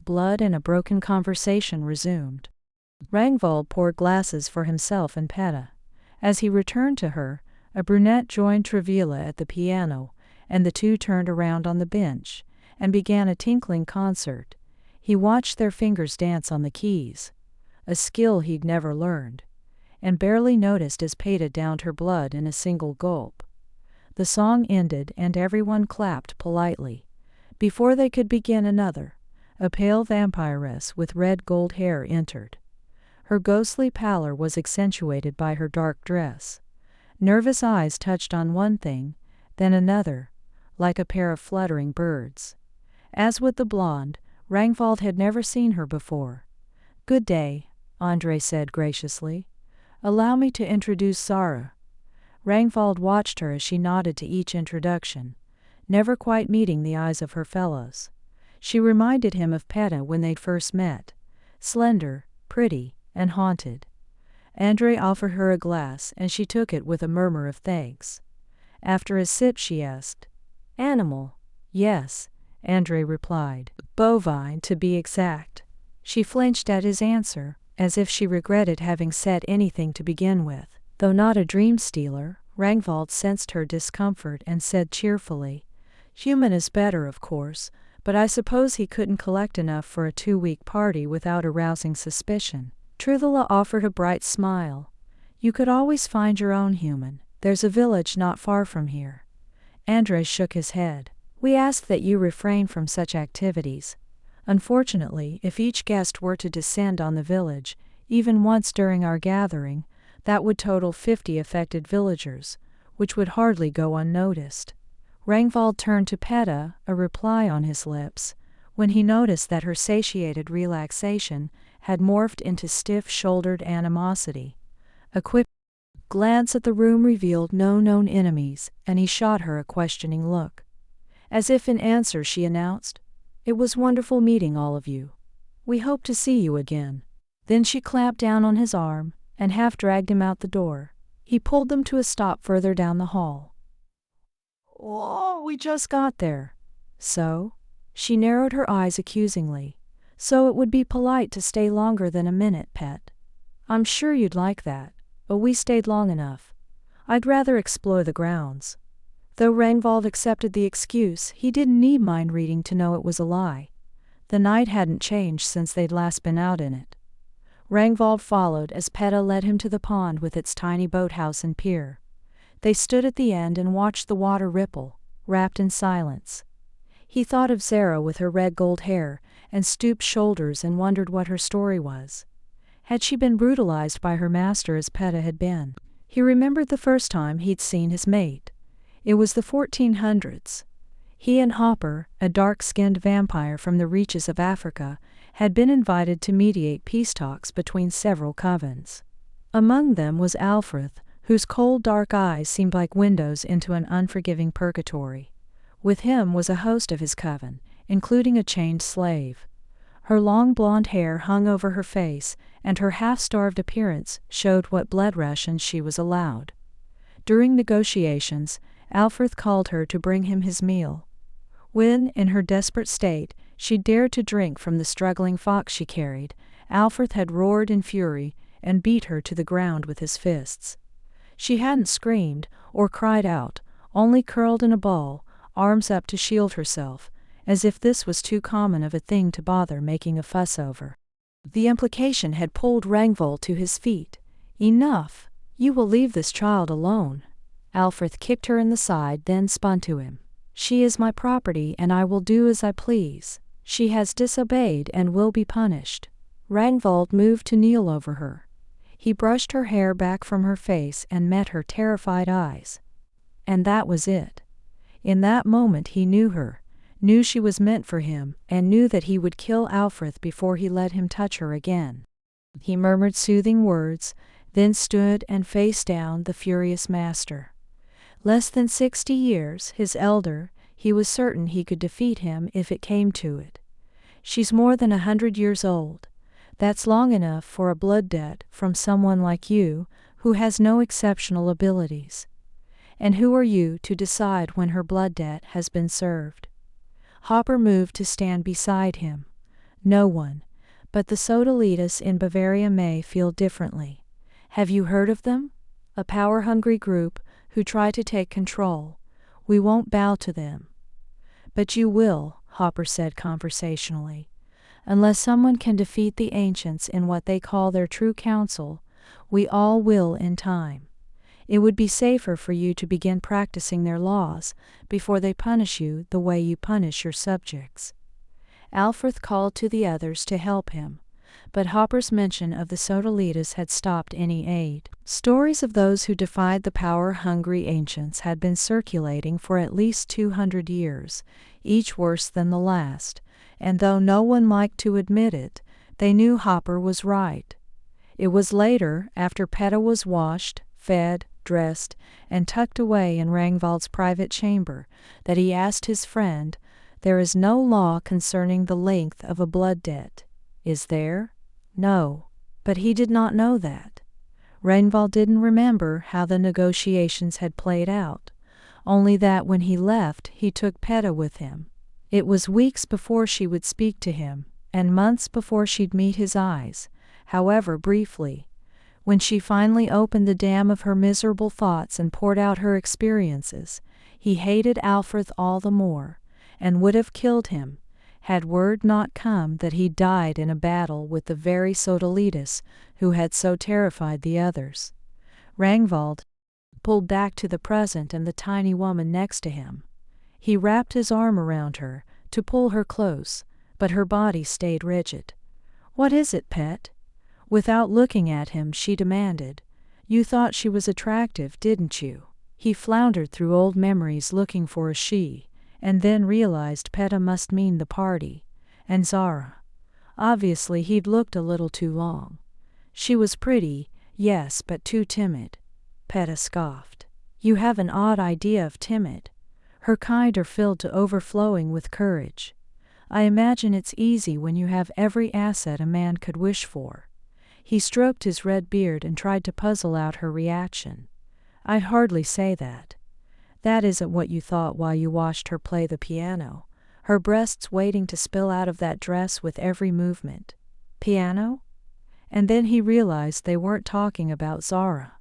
Blood and a broken conversation resumed. Rangvald poured glasses for himself and Peta. As he returned to her, a brunette joined Trevilla at the piano, and the two turned around on the bench and began a tinkling concert. He watched their fingers dance on the keys. a skill he'd never learned, and barely noticed as Peta downed her blood in a single gulp. The song ended and everyone clapped politely. Before they could begin another, a pale vampiress with red gold hair entered. Her ghostly pallor was accentuated by her dark dress. Nervous eyes touched on one thing, then another, like a pair of fluttering birds. As with the blonde, Rangvald had never seen her before. "Good day," Andrei said graciously. "Allow me to introduce Zara." Rangvald watched her as she nodded to each introduction, never quite meeting the eyes of her fellows. She reminded him of Peta when they'd first met, slender, pretty, and haunted. Andrei offered her a glass, and she took it with a murmur of thanks. After a sip she asked, "Animal?" "Yes," Andrei replied. "Bovine, to be exact." She flinched at his answer, as if she regretted having said anything to begin with. Though not a dream stealer, Rangvald sensed her discomfort and said cheerfully, "Human is better, of course, but I suppose he couldn't collect enough for a 2-week party without arousing suspicion." Trivela offered a bright smile. "You could always find your own human. There's a village not far from here." Andrei shook his head. "We ask that you refrain from such activities. Unfortunately, if each guest were to descend on the village, even once during our gathering, that would total 50 affected villagers, which would hardly go unnoticed." Rangvald turned to Peta, a reply on his lips, when he noticed that her satiated relaxation had morphed into stiff-shouldered animosity. A quick glance at the room revealed no known enemies, and he shot her a questioning look. As if in answer, she announced, "It was wonderful meeting all of you. We hope to see you again." Then she clamped down on his arm and half dragged him out the door. He pulled them to a stop further down the hall. "Oh, we just got there." "So?" She narrowed her eyes accusingly. "So it would be polite to stay longer than a minute, pet." "I'm sure you'd like that, but we stayed long enough. I'd rather explore the grounds." Though Rangvald accepted the excuse, he didn't need mind reading to know it was a lie. The night hadn't changed since they'd last been out in it. Rangvald followed as Peta led him to the pond with its tiny boathouse and pier. They stood at the end and watched the water ripple, wrapped in silence. He thought of Zara with her red gold hair and stooped shoulders and wondered what her story was. Had she been brutalized by her master as Peta had been? He remembered the first time he'd seen his mate. It was the 1400s. He and Hopper, a dark-skinned vampire from the reaches of Africa, had been invited to mediate peace talks between several covens. Among them was Alfred, whose cold dark eyes seemed like windows into an unforgiving purgatory. With him was a host of his coven, including a chained slave. Her long blonde hair hung over her face, and her half-starved appearance showed what blood rations she was allowed. During negotiations, Alfred called her to bring him his meal. When, in her desperate state, she dared to drink from the struggling fox she carried, Alfred had roared in fury and beat her to the ground with his fists. She hadn't screamed or cried out, only curled in a ball, arms up to shield herself, as if this was too common of a thing to bother making a fuss over. The implication had pulled Rangvald to his feet. "Enough! You will leave this child alone." Alfred kicked her in the side, then spun to him. "She is my property, and I will do as I please. She has disobeyed and will be punished." Rangvald moved to kneel over her. He brushed her hair back from her face and met her terrified eyes. And that was it. In that moment he knew her, knew she was meant for him, and knew that he would kill Alfred before he let him touch her again. He murmured soothing words, then stood and faced down the furious master. Less than 60 years, his elder, he was certain he could defeat him if it came to it. "She's more than 100 years old. That's long enough for a blood debt from someone like you, who has no exceptional abilities. And who are you to decide when her blood debt has been served?" Hopper moved to stand beside him. "No one, but the Sodalitas in Bavaria may feel differently. Have you heard of them? A power-hungry group who try to take control. We won't bow to them." "But you will," Hopper said conversationally. Unless someone can defeat the ancients in what they call their true council, we all will in time. It would be safer for you to begin practicing their laws before they punish you the way you punish your subjects." Alfred called to the others to help him, but Hopper's mention of the Sodalitas had stopped any aid. Stories of those who defied the power-hungry ancients had been circulating for at least 200 years, each worse than the last, and though no one liked to admit it, they knew Hopper was right. It was later, after Peta was washed, fed, dressed, and tucked away in Rangvald's private chamber, that he asked his friend, "There is no law concerning the length of a blood debt, is there?" No, but he did not know that. Rangvald didn't remember how the negotiations had played out, only that when he left he took Peta with him. It was weeks before she would speak to him, and months before she'd meet his eyes, however briefly. When she finally opened the dam of her miserable thoughts and poured out her experiences, he hated Alfred all the more, and would have killed him, had word not come that he died in a battle with the very Sodalitas who had so terrified the others. Rangvald pulled back to the present and the tiny woman next to him. He wrapped his arm around her to pull her close, but her body stayed rigid. "What is it, pet?" Without looking at him, she demanded. "You thought she was attractive, didn't you?" He floundered through old memories looking for a she, and then realized Peta must mean the party, and Zara. Obviously he'd looked a little too long. She was pretty, yes, but too timid. Peta scoffed. "You have an odd idea of timid. Her kind are filled to overflowing with courage. I imagine it's easy when you have every asset a man could wish for." He stroked his red beard and tried to puzzle out her reaction. "I'd hardly say that. That isn't what you thought while you watched her play the piano, her breasts waiting to spill out of that dress with every movement." "Piano?" And then he realized they weren't talking about Zara.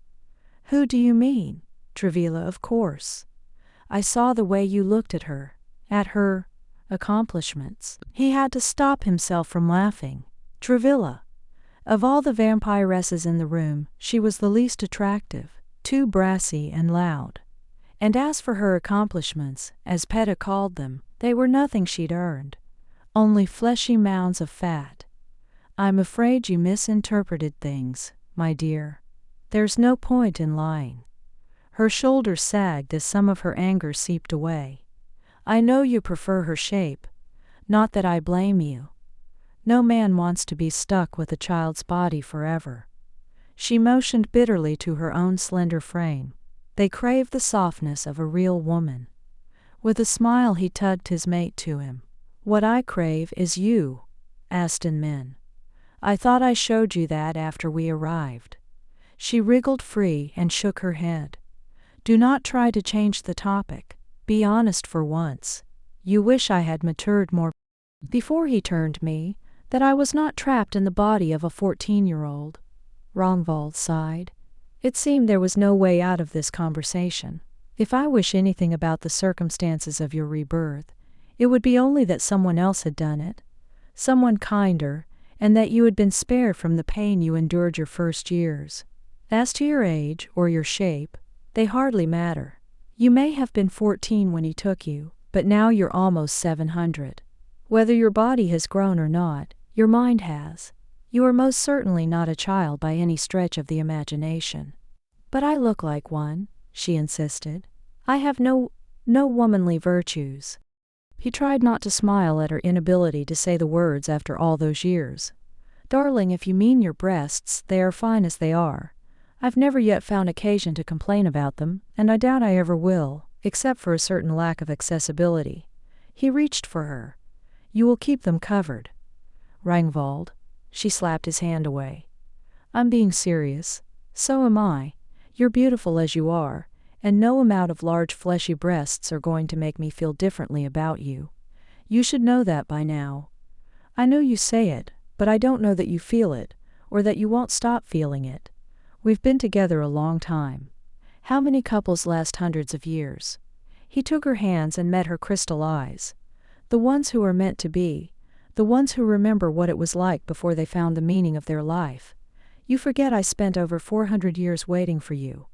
"Who do you mean?" "Trevor, of course. I saw the way you looked at her accomplishments." He had to stop himself from laughing. Trevor. Of all the vampiresses in the room, she was the least attractive, too brassy and loud. And as for her accomplishments, as Peta called them, they were nothing she'd earned. Only fleshy mounds of fat. "I'm afraid you misinterpreted things, my dear. There's no point in lying." Her shoulders sagged as some of her anger seeped away. "I know you prefer her shape. Not that I blame you. No man wants to be stuck with a child's body forever." She motioned bitterly to her own slender frame. "They crave the softness of a real woman." With a smile he tugged his mate to him. "What I crave is you, Aston Men. I thought I showed you that after we arrived." She wriggled free and shook her head. "Do not try to change the topic. Be honest for once. You wish I had matured more before he turned me, that I was not trapped in the body of a 14-year-old. Rangvald sighed. It seemed there was no way out of this conversation. "If I wish anything about the circumstances of your rebirth, it would be only that someone else had done it, someone kinder, and that you had been spared from the pain you endured your first years. As to your age or your shape, they hardly matter. You may have been 14 when he took you, but now you're almost 700. Whether your body has grown or not, your mind has. You are most certainly not a child by any stretch of the imagination." "But I look like one," she insisted. "I have no womanly virtues." He tried not to smile at her inability to say the words after all those years. "Darling, if you mean your breasts, they are fine as they are. I've never yet found occasion to complain about them, and I doubt I ever will, except for a certain lack of accessibility." He reached for her. "You will keep them covered." "Rangvald." She slapped his hand away. "I'm being serious. So am I. You're beautiful as you are, and no amount of large fleshy breasts are going to make me feel differently about you. You should know that by now. I know you say it, but I don't know that you feel it, or that you won't stop feeling it. We've been together a long time. How many couples last hundreds of years?" He took her hands and met her crystal eyes. "The ones who are meant to be, The ones who remember what it was like before they found the meaning of their life. You forget I spent over 400 years waiting for you.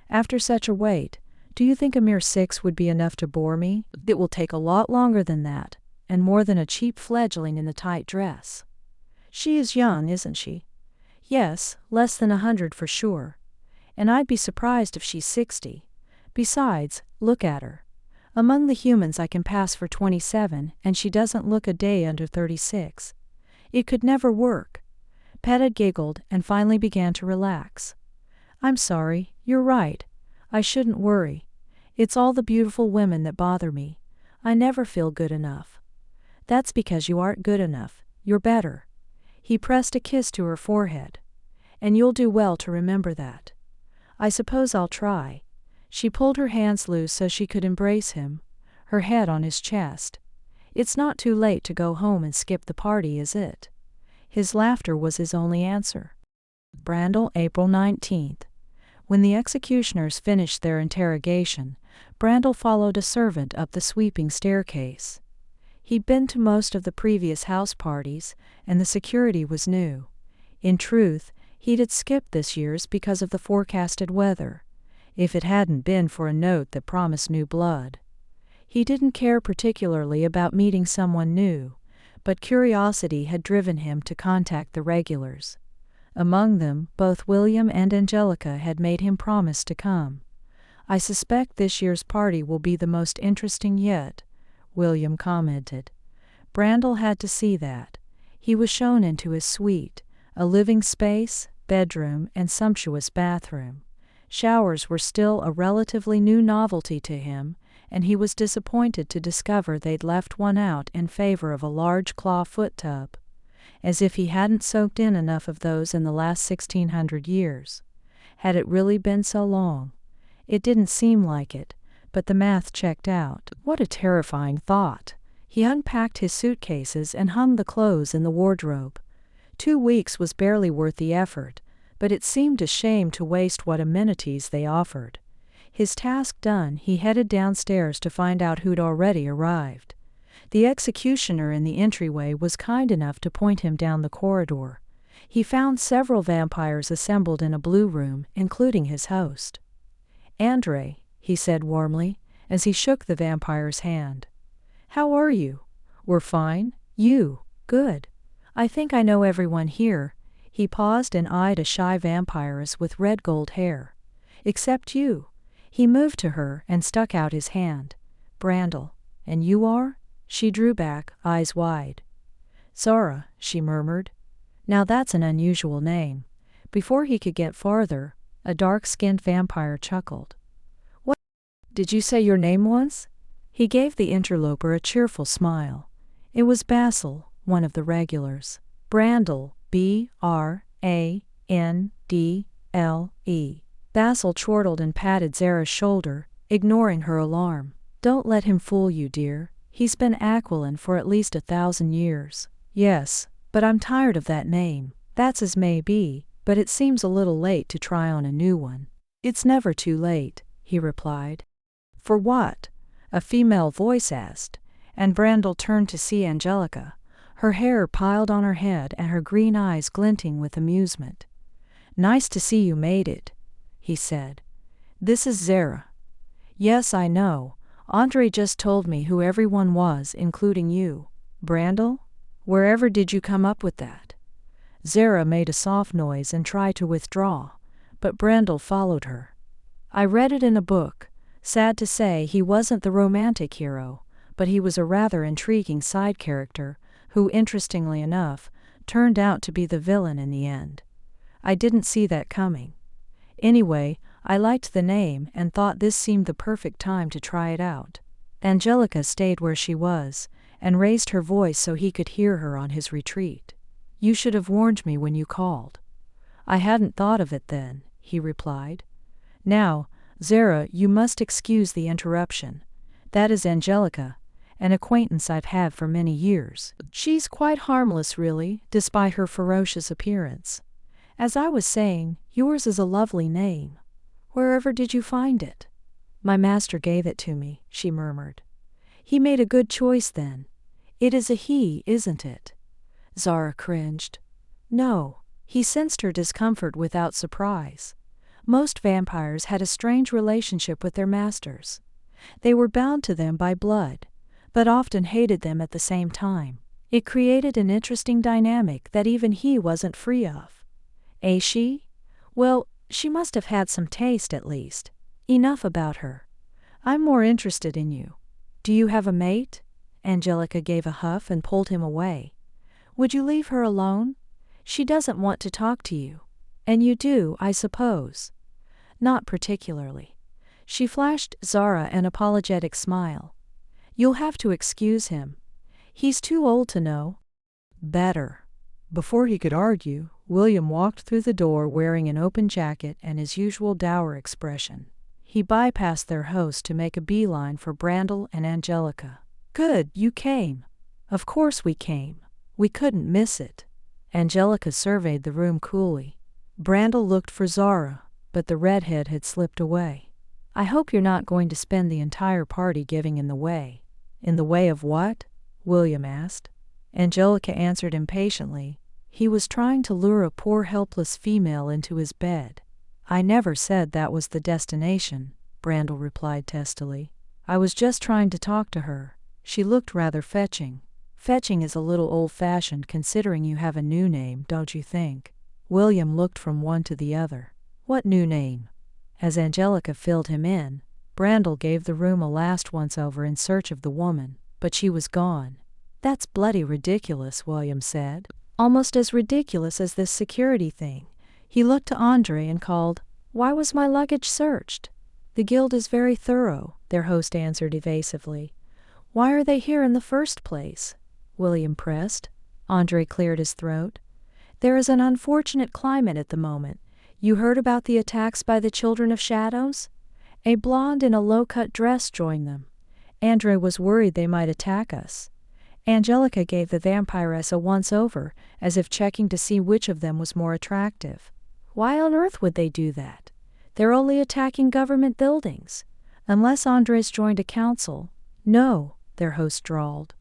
After such a wait, do you think a mere 6 would be enough to bore me? It will take a lot longer than that, and more than a cheap fledgling in the tight dress. She is young, isn't she? Yes, less than 100 for sure. And I'd be surprised if she's 60. Besides, look at her. Among the humans I can pass for 27, and she doesn't look a day under 36. It could never work. Peta giggled and finally began to relax. I'm sorry, you're right. I shouldn't worry. It's all the beautiful women that bother me. I never feel good enough. That's because you aren't good enough. You're better. He pressed a kiss to her forehead. And you'll do well to remember that. I suppose I'll try. She pulled her hands loose so she could embrace him, her head on his chest. It's not too late to go home and skip the party, is it? His laughter was his only answer. Brandle, April 19th. When the executioners finished their interrogation, Brandle followed a servant up the sweeping staircase. He'd been to most of the previous house parties, and the security was new. In truth, he'd skipped this year's because of the forecasted weather, if it hadn't been for a note that promised new blood. He didn't care particularly about meeting someone new, but curiosity had driven him to contact the regulars. Among them, both William and Angelica had made him promise to come. I suspect this year's party will be the most interesting yet, William commented. Brandle had to see that. He was shown into his suite, a living space, bedroom, and sumptuous bathroom. Showers were still a relatively new novelty to him, and he was disappointed to discover they'd left one out in favor of a large claw foot tub, as if he hadn't soaked in enough of those in the last 1600 years. Had it really been so long? It didn't seem like it, but the math checked out. What a terrifying thought! He unpacked his suitcases and hung the clothes in the wardrobe. 2 weeks was barely worth the effort, but it seemed a shame to waste what amenities they offered. His task done, he headed downstairs to find out who'd already arrived. The executioner in the entryway was kind enough to point him down the corridor. He found several vampires assembled in a blue room, including his host. Andrei, he said warmly, as he shook the vampire's hand. How are you? We're fine. You? Good. I think I know everyone here. He paused and eyed a shy vampiress with red gold hair. Except you. He moved to her and stuck out his hand. Brandle. And you are? She drew back, eyes wide. Zara, she murmured. Now that's an unusual name. Before he could get farther, a dark-skinned vampire chuckled. What did you say your name was? He gave the interloper a cheerful smile. It was Basil, one of the regulars. Brandle, B-R-A-N-D-L-E. Basil chortled and patted Zara's shoulder, ignoring her alarm. Don't let him fool you, dear. He's been Aquilin for at least 1,000 years. Yes, but I'm tired of that name. That's as may be, but it seems a little late to try on a new one. It's never too late, he replied. For what? A female voice asked, and Brandle turned to see Angelica, her hair piled on her head and her green eyes glinting with amusement. Nice to see you made it, he said. This is Zara. Yes, I know. Andrei just told me who everyone was, including you. Brandle? Wherever did you come up with that? Zara made a soft noise and tried to withdraw, but Brandle followed her. I read it in a book. Sad to say, he wasn't the romantic hero, but he was a rather intriguing side character who, interestingly enough, turned out to be the villain in the end. I didn't see that coming. Anyway, I liked the name and thought this seemed the perfect time to try it out. Angelica stayed where she was, and raised her voice so he could hear her on his retreat. You should have warned me when you called. I hadn't thought of it then, he replied. Now, Zara, you must excuse the interruption. That is Angelica, an acquaintance I've had for many years. She's quite harmless, really, despite her ferocious appearance. As I was saying, yours is a lovely name. Wherever did you find it? My master gave it to me, she murmured. He made a good choice then. It is a he, isn't it? Zara cringed. No, he sensed her discomfort without surprise. Most vampires had a strange relationship with their masters. They were bound to them by blood, but often hated them at the same time. It created an interesting dynamic that even he wasn't free of. She? Well, she must have had some taste at least. Enough about her. I'm more interested in you. Do you have a mate? Angelica gave a huff and pulled him away. Would you leave her alone? She doesn't want to talk to you. And you do, I suppose. Not particularly. She flashed Zara an apologetic smile. You'll have to excuse him. He's too old to know. Better. Before he could argue, William walked through the door wearing an open jacket and his usual dour expression. He bypassed their host to make a beeline for Brandle and Angelica. Good, you came. Of course we came. We couldn't miss it. Angelica surveyed the room coolly. Brandle looked for Zara, but the redhead had slipped away. I hope you're not going to spend the entire party giving in the way. In the way of what? William asked. Angelica answered impatiently. He was trying to lure a poor helpless female into his bed. I never said that was the destination, Brandle replied testily. I was just trying to talk to her. She looked rather fetching. Fetching is a little old-fashioned considering you have a new name, don't you think? William looked from one to the other. What new name? As Angelica filled him in, Brandle gave the room a last once-over in search of the woman, but she was gone. That's bloody ridiculous, William said. Almost as ridiculous as this security thing. He looked to Andrei and called, Why was my luggage searched? The guild is very thorough, their host answered evasively. Why are they here in the first place? William pressed. Andrei cleared his throat. There is an unfortunate climate at the moment. You heard about the attacks by the Children of Shadows? A blonde in a low-cut dress joined them. Andrei was worried they might attack us. Angelica gave the vampiress a once-over, as if checking to see which of them was more attractive. Why on earth would they do that? They're only attacking government buildings. Unless Andrei's joined a council. No, their host drawled.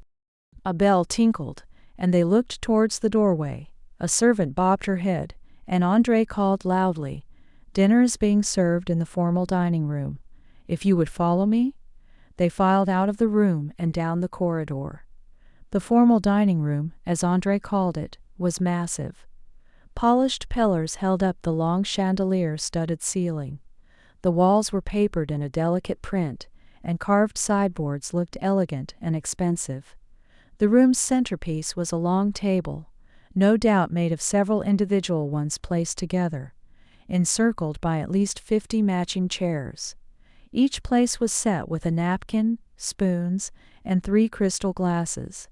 A bell tinkled, and they looked towards the doorway. A servant bobbed her head, and Andrei called loudly, Dinner is being served in the formal dining room. If you would follow me? They filed out of the room and down the corridor. The formal dining room, as Andrei called it, was massive. Polished pillars held up the long chandelier-studded ceiling. The walls were papered in a delicate print, and carved sideboards looked elegant and expensive. The room's centerpiece was a long table, no doubt made of several individual ones placed together, encircled by at least 50 matching chairs. Each place was set with a napkin, spoons, and 3 crystal glasses.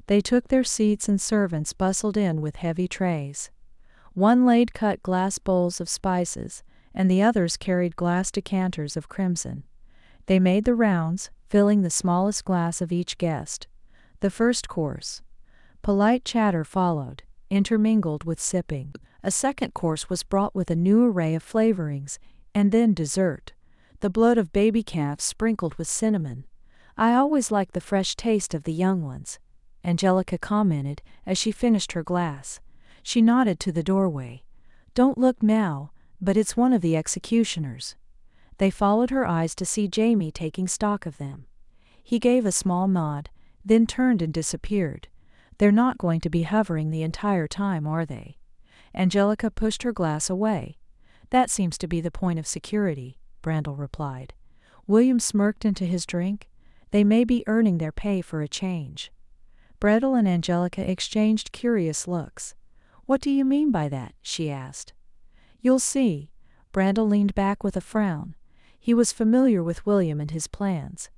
They took their seats and servants bustled in with heavy trays. One laid cut glass bowls of spices, and the others carried glass decanters of crimson. They made the rounds, filling the smallest glass of each guest. The first course. Polite chatter followed, intermingled with sipping. A second course was brought with a new array of flavorings, and then dessert. The blood of baby calves sprinkled with cinnamon. I always like the fresh taste of the young ones, Angelica commented as she finished her glass. She nodded to the doorway. Don't look now, but it's one of the executioners. They followed her eyes to see Jome taking stock of them. He gave a small nod, then turned and disappeared. They're not going to be hovering the entire time, are they? Angelica pushed her glass away. That seems to be the point of security, Brandle replied. William smirked into his drink. They may be earning their pay for a change. Brandle and Angelica exchanged curious looks. What do you mean by that? She asked. You'll see. Brandle leaned back with a frown. He was familiar with William and his plans.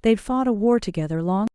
They'd fought a war together long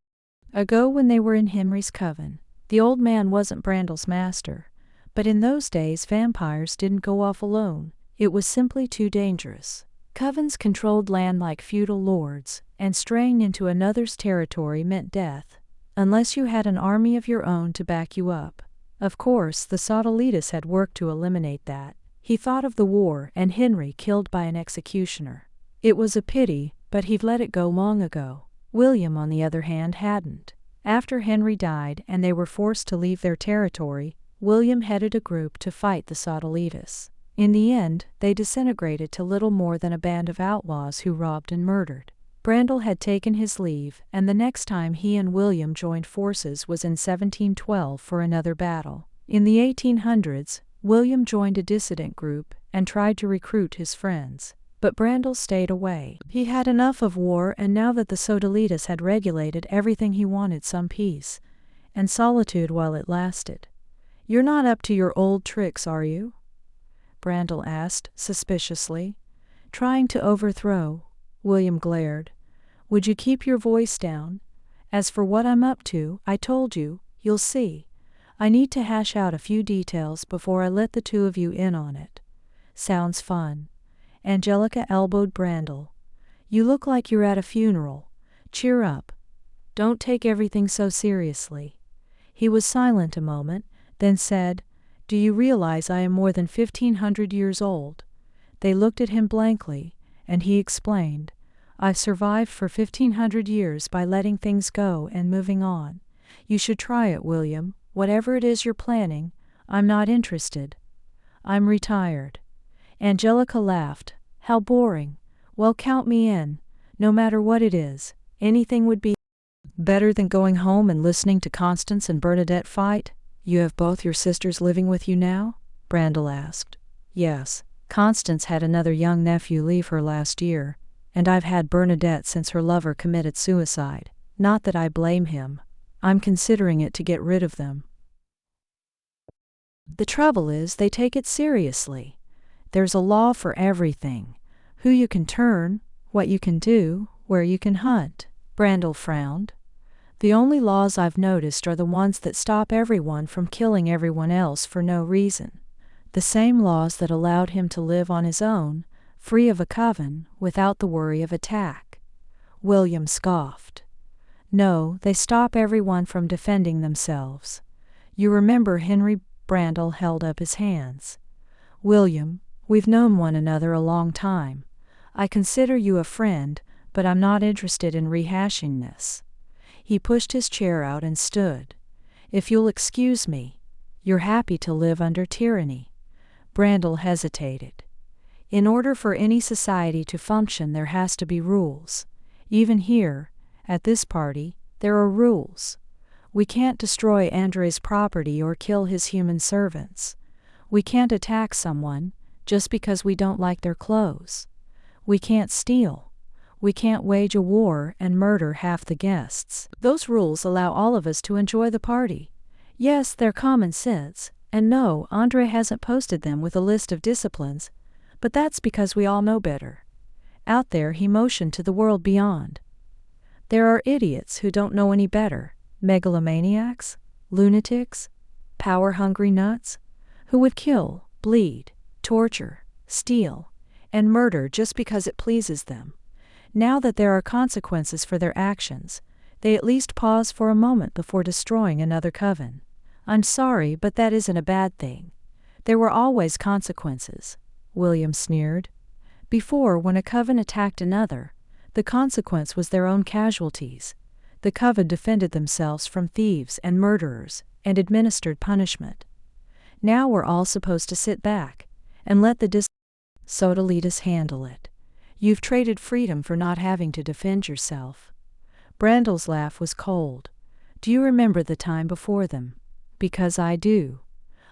ago when they were in Henry's coven. The old man wasn't Brandle's master, but in those days vampires didn't go off alone. It was simply too dangerous. Covens controlled land like feudal lords, and straying into another's territory meant death, unless you had an army of your own to back you up. Of course, the Sodalitas had worked to eliminate that. He thought of the war and Henry killed by an executioner. It was a pity, but he'd let it go long ago. William, on the other hand, hadn't. After Henry died and they were forced to leave their territory, William headed a group to fight the Sodalitas. In the end, they disintegrated to little more than a band of outlaws who robbed and murdered. Brandle had taken his leave, and the next time he and William joined forces was in 1712 for another battle. In the 1800s, William joined a dissident group and tried to recruit his friends. But Brandle stayed away. He had enough of war, and now that the Sodalitas had regulated everything, he wanted some peace and solitude while it lasted. "You're not up to your old tricks, are you?" Brandle asked, suspiciously. Trying to overthrow, William glared. "Would you keep your voice down? As for what I'm up to, I told you, you'll see. I need to hash out a few details before I let the two of you in on it." "Sounds fun." Angelica elbowed Brandle. "You look like you're at a funeral. Cheer up. Don't take everything so seriously." He was silent a moment, then said, "Do you realize I am more than 1,500 years old?" They looked at him blankly, and he explained, "I've survived for 1,500 years by letting things go and moving on. You should try it, William. Whatever it is you're planning, I'm not interested. I'm retired." Angelica laughed. "How boring. Well, count me in. No matter what it is, anything would be better than going home and listening to Constance and Bernadette fight." "You have both your sisters living with you now?" Brandle asked. "Yes. Constance had another young nephew leave her last year, and I've had Bernadette since her lover committed suicide. Not that I blame him. I'm considering it to get rid of them. The trouble is, they take it seriously. There's a law for everything. Who you can turn, what you can do, where you can hunt." Brandle frowned. "The only laws I've noticed are the ones that stop everyone from killing everyone else for no reason. The same laws that allowed him to live on his own, free of a coven, without the worry of attack." William scoffed. "No, they stop everyone from defending themselves. You remember Henry?" Brandle held up his hands. "William, we've known one another a long time. I consider you a friend, but I'm not interested in rehashing this." He pushed his chair out and stood. "If you'll excuse me, you're happy to live under tyranny." Brandle hesitated. "In order for any society to function, there has to be rules. Even here, at this party, there are rules. We can't destroy Andrei's property or kill his human servants. We can't attack someone just because we don't like their clothes. We can't steal. We can't wage a war and murder half the guests. Those rules allow all of us to enjoy the party. Yes, they're common sense, and no, Andrei hasn't posted them with a list of disciplines, but that's because we all know better. Out there, he motioned to the world beyond. There are idiots who don't know any better, megalomaniacs, lunatics, power-hungry nuts, who would kill, bleed, torture, steal, and murder just because it pleases them. Now that there are consequences for their actions, they at least pause for a moment before destroying another coven. I'm sorry, but that isn't a bad thing. There were always consequences," William sneered. "Before, when a coven attacked another, the consequence was their own casualties. The coven defended themselves from thieves and murderers and administered punishment. Now we're all supposed to sit back and let the Sodalitas handle it. You've traded freedom for not having to defend yourself." Brandle's laugh was cold. "Do you remember the time before them? Because I do.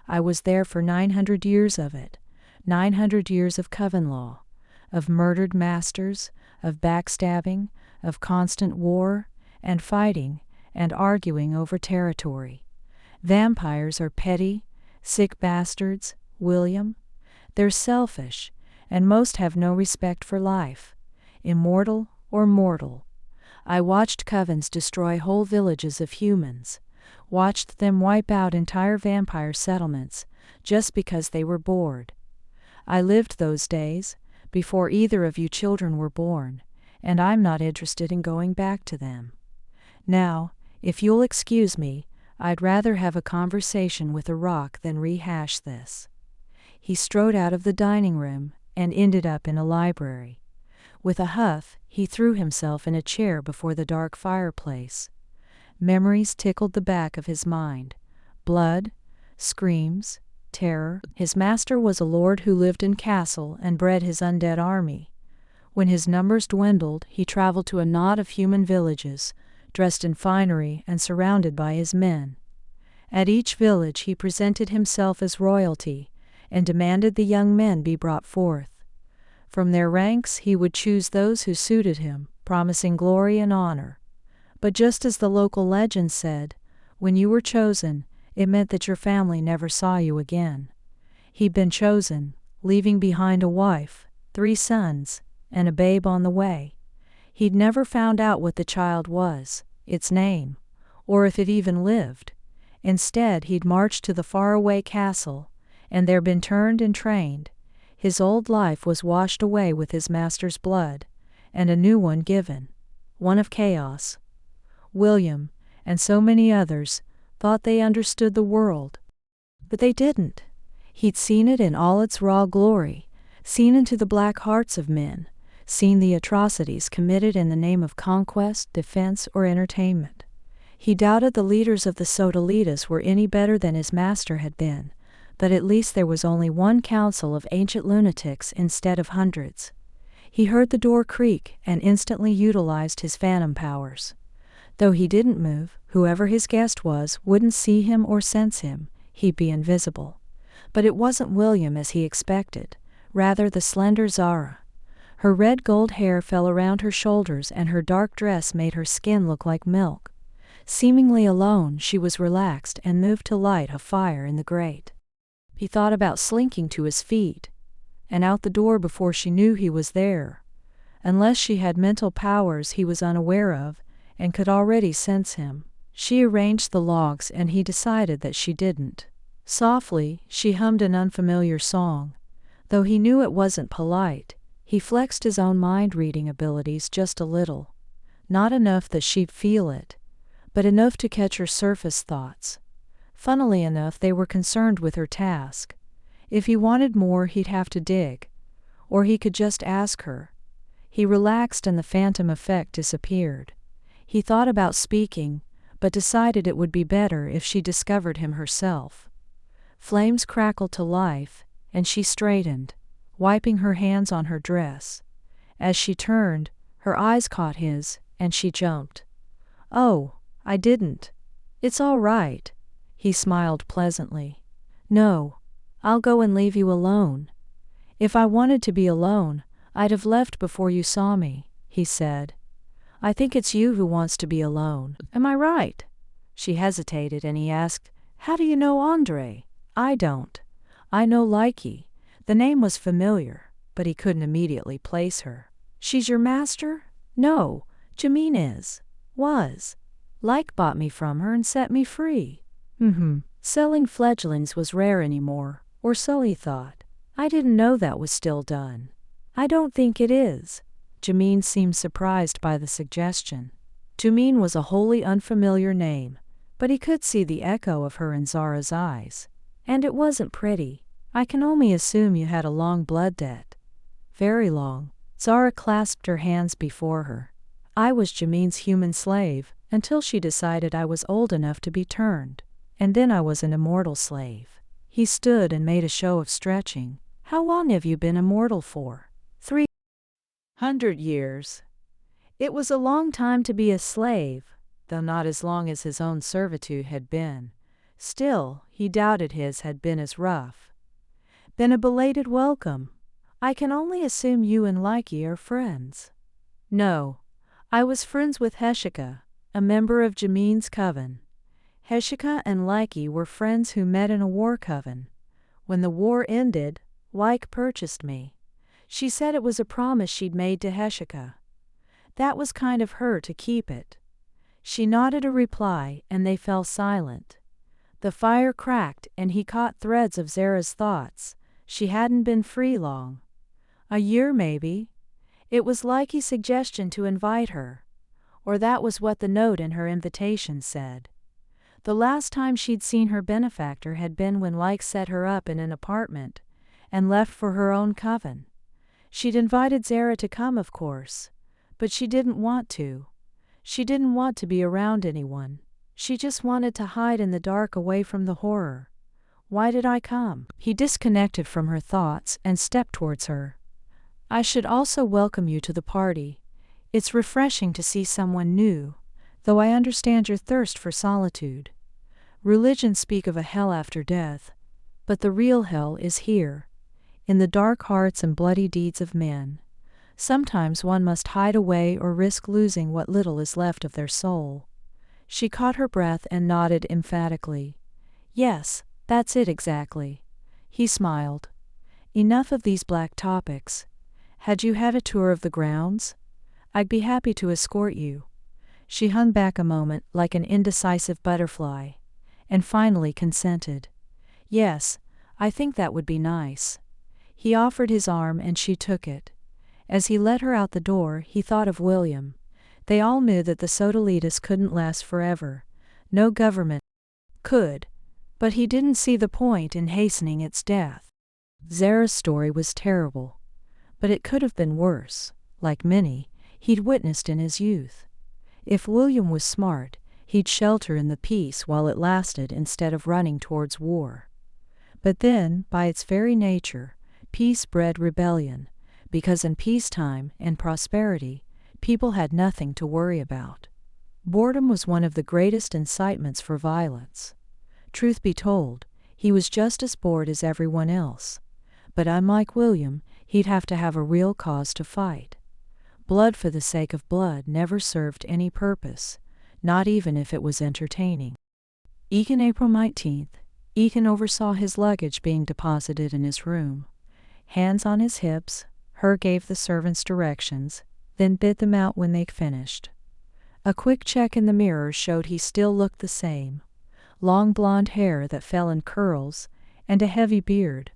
I was there for 900 years of it. 900 years of coven law, of murdered masters, of backstabbing, of constant war, and fighting, and arguing over territory. Vampires are petty, sick bastards, William. They're selfish, and most have no respect for life, immortal or mortal. I watched covens destroy whole villages of humans, watched them wipe out entire vampire settlements just because they were bored. I lived those days, before either of you children were born, and I'm not interested in going back to them. Now, if you'll excuse me, I'd rather have a conversation with a rock than rehash this." He strode out of the dining room and ended up in a library. With a huff, he threw himself in a chair before the dark fireplace. Memories tickled the back of his mind. Blood, screams, terror. His master was a lord who lived in castle and bred his undead army. When his numbers dwindled, he traveled to a knot of human villages, dressed in finery and surrounded by his men. At each village he presented himself as royalty and demanded the young men be brought forth. From their ranks he would choose those who suited him, promising glory and honor. But just as the local legend said, when you were chosen, it meant that your family never saw you again. He'd been chosen, leaving behind a wife, 3 sons, and a babe on the way. He'd never found out what the child was, its name, or if it even lived. Instead, he'd marched to the faraway castle, and there been turned and trained. His old life was washed away with his master's blood, and a new one given, one of chaos. William, and so many others, thought they understood the world. But they didn't. He'd seen it in all its raw glory, seen into the black hearts of men, seen the atrocities committed in the name of conquest, defense, or entertainment. He doubted the leaders of the Sodalitas were any better than his master had been, but at least there was only one council of ancient lunatics instead of hundreds. He heard the door creak and instantly utilized his phantom powers. Though he didn't move, whoever his guest was wouldn't see him or sense him. He'd be invisible. But it wasn't William as he expected, rather the slender Zara. Her red gold hair fell around her shoulders and her dark dress made her skin look like milk. Seemingly alone, she was relaxed and moved to light a fire in the grate. He thought about slinking to his feet and out the door before she knew he was there. Unless she had mental powers he was unaware of and could already sense him. She arranged the logs and he decided that she didn't. Softly, she hummed an unfamiliar song. Though he knew it wasn't polite, he flexed his own mind-reading abilities just a little. Not enough that she'd feel it, but enough to catch her surface thoughts. Funnily enough, they were concerned with her task. If he wanted more, he'd have to dig. Or he could just ask her. He relaxed and the phantom effect disappeared. He thought about speaking, but decided it would be better if she discovered him herself. Flames crackled to life, and she straightened, wiping her hands on her dress. As she turned, her eyes caught his, and she jumped. "Oh, I didn't. It's all right." He smiled pleasantly. "No, I'll go and leave you alone." "If I wanted to be alone, I'd have left before you saw me," he said. "I think it's you who wants to be alone. Am I right?" She hesitated and he asked, "How do you know Andrei?" "I don't. I know Lykke." The name was familiar, but he couldn't immediately place her. "She's your master?" "No, Jome is. Was. Lykke bought me from her and set me free." Selling fledglings was rare anymore, or so he thought. "I didn't know that was still done." "I don't think it is." Jome seemed surprised by the suggestion. Jome was a wholly unfamiliar name, but he could see the echo of her in Zara's eyes. "And it wasn't pretty. I can only assume you had a long blood debt." "Very long." Zara clasped her hands before her. "I was Jome's human slave, until she decided I was old enough to be turned. And then I was an immortal slave." He stood and made a show of stretching. "How long have you been immortal for?" 300 years. It was a long time to be a slave, though not as long as his own servitude had been. Still, he doubted his had been as rough. "Been a belated welcome. I can only assume you and Lykke are friends." "No. I was friends with Heshika, a member of Jome's coven. Heshika and Lykke were friends who met in a war coven. When the war ended, Lykke purchased me. She said it was a promise she'd made to Heshika. That was kind of her to keep it." She nodded a reply, and they fell silent. The fire cracked, and he caught threads of Zara's thoughts. She hadn't been free long. A year, maybe. It was Lykke's suggestion to invite her. Or that was what the note in her invitation said. The last time she'd seen her benefactor had been when Lykke set her up in an apartment, and left for her own coven. She'd invited Zara to come, of course, but she didn't want to. She didn't want to be around anyone. She just wanted to hide in the dark away from the horror. Why did I come? He disconnected from her thoughts and stepped towards her. I should also welcome you to the party. It's refreshing to see someone new, though I understand your thirst for solitude. Religions speak of a hell after death, but the real hell is here, in the dark hearts and bloody deeds of men. Sometimes one must hide away or risk losing what little is left of their soul. She caught her breath and nodded emphatically. Yes, that's it exactly. He smiled. Enough of these black topics. Had you had a tour of the grounds? I'd be happy to escort you. She hung back a moment like an indecisive butterfly, and finally consented. Yes, I think that would be nice. He offered his arm and she took it. As he led her out the door, he thought of William. They all knew that the Sodalitas couldn't last forever. No government could, but he didn't see the point in hastening its death. Zara's story was terrible, but it could have been worse, like many he'd witnessed in his youth. If William was smart, he'd shelter in the peace while it lasted instead of running towards war. But then, by its very nature, peace bred rebellion, because in peacetime and prosperity, people had nothing to worry about. Boredom was one of the greatest incitements for violence. Truth be told, he was just as bored as everyone else. But unlike William, he'd have to have a real cause to fight. Blood for the sake of blood never served any purpose, not even if it was entertaining. Eagan, April 19th. Eagan oversaw his luggage being deposited in his room. Hands on his hips, Her gave the servants directions, then bid them out when they'd finished. A quick check in the mirror showed he still looked the same. Long blonde hair that fell in curls, and a heavy beard,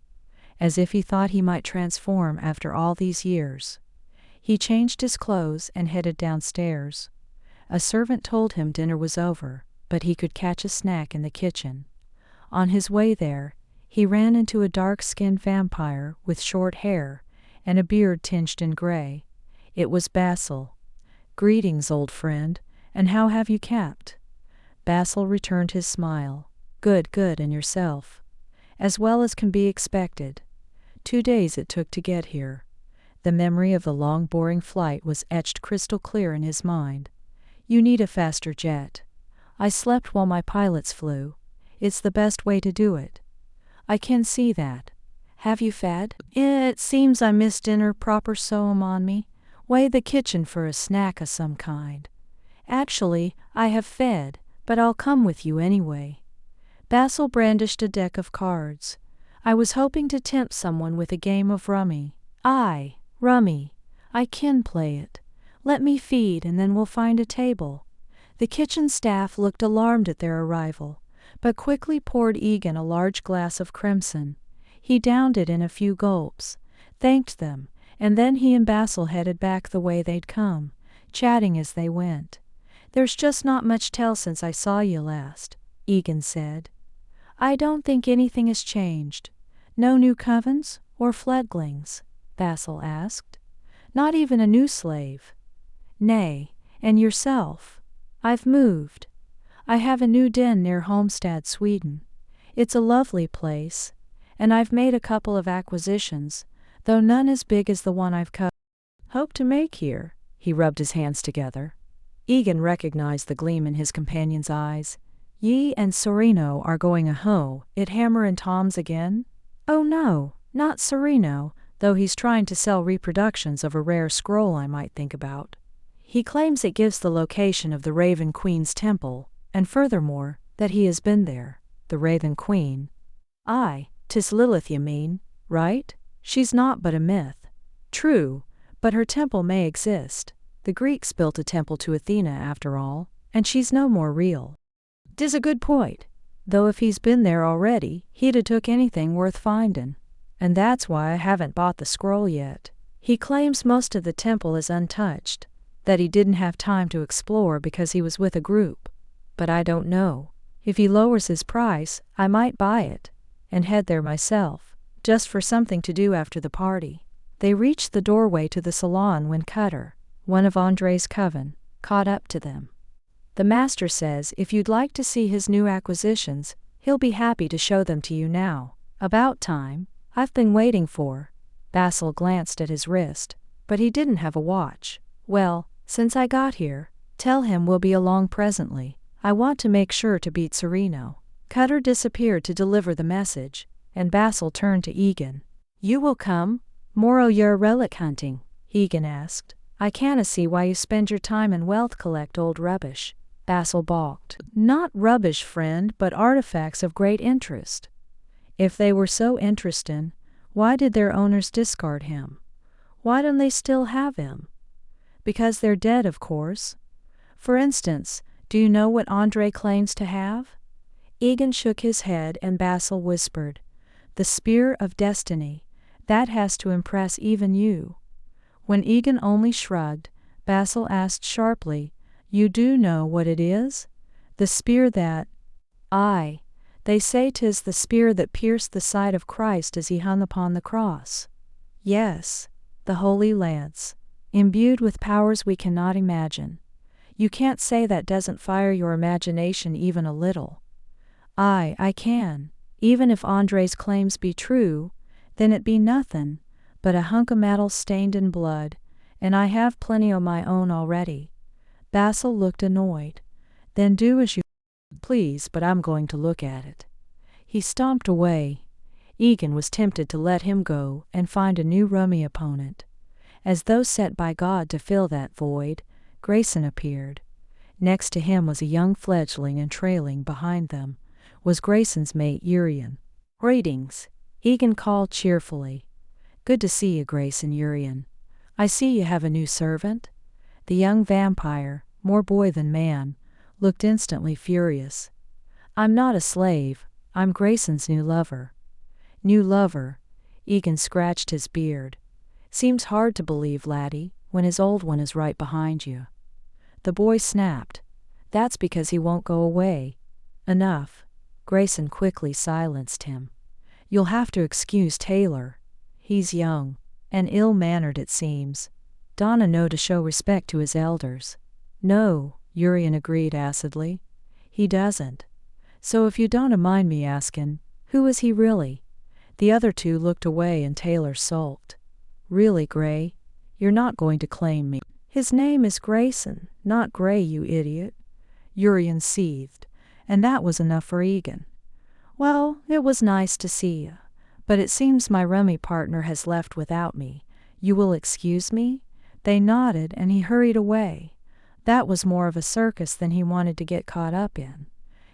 as if he thought he might transform after all these years. He changed his clothes and headed downstairs. A servant told him dinner was over, but he could catch a snack in the kitchen. On his way there, he ran into a dark-skinned vampire with short hair and a beard tinged in gray. It was Basil. "Greetings, old friend, and how have you kept?" Basil returned his smile. "Good, good, and yourself?" "As well as can be expected. 2 days it took to get here." The memory of the long, boring flight was etched crystal clear in his mind. "You need a faster jet." "I slept while my pilots flew. It's the best way to do it." "I can see that. Have you fed?" "It seems I missed dinner proper, so on me. Way the kitchen for a snack of some kind." "Actually, I have fed, but I'll come with you anyway." Basil brandished a deck of cards. "I was hoping to tempt someone with a game of rummy." "Aye, rummy. I can play it. Let me feed and then we'll find a table." The kitchen staff looked alarmed at their arrival, but quickly poured Eagan a large glass of crimson. He downed it in a few gulps, thanked them, and then he and Basil headed back the way they'd come, chatting as they went. "There's just not much tell since I saw you last," Eagan said. "I don't think anything has changed. No new covens or fledglings?" Basil asked. "Not even a new slave?" "Nay, and yourself?" "I've moved. I have a new den near Holmstad, Sweden. It's a lovely place, and I've made a couple of acquisitions, though none as big as the one I've hope to make here." He rubbed his hands together. Eagan recognized the gleam in his companion's eyes. "Ye and Sereno are going a-ho, it Hammer and Tom's again?" "Oh no, not Sereno, though he's trying to sell reproductions of a rare scroll I might think about. He claims it gives the location of the Raven Queen's temple, and furthermore, that he has been there." "The Raven Queen?" "Aye, 'tis Lilith you mean, right? She's not but a myth." "True, but her temple may exist. The Greeks built a temple to Athena after all, and she's no more real." "'Tis a good point, though if he's been there already, he'd 'a took anything worth findin'. And that's why I haven't bought the scroll yet. He claims most of the temple is untouched, that he didn't have time to explore because he was with a group. But I don't know. If he lowers his price, I might buy it, and head there myself, just for something to do after the party." They reached the doorway to the salon when Cutter, one of Andrei's coven, caught up to them. The master says if you'd like to see his new acquisitions, he'll be happy to show them to you now. About time. I've been waiting for. Basil glanced at his wrist, but he didn't have a watch. Well, since I got here, tell him we'll be along presently. I want to make sure to beat Sereno. Cutter disappeared to deliver the message, and Basil turned to Eagan. You will come? Moro your relic hunting? Eagan asked. I canna see why you spend your time and wealth collect old rubbish. Basil balked. Not rubbish, friend, but artifacts of great interest. If they were so interesting, why did their owners discard him? Why don't they still have him? Because they're dead, of course. For instance, do you know what Andrei claims to have? Eagan shook his head and Basil whispered, The Spear of Destiny. That has to impress even you. When Eagan only shrugged, Basil asked sharply, You do know what it is? The spear that— Aye, they say 'tis the spear that pierced the side of Christ as he hung upon the cross. Yes, the holy lance, imbued with powers we cannot imagine. You can't say that doesn't fire your imagination even a little. Aye, I can. Even if Andrei's claims be true, then it be nothing but a hunk o' metal stained in blood, and I have plenty o' my own already. Basil looked annoyed. Then do as you please, but I'm going to look at it. He stomped away. Eagan was tempted to let him go and find a new rummy opponent. As though set by God to fill that void, Grayson appeared. Next to him was a young fledgling, and trailing behind them was Grayson's mate Urian. Greetings, Eagan called cheerfully. Good to see you, Grayson. Urian. I see you have a new servant? The young vampire, more boy than man, looked instantly furious. I'm not a slave, I'm Grayson's new lover. New lover? Eagan scratched his beard. Seems hard to believe, laddie, when his old one is right behind you. The boy snapped. That's because he won't go away. Enough. Grayson quickly silenced him. You'll have to excuse Taylor. He's young, and ill-mannered it seems. Donna know to show respect to his elders. No, Urian agreed acidly. He doesn't. So if you don't mind me asking, who is he really? The other two looked away and Taylor sulked. Really, Gray? You're not going to claim me? His name is Grayson, not Gray, you idiot. Urian seethed, and that was enough for Eagan. Well, it was nice to see you, but it seems my rummy partner has left without me. You will excuse me? They nodded and he hurried away. That was more of a circus than he wanted to get caught up in.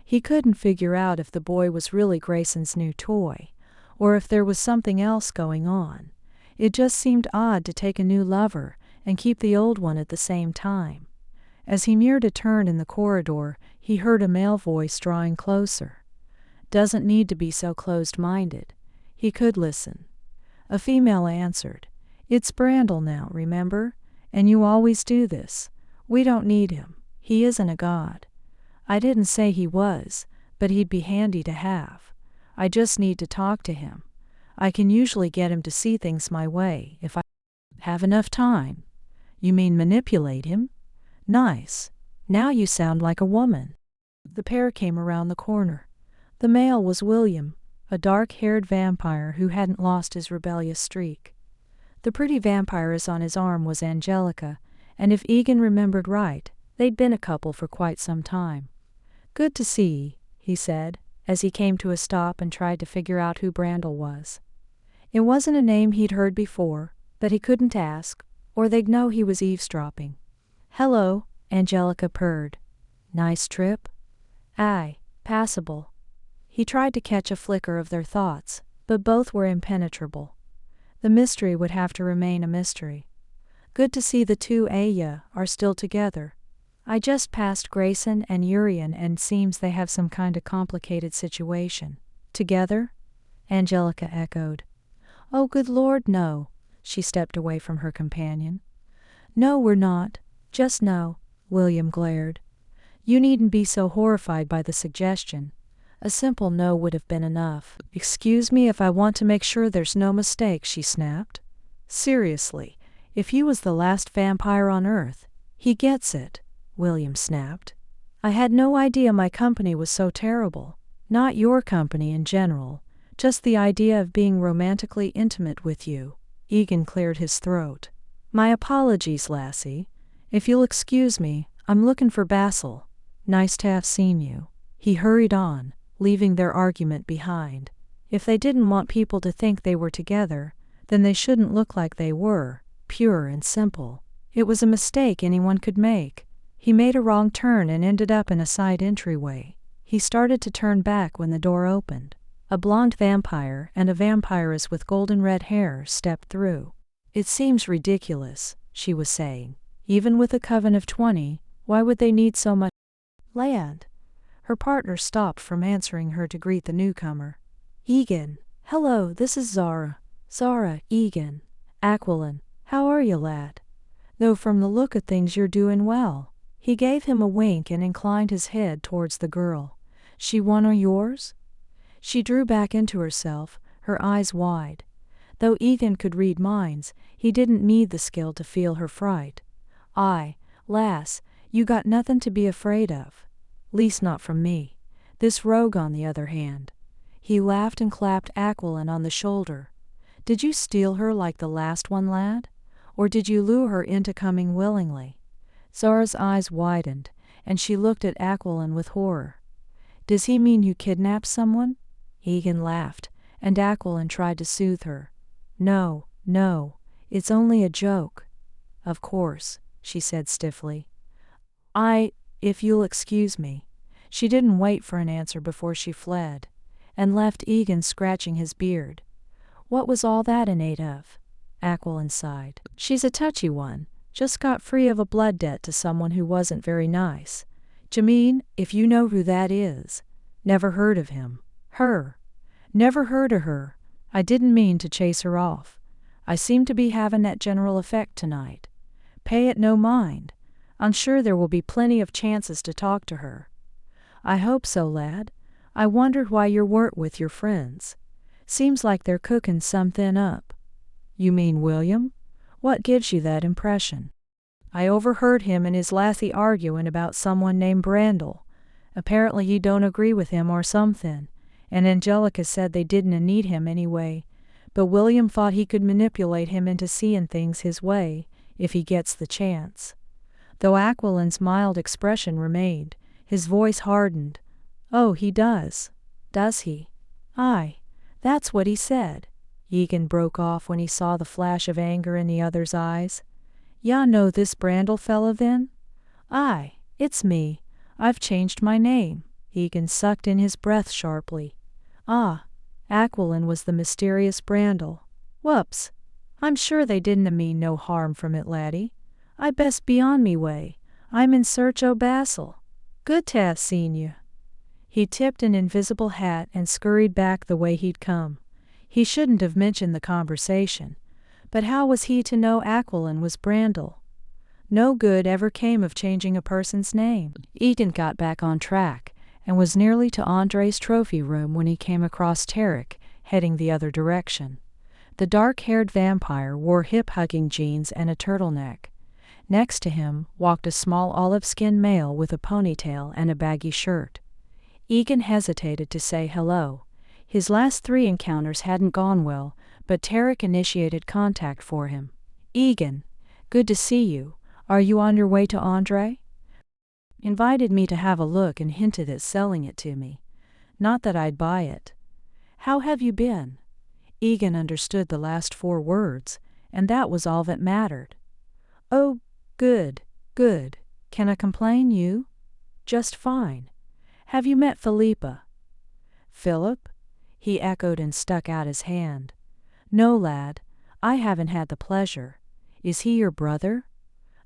He couldn't figure out if the boy was really Grayson's new toy, or if there was something else going on. It just seemed odd to take a new lover and keep the old one at the same time. As he neared a turn in the corridor, he heard a male voice drawing closer. Doesn't need to be so closed-minded. He could listen. A female answered. It's Brandle now, remember? And you always do this. We don't need him. He isn't a god. I didn't say he was, but he'd be handy to have. I just need to talk to him. I can usually get him to see things my way if I have enough time. You mean manipulate him? Nice. Now you sound like a woman. The pair came around the corner. The male was William, a dark-haired vampire who hadn't lost his rebellious streak. The pretty vampiress on his arm was Angelica, and if Eagan remembered right, they'd been a couple for quite some time. Good to see, he said, as he came to a stop and tried to figure out who Brandle was. It wasn't a name he'd heard before, but he couldn't ask, or they'd know he was eavesdropping. Hello, Angelica purred. Nice trip? Aye, passable. He tried to catch a flicker of their thoughts, but both were impenetrable. The mystery would have to remain a mystery. Good to see the two Anya are still together. I just passed Grayson and Urian and seems they have some kind of complicated situation. Together? Angelica echoed. Oh, good Lord, no. She stepped away from her companion. No, we're not. Just no, William glared. You needn't be so horrified by the suggestion. A simple no would have been enough. Excuse me if I want to make sure there's no mistake, she snapped. Seriously, if he was the last vampire on Earth, he gets it, William snapped. I had no idea my company was so terrible. Not your company in general, just the idea of being romantically intimate with you. Eagan cleared his throat. My apologies, lassie. If you'll excuse me, I'm looking for Basil. Nice to have seen you. He hurried on, leaving their argument behind. If they didn't want people to think they were together, then they shouldn't look like they were, pure and simple. It was a mistake anyone could make. He made a wrong turn and ended up in a side entryway. He started to turn back when the door opened. A blonde vampire and a vampiress with golden red hair stepped through. It seems ridiculous, she was saying. Even with a coven of 20, why would they need so much land? Her partner stopped from answering her to greet the newcomer. Eagan. Hello, this is Zara. Zara, Eagan. Aquilin. How are you, lad? Though from the look of things you're doing well. He gave him a wink and inclined his head towards the girl. She one of yours? She drew back into herself, her eyes wide. Though Eagan could read minds, he didn't need the skill to feel her fright. Aye, lass, you got nothing to be afraid of. Least not from me. This rogue, on the other hand. He laughed and clapped Aquilin on the shoulder. Did you steal her like the last one, lad? Or did you lure her into coming willingly? Zara's eyes widened, and she looked at Aquilin with horror. Does he mean you kidnapped someone? Eagan laughed, and Aquilin tried to soothe her. No, no, it's only a joke. Of course, she said stiffly. If you'll excuse me. She didn't wait for an answer before she fled, and left Eagan scratching his beard. What was all that in aid of? Aquilin sighed. She's a touchy one, just got free of a blood debt to someone who wasn't very nice. Jome, if you know who that is. Never heard of him. Her. Never heard of her. I didn't mean to chase her off. I seem to be having that general effect tonight. Pay it no mind. I'm sure there will be plenty of chances to talk to her. I hope so, lad. I wondered why you weren't with your friends. Seems like they're cooking something up. You mean William? What gives you that impression? I overheard him and his lassie arguing about someone named Brandle. Apparently you don't agree with him or something, and Angelica said they didn't need him anyway, but William thought he could manipulate him into seeing things his way, if he gets the chance. Though Aquilin's mild expression remained, his voice hardened. Oh, he does. Does he? Aye, that's what he said. Eagan broke off when he saw the flash of anger in the other's eyes. Ya know this Brandle fellow then? Aye, it's me. I've changed my name. Eagan sucked in his breath sharply. Ah, Aquilin was the mysterious Brandle. Whoops. I'm sure they didn't mean no harm from it, laddie. I best be on me way. I'm in search o' Basil. Good to have seen you. He tipped an invisible hat and scurried back the way he'd come. He shouldn't have mentioned the conversation, but how was he to know Aquilin was Brandle? No good ever came of changing a person's name. Eagan got back on track, and was nearly to Andrei's trophy room when he came across Tarek, heading the other direction. The dark-haired vampire wore hip-hugging jeans and a turtleneck. Next to him walked a small olive-skinned male with a ponytail and a baggy shirt. Eagan hesitated to say hello. His last 3 encounters hadn't gone well, but Tarek initiated contact for him. Eagan, good to see you. Are you on your way to Andrei? Invited me to have a look and hinted at selling it to me. Not that I'd buy it. How have you been? Eagan understood the last 4 words, and that was all that mattered. Oh, good, good. Can I complain, you? Just fine. Have you met Philippa? Philip? He echoed and stuck out his hand. No, lad, I haven't had the pleasure. Is he your brother?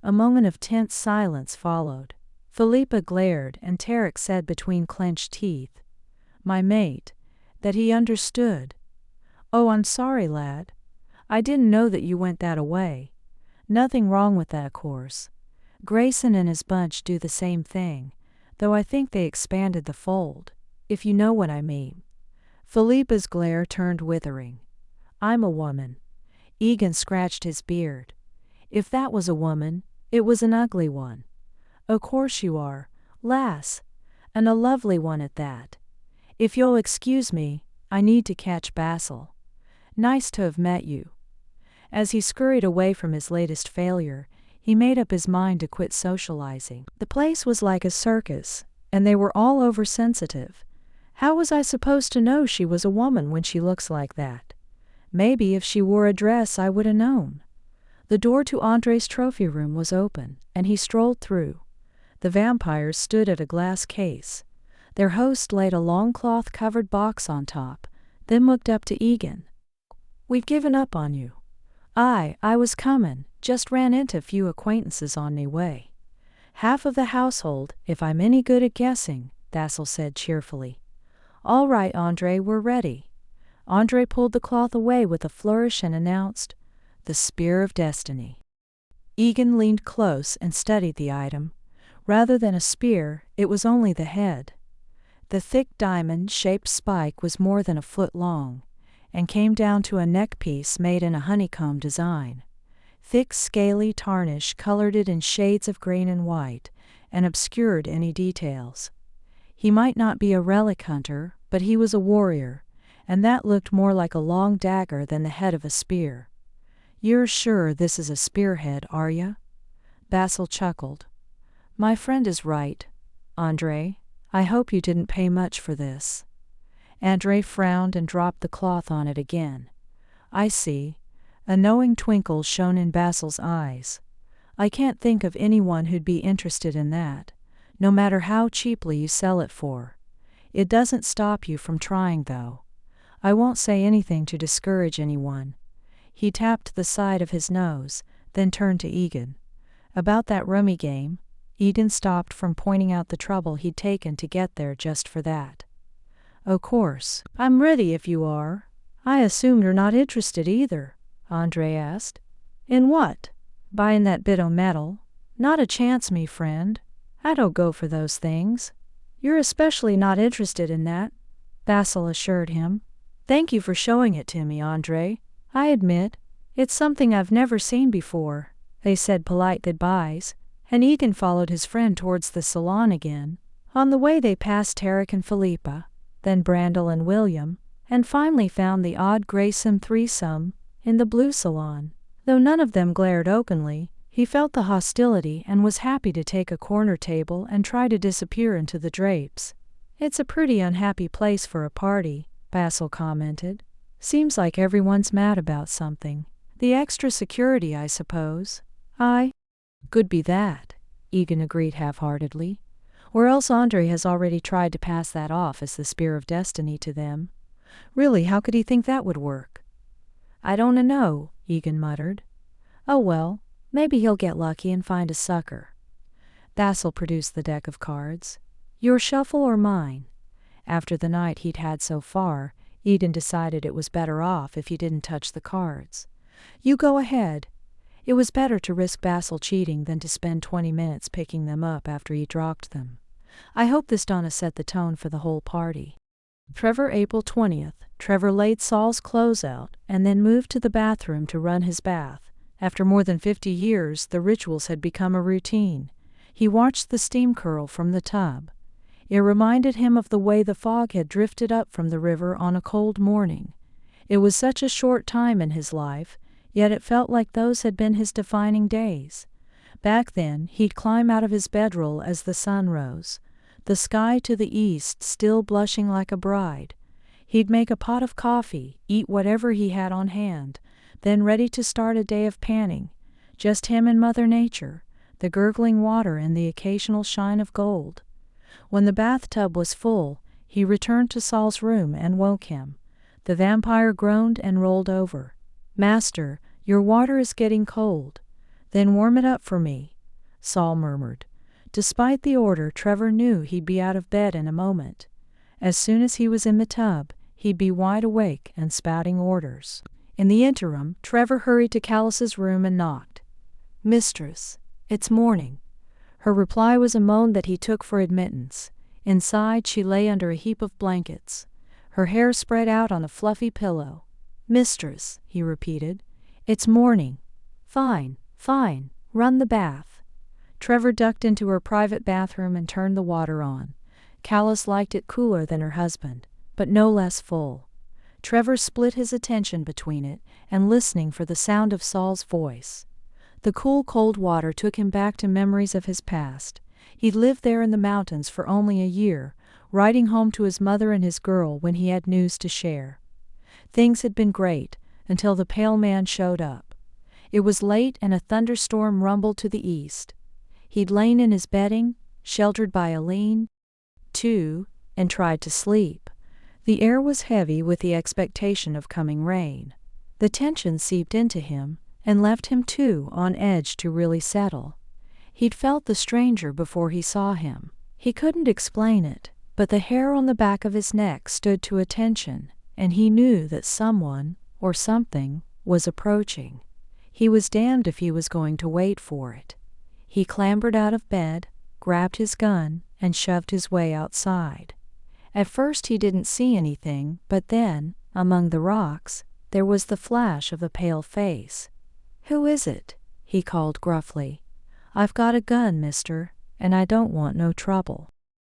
A moment of tense silence followed. Philippa glared, and Tarek said between clenched teeth, My mate, that he understood. Oh, I'm sorry, lad. I didn't know that you went that away. Nothing wrong with that course. Grayson and his bunch do the same thing, though I think they expanded the fold, if you know what I mean. Philippa's glare turned withering. I'm a woman. Eagan scratched his beard. If that was a woman, it was an ugly one. Of course you are. lass, and a lovely one at that. If you'll excuse me, I need to catch Basil. Nice to have met you." As he scurried away from his latest failure, he made up his mind to quit socializing. The place was like a circus, and they were all oversensitive. How was I supposed to know she was a woman when she looks like that? Maybe if she wore a dress I would have known. The door to Andrei's trophy room was open, and he strolled through. The vampires stood at a glass case. Their host laid a long cloth-covered box on top, then looked up to Eagan. "We've given up on you." I was comin', just ran into a few acquaintances on me way." "Half of the household, if I'm any good at guessing," Basil said cheerfully. "All right, Andrei, we're ready." Andrei pulled the cloth away with a flourish and announced, "The Spear of Destiny." Eagan leaned close and studied the item. Rather than a spear, it was only the head. The thick diamond-shaped spike was more than a foot long, and came down to a neckpiece made in a honeycomb design. Thick, scaly tarnish colored it in shades of green and white, and obscured any details. He might not be a relic hunter, but he was a warrior, and that looked more like a long dagger than the head of a spear. "You're sure this is a spearhead, are ya?" Basil chuckled. "My friend is right, Andrei. I hope you didn't pay much for this." Andrei frowned and dropped the cloth on it again. "I see." A knowing twinkle shone in Basil's eyes. "I can't think of anyone who'd be interested in that, no matter how cheaply you sell it for. It doesn't stop you from trying, though. I won't say anything to discourage anyone." He tapped the side of his nose, then turned to Eagan. "About that rummy game." Eagan stopped from pointing out the trouble he'd taken to get there just for that. "O' course, I'm ready if you are." "I assume you're not interested either," Andrei asked. "In what?" "Buyin' that bit o' metal." "Not a chance, me friend. I don't go for those things." "You're especially not interested in that," Basil assured him. "Thank you for showing it to me, Andrei. I admit, it's something I've never seen before." They said polite goodbyes, and Eagan followed his friend towards the salon again. On the way they passed Tarek and Philippa, then Brandle and William, and finally found the odd Grayson threesome in the blue salon. Though none of them glared openly, he felt the hostility and was happy to take a corner table and try to disappear into the drapes. "It's a pretty unhappy place for a party," Basil commented. "Seems like everyone's mad about something. The extra security, I suppose." "Could be that," Eagan agreed half-heartedly. "Or else Andrei has already tried to pass that off as the Spear of Destiny to them. Really, how could he think that would work?" "I don't know," Eagan muttered. "Oh well, maybe he'll get lucky and find a sucker." Basil produced the deck of cards. "Your shuffle or mine?" After the night he'd had so far, Eagan decided it was better off if he didn't touch the cards. "You go ahead." It was better to risk Basil cheating than to spend 20 minutes picking them up after he dropped them. "I hope this donna set the tone for the whole party." Trevor, April 20th. Trevor laid Saul's clothes out and then moved to the bathroom to run his bath. After more than 50 years, the rituals had become a routine. He watched the steam curl from the tub. It reminded him of the way the fog had drifted up from the river on a cold morning. It was such a short time in his life, yet it felt like those had been his defining days. Back then, he'd climb out of his bedroll as the sun rose, the sky to the east still blushing like a bride. He'd make a pot of coffee, eat whatever he had on hand, then ready to start a day of panning, just him and Mother Nature, the gurgling water and the occasional shine of gold. When the bathtub was full, he returned to Saul's room and woke him. The vampire groaned and rolled over. "Master, your water is getting cold." "Then warm it up for me," Saul murmured. Despite the order, Trevor knew he'd be out of bed in a moment. As soon as he was in the tub, he'd be wide awake and spouting orders. In the interim, Trevor hurried to Callis's room and knocked. "Mistress, it's morning." Her reply was a moan that he took for admittance. Inside, she lay under a heap of blankets, her hair spread out on a fluffy pillow. "Mistress," he repeated, "it's morning." "Fine, fine, run the bath." Trevor ducked into her private bathroom and turned the water on. Callus liked it cooler than her husband, but no less full. Trevor split his attention between it and listening for the sound of Saul's voice. The cool, cold water took him back to memories of his past. He'd lived there in the mountains for only a year, riding home to his mother and his girl when he had news to share. Things had been great, until the pale man showed up. It was late and a thunderstorm rumbled to the east. He'd lain in his bedding, sheltered by a lean-to, and tried to sleep. The air was heavy with the expectation of coming rain. The tension seeped into him, and left him too on edge to really settle. He'd felt the stranger before he saw him. He couldn't explain it, but the hair on the back of his neck stood to attention, and he knew that someone, or something, was approaching. He was damned if he was going to wait for it. He clambered out of bed, grabbed his gun, and shoved his way outside. At first he didn't see anything, but then, among the rocks, there was the flash of a pale face. "Who is it?" he called gruffly. "I've got a gun, mister, and I don't want no trouble."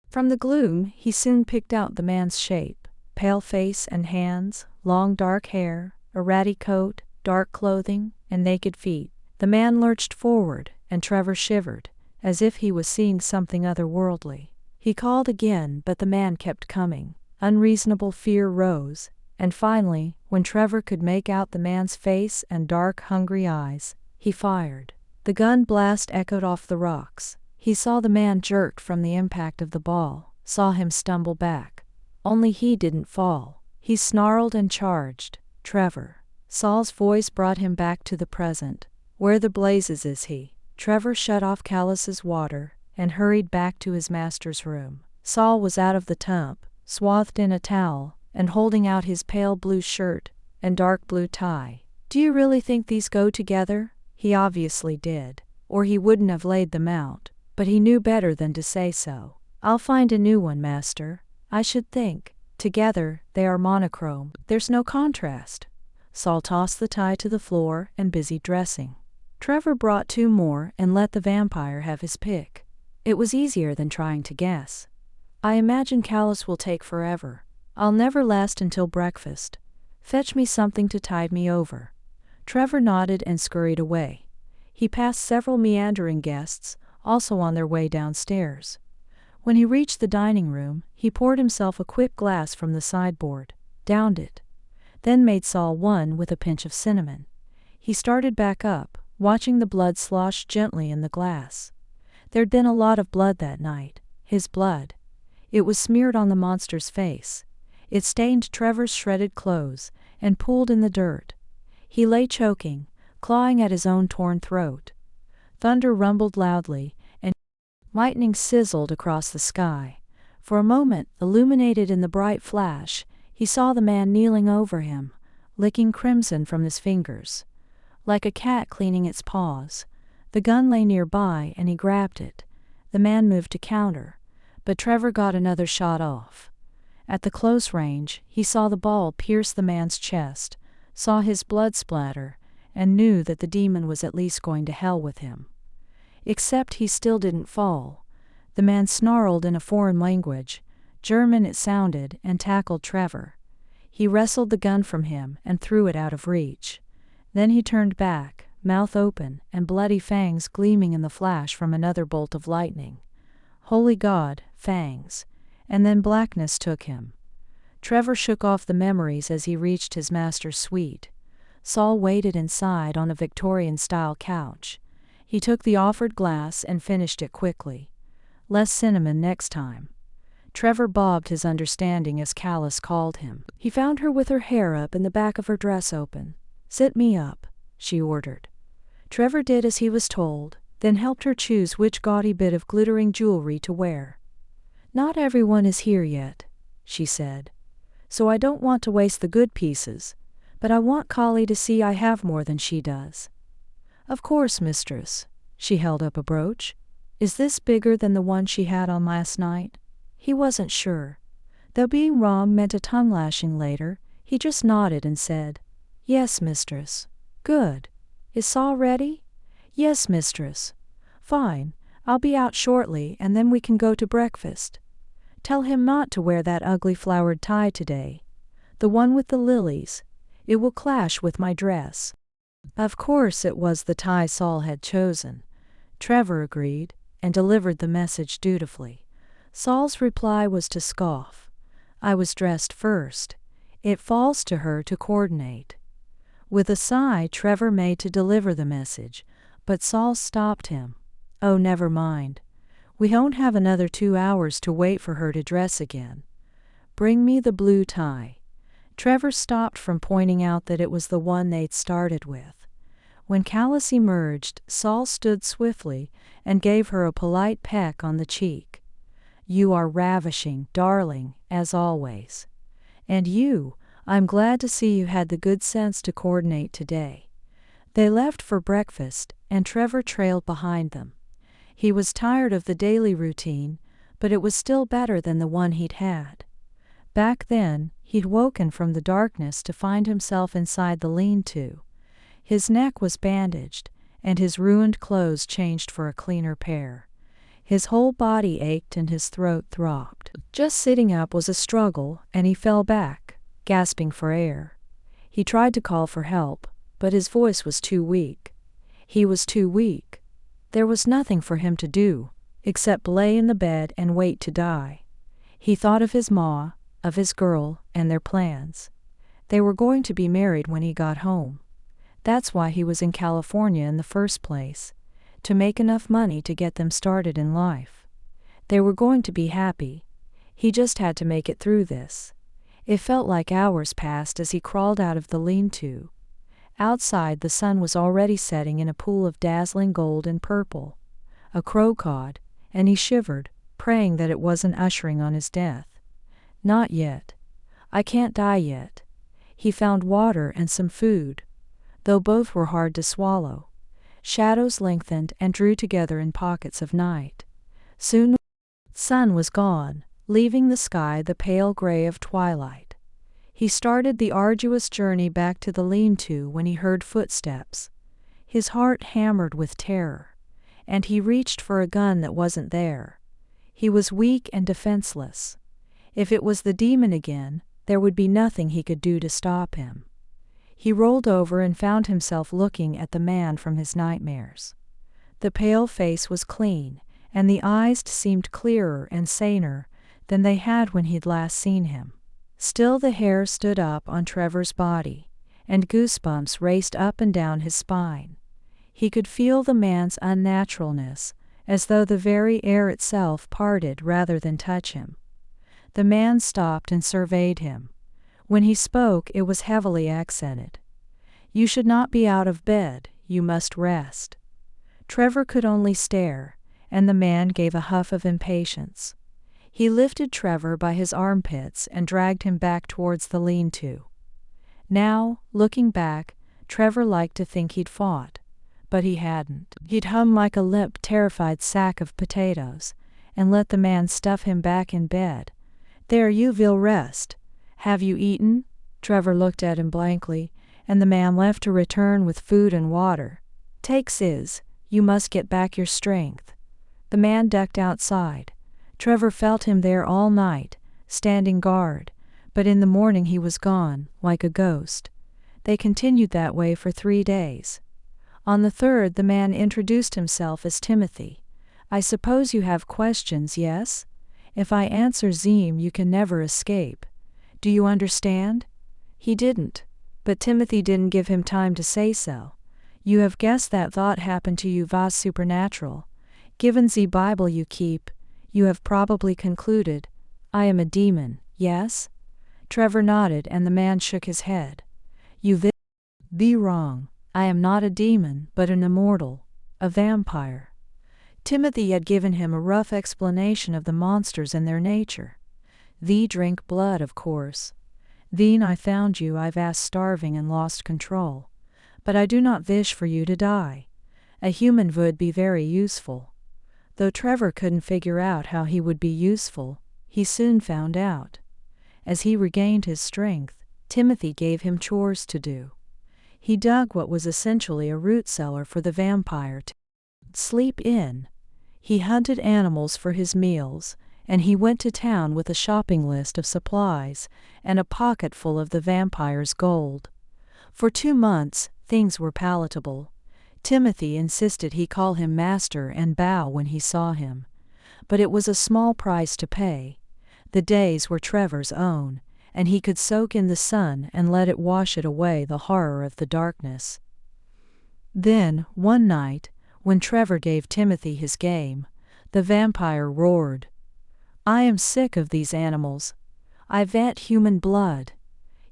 From the gloom he soon picked out the man's shape: pale face and hands, long dark hair, a ratty coat, dark clothing, and naked feet. The man lurched forward, and Trevor shivered, as if he was seeing something otherworldly. He called again, but the man kept coming. Unreasonable fear rose, and finally, when Trevor could make out the man's face and dark, hungry eyes, he fired. The gun blast echoed off the rocks. He saw the man jerked from the impact of the ball, saw him stumble back. Only he didn't fall. He snarled and charged. "Trevor." Saul's voice brought him back to the present. "Where the blazes is he?" Trevor shut off Callus's water and hurried back to his master's room. Saul was out of the tub, swathed in a towel, and holding out his pale blue shirt and dark blue tie. "Do you really think these go together?" He obviously did, or he wouldn't have laid them out, but he knew better than to say so. "I'll find a new one, master. I should think. Together, they are monochrome. There's no contrast." Saul tossed the tie to the floor and busied dressing. Trevor brought 2 more and let the vampire have his pick. It was easier than trying to guess. "I imagine Callus will take forever. I'll never last until breakfast. Fetch me something to tide me over." Trevor nodded and scurried away. He passed several meandering guests, also on their way downstairs. When he reached the dining room, he poured himself a quick glass from the sideboard, downed it, then made Saul one with a pinch of cinnamon. He started back up, watching the blood slosh gently in the glass. There'd been a lot of blood that night. His blood. It was smeared on the monster's face. It stained Trevor's shredded clothes and pooled in the dirt. He lay choking, clawing at his own torn throat. Thunder rumbled loudly, and lightning sizzled across the sky. For a moment, illuminated in the bright flash, he saw the man kneeling over him, licking crimson from his fingers. Like a cat cleaning its paws. The gun lay nearby, and he grabbed it. The man moved to counter, but Trevor got another shot off. At the close range, he saw the ball pierce the man's chest, saw his blood splatter, and knew that the demon was at least going to hell with him. Except he still didn't fall. The man snarled in a foreign language, German it sounded, and tackled Trevor. He wrestled the gun from him and threw it out of reach. Then he turned back, mouth open and bloody fangs gleaming in the flash from another bolt of lightning. Holy God, fangs! And then blackness took him. Trevor shook off the memories as he reached his master's suite. Saul waited inside on a Victorian-style couch. He took the offered glass and finished it quickly. Less cinnamon next time. Trevor bobbed his understanding as Callus called him. He found her with her hair up and the back of her dress open. "Sit me up," she ordered. Trevor did as he was told, then helped her choose which gaudy bit of glittering jewelry to wear. "Not everyone is here yet," she said, "so I don't want to waste the good pieces, but I want Collie to see I have more than she does." "Of course, mistress." She held up a brooch. "Is this bigger than the one she had on last night?" He wasn't sure. Though being wrong meant a tongue-lashing later, he just nodded and said, "Yes, mistress." "Good. Is Saul ready?" "Yes, mistress." "Fine. I'll be out shortly and then we can go to breakfast. Tell him not to wear that ugly flowered tie today. The one with the lilies. It will clash with my dress." Of course it was the tie Saul had chosen. Trevor agreed, and delivered the message dutifully. Saul's reply was to scoff. "I was dressed first. It falls to her to coordinate." With a sigh, Trevor made to deliver the message, but Saul stopped him. "Oh, never mind. We won't have another 2 hours to wait for her to dress again. Bring me the blue tie." Trevor stopped from pointing out that it was the one they'd started with. When Callus emerged, Saul stood swiftly and gave her a polite peck on the cheek. "You are ravishing, darling, as always. And you, I'm glad to see you had the good sense to coordinate today." They left for breakfast, and Trevor trailed behind them. He was tired of the daily routine, but it was still better than the one he'd had. Back then, he'd woken from the darkness to find himself inside the lean-to. His neck was bandaged, and his ruined clothes changed for a cleaner pair. His whole body ached and his throat throbbed. Just sitting up was a struggle, and he fell back, gasping for air. He tried to call for help, but his voice was too weak. He was too weak. There was nothing for him to do, except lay in the bed and wait to die. He thought of his ma, of his girl, and their plans. They were going to be married when he got home. That's why he was in California in the first place, to make enough money to get them started in life. They were going to be happy. He just had to make it through this. It felt like hours passed as he crawled out of the lean-to. Outside, the sun was already setting in a pool of dazzling gold and purple. A crow cawed, and he shivered, praying that it wasn't ushering on his death. Not yet. I can't die yet. He found water and some food, though both were hard to swallow. Shadows lengthened and drew together in pockets of night. Soon the sun was gone, leaving the sky the pale gray of twilight. He started the arduous journey back to the lean-to when he heard footsteps. His heart hammered with terror, and he reached for a gun that wasn't there. He was weak and defenseless. If it was the demon again, there would be nothing he could do to stop him. He rolled over and found himself looking at the man from his nightmares. The pale face was clean, and the eyes seemed clearer and saner than they had when he'd last seen him. Still the hair stood up on Trevor's body, and goosebumps raced up and down his spine. He could feel the man's unnaturalness, as though the very air itself parted rather than touch him. The man stopped and surveyed him. When he spoke, it was heavily accented. "You should not be out of bed, you must rest." Trevor could only stare, and the man gave a huff of impatience. He lifted Trevor by his armpits and dragged him back towards the lean-to. Now, looking back, Trevor liked to think he'd fought, but he hadn't. He'd hum like a limp, terrified sack of potatoes, and let the man stuff him back in bed. "There you will rest. Have you eaten?" Trevor looked at him blankly, and the man left to return with food and water. "Take sis, you must get back your strength." The man ducked outside. Trevor felt him there all night, standing guard, but in the morning he was gone, like a ghost. They continued that way for 3 days. On the third, the man introduced himself as Timothy. "I suppose you have questions, yes? If I answer them, you can never escape. Do you understand?" He didn't, but Timothy didn't give him time to say so. "You have guessed that thought happened to you was supernatural. Given the Bible you keep, you have probably concluded, I am a demon, yes?" Trevor nodded, and the man shook his head. "You be wrong. I am not a demon, but an immortal, a vampire." Timothy had given him a rough explanation of the monsters and their nature. "Thee drink blood, of course. Then I found you I've asked starving and lost control. But I do not wish for you to die. A human would be very useful." Though Trevor couldn't figure out how he would be useful, he soon found out. As he regained his strength, Timothy gave him chores to do. He dug what was essentially a root cellar for the vampire to sleep in. He hunted animals for his meals, and he went to town with a shopping list of supplies and a pocket full of the vampire's gold. For 2 months, things were palatable. Timothy insisted he call him master and bow when he saw him. But it was a small price to pay. The days were Trevor's own, and he could soak in the sun and let it wash it away the horror of the darkness. Then, one night, when Trevor gave Timothy his game, the vampire roared, "I am sick of these animals. I want human blood."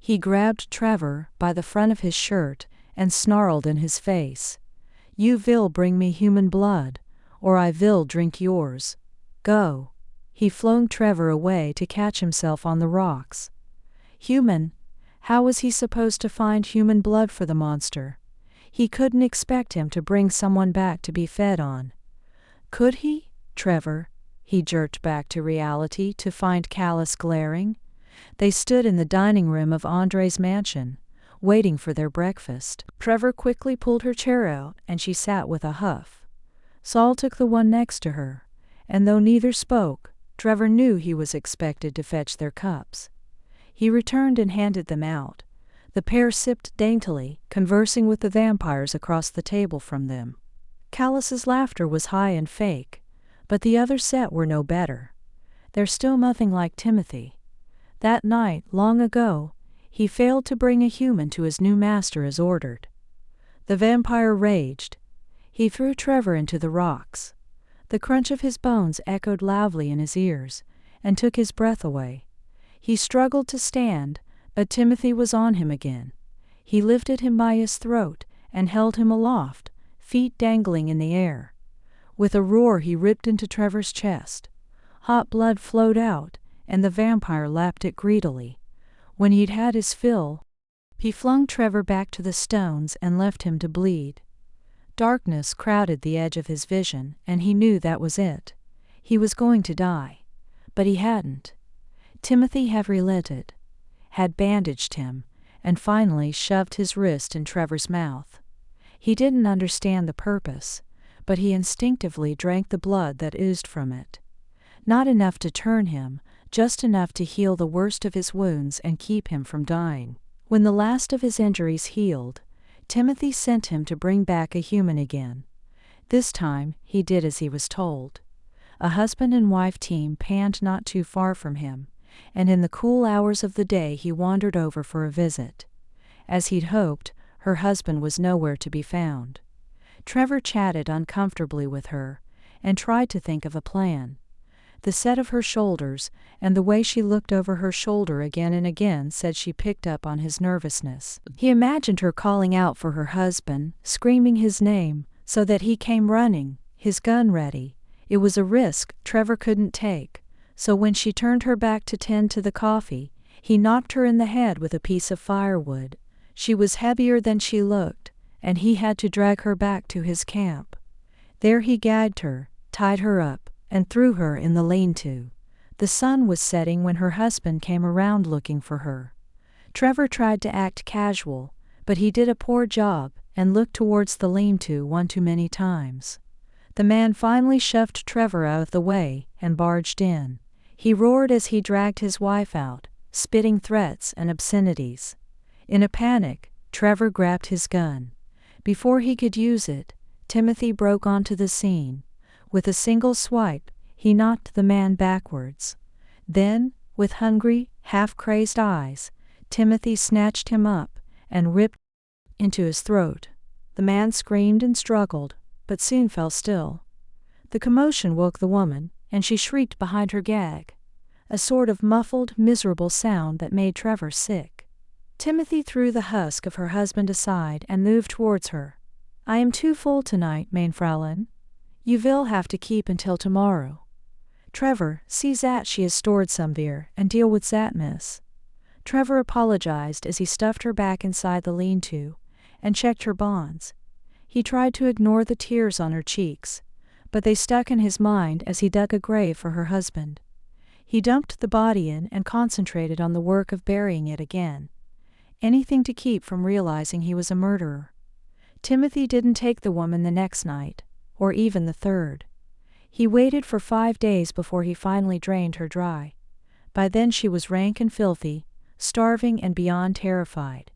He grabbed Trevor by the front of his shirt and snarled in his face, "You will bring me human blood, or I will drink yours. Go." He flung Trevor away to catch himself on the rocks. Human? How was he supposed to find human blood for the monster? He couldn't expect him to bring someone back to be fed on. Could he? Trevor? He jerked back to reality to find Callus glaring. They stood in the dining room of Andrei's mansion, waiting for their breakfast. Trevor quickly pulled her chair out, and she sat with a huff. Saul took the one next to her, and though neither spoke, Trevor knew he was expected to fetch their cups. He returned and handed them out. The pair sipped daintily, conversing with the vampires across the table from them. Callus's laughter was high and fake, but the other set were no better. There's still nothing like Timothy. That night, long ago, he failed to bring a human to his new master as ordered. The vampire raged. He threw Trevor into the rocks. The crunch of his bones echoed loudly in his ears, and took his breath away. He struggled to stand, but Timothy was on him again. He lifted him by his throat and held him aloft, feet dangling in the air. With a roar he ripped into Trevor's chest. Hot blood flowed out, and the vampire lapped it greedily. When he'd had his fill, he flung Trevor back to the stones and left him to bleed. Darkness crowded the edge of his vision, and he knew that was it. He was going to die. But he hadn't. Timothy had relented, had bandaged him, and finally shoved his wrist in Trevor's mouth. He didn't understand the purpose, but he instinctively drank the blood that oozed from it. Not enough to turn him, just enough to heal the worst of his wounds and keep him from dying. When the last of his injuries healed, Timothy sent him to bring back a human again. This time, he did as he was told. A husband and wife team panned not too far from him, and in the cool hours of the day he wandered over for a visit. As he'd hoped, her husband was nowhere to be found. Trevor chatted uncomfortably with her, and tried to think of a plan. The set of her shoulders, and the way she looked over her shoulder again and again said she picked up on his nervousness. He imagined her calling out for her husband, screaming his name, so that he came running, his gun ready. It was a risk Trevor couldn't take, so when she turned her back to tend to the coffee, he knocked her in the head with a piece of firewood. She was heavier than she looked, and he had to drag her back to his camp. There he gagged her, tied her up, and threw her in the lean-to. The sun was setting when her husband came around looking for her. Trevor tried to act casual, but he did a poor job and looked towards the lean-to one too many times. The man finally shoved Trevor out of the way and barged in. He roared as he dragged his wife out, spitting threats and obscenities. In a panic, Trevor grabbed his gun. Before he could use it, Timothy broke onto the scene. With a single swipe, he knocked the man backwards. Then, with hungry, half-crazed eyes, Timothy snatched him up and ripped into his throat. The man screamed and struggled, but soon fell still. The commotion woke the woman, and she shrieked behind her gag, a sort of muffled, miserable sound that made Trevor sick. Timothy threw the husk of her husband aside and moved towards her. "I am too full tonight, mein Fräulein. You will have to keep until tomorrow." "Trevor, see that she has stored some beer, and deal with that, miss." Trevor apologized as he stuffed her back inside the lean-to, and checked her bonds. He tried to ignore the tears on her cheeks, but they stuck in his mind as he dug a grave for her husband. He dumped the body in and concentrated on the work of burying it again. Anything to keep from realizing he was a murderer. Timothy didn't take the woman the next night, or even the third. He waited for 5 days before he finally drained her dry. By then she was rank and filthy, starving and beyond terrified.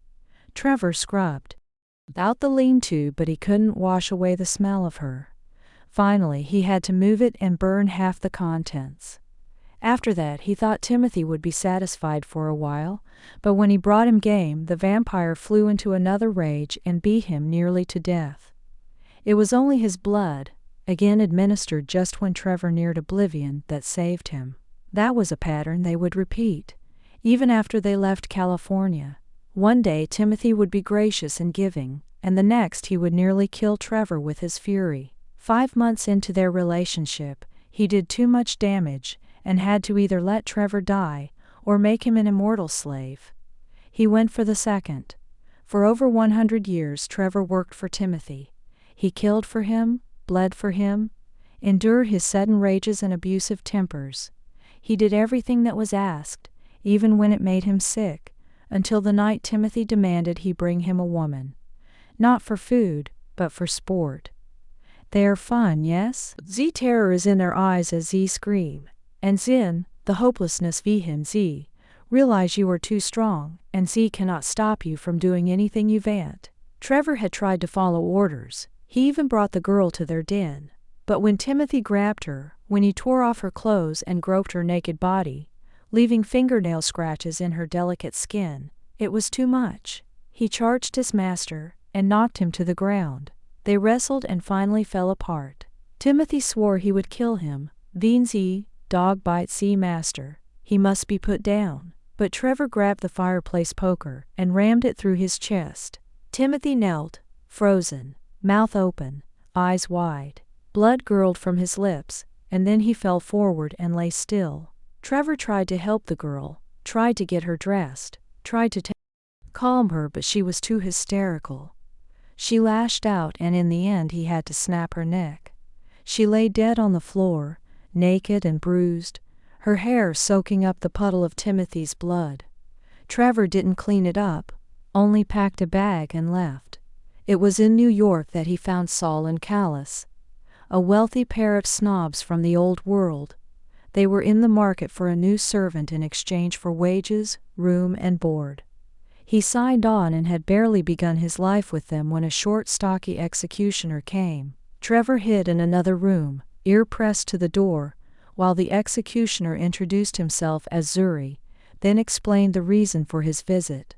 Trevor scrubbed out the lean-to, but he couldn't wash away the smell of her. Finally, he had to move it and burn half the contents. After that, he thought Timothy would be satisfied for a while, but when he brought him game, the vampire flew into another rage and beat him nearly to death. It was only his blood, again administered just when Trevor neared oblivion, that saved him. That was a pattern they would repeat, even after they left California. One day Timothy would be gracious and giving, and the next he would nearly kill Trevor with his fury. 5 months into their relationship, he did too much damage, and had to either let Trevor die, or make him an immortal slave. He went for the second. For over 100 years Trevor worked for Timothy. He killed for him, bled for him, endured his sudden rages and abusive tempers. He did everything that was asked, even when it made him sick, until the night Timothy demanded he bring him a woman. Not for food, but for sport. They are fun, yes? The terror is in their eyes as ze scream. And then, the hopelessness vehen ze, realize you are too strong, and ze cannot stop you from doing anything you want. Trevor had tried to follow orders. He even brought the girl to their den. But when Timothy grabbed her, when he tore off her clothes and groped her naked body, leaving fingernail scratches in her delicate skin, it was too much. He charged his master, and knocked him to the ground. They wrestled and finally fell apart. Timothy swore he would kill him. Veen ze, dog bites ze master. He must be put down. But Trevor grabbed the fireplace poker and rammed it through his chest. Timothy knelt, frozen, mouth open, eyes wide. Blood gurgled from his lips, and then he fell forward and lay still. Trevor tried to help the girl, tried to get her dressed, tried to calm her, but she was too hysterical. She lashed out, and in the end he had to snap her neck. She lay dead on the floor, naked and bruised, her hair soaking up the puddle of Timothy's blood. Trevor didn't clean it up, only packed a bag and left. It was in New York that he found Saul and Callus, a wealthy pair of snobs from the old world. They were in the market for a new servant in exchange for wages, room, and board. He signed on and had barely begun his life with them when a short, stocky executioner came. Trevor hid in another room, ear pressed to the door, while the executioner introduced himself as Zuri, then explained the reason for his visit.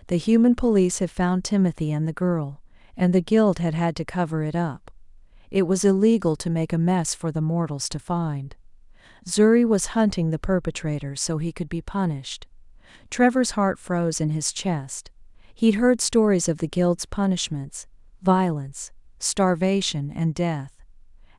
The human police had found Timothy and the girl, and the guild had had to cover it up. It was illegal to make a mess for the mortals to find. Zuri was hunting the perpetrators so he could be punished. Trevor's heart froze in his chest. He'd heard stories of the guild's punishments, violence, starvation, and death.